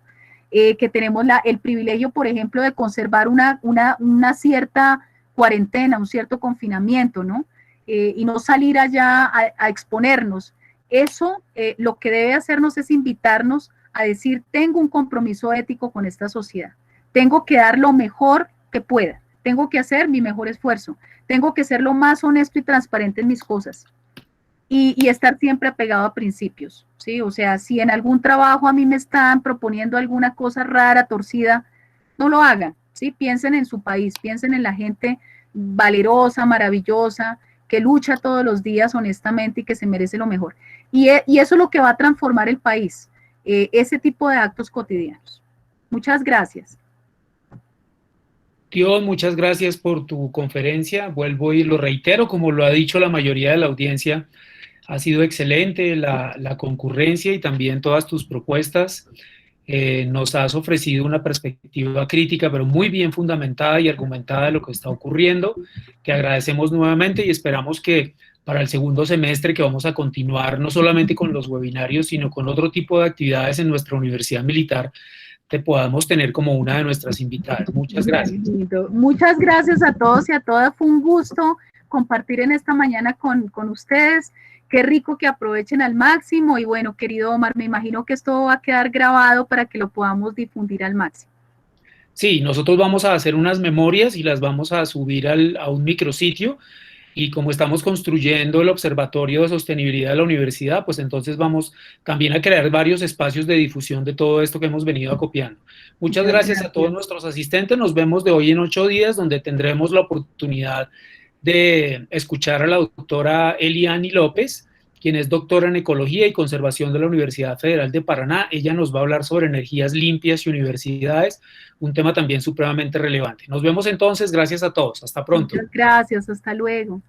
que tenemos el privilegio, por ejemplo, de conservar una cierta cuarentena, un cierto confinamiento, ¿no? Y no salir allá a exponernos. Eso lo que debe hacernos es invitarnos a decir, tengo un compromiso ético con esta sociedad, tengo que dar lo mejor que pueda, tengo que hacer mi mejor esfuerzo, tengo que ser lo más honesto y transparente en mis cosas y estar siempre apegado a principios, ¿sí? O sea, si en algún trabajo a mí me están proponiendo alguna cosa rara, torcida, no lo hagan, ¿sí? Piensen en su país, piensen en la gente valerosa, maravillosa, que lucha todos los días honestamente y que se merece lo mejor. Y eso es lo que va a transformar el país, ese tipo de actos cotidianos. Muchas gracias. Dios, muchas gracias por tu conferencia. Vuelvo y lo reitero, como lo ha dicho la mayoría de la audiencia, ha sido excelente la concurrencia y también todas tus propuestas. Nos has ofrecido una perspectiva crítica, pero muy bien fundamentada y argumentada de lo que está ocurriendo. Te agradecemos nuevamente y esperamos que para el segundo semestre, que vamos a continuar no solamente con los webinarios, sino con otro tipo de actividades en nuestra Universidad Militar, te podamos tener como una de nuestras invitadas. Muchas gracias. Muchas gracias a todos y a todas. Fue un gusto compartir en esta mañana con ustedes. qué rico que aprovechen al máximo y bueno, querido Omar, me imagino que esto va a quedar grabado para que lo podamos difundir al máximo. Sí, nosotros vamos a hacer unas memorias y las vamos a subir a un micrositio y como estamos construyendo el Observatorio de Sostenibilidad de la Universidad, pues entonces vamos también a crear varios espacios de difusión de todo esto que hemos venido acopiando. Muchas Muchas gracias a todos gracias. nuestros asistentes. Nos vemos de hoy en 8 días, donde tendremos la oportunidad de escuchar a la doctora Eliani López, quien es doctora en Ecología y Conservación de la Universidad Federal de Paraná. Ella nos va a hablar sobre energías limpias y universidades, un tema también supremamente relevante. Nos vemos entonces, gracias a todos. Hasta pronto. Muchas gracias. Hasta luego.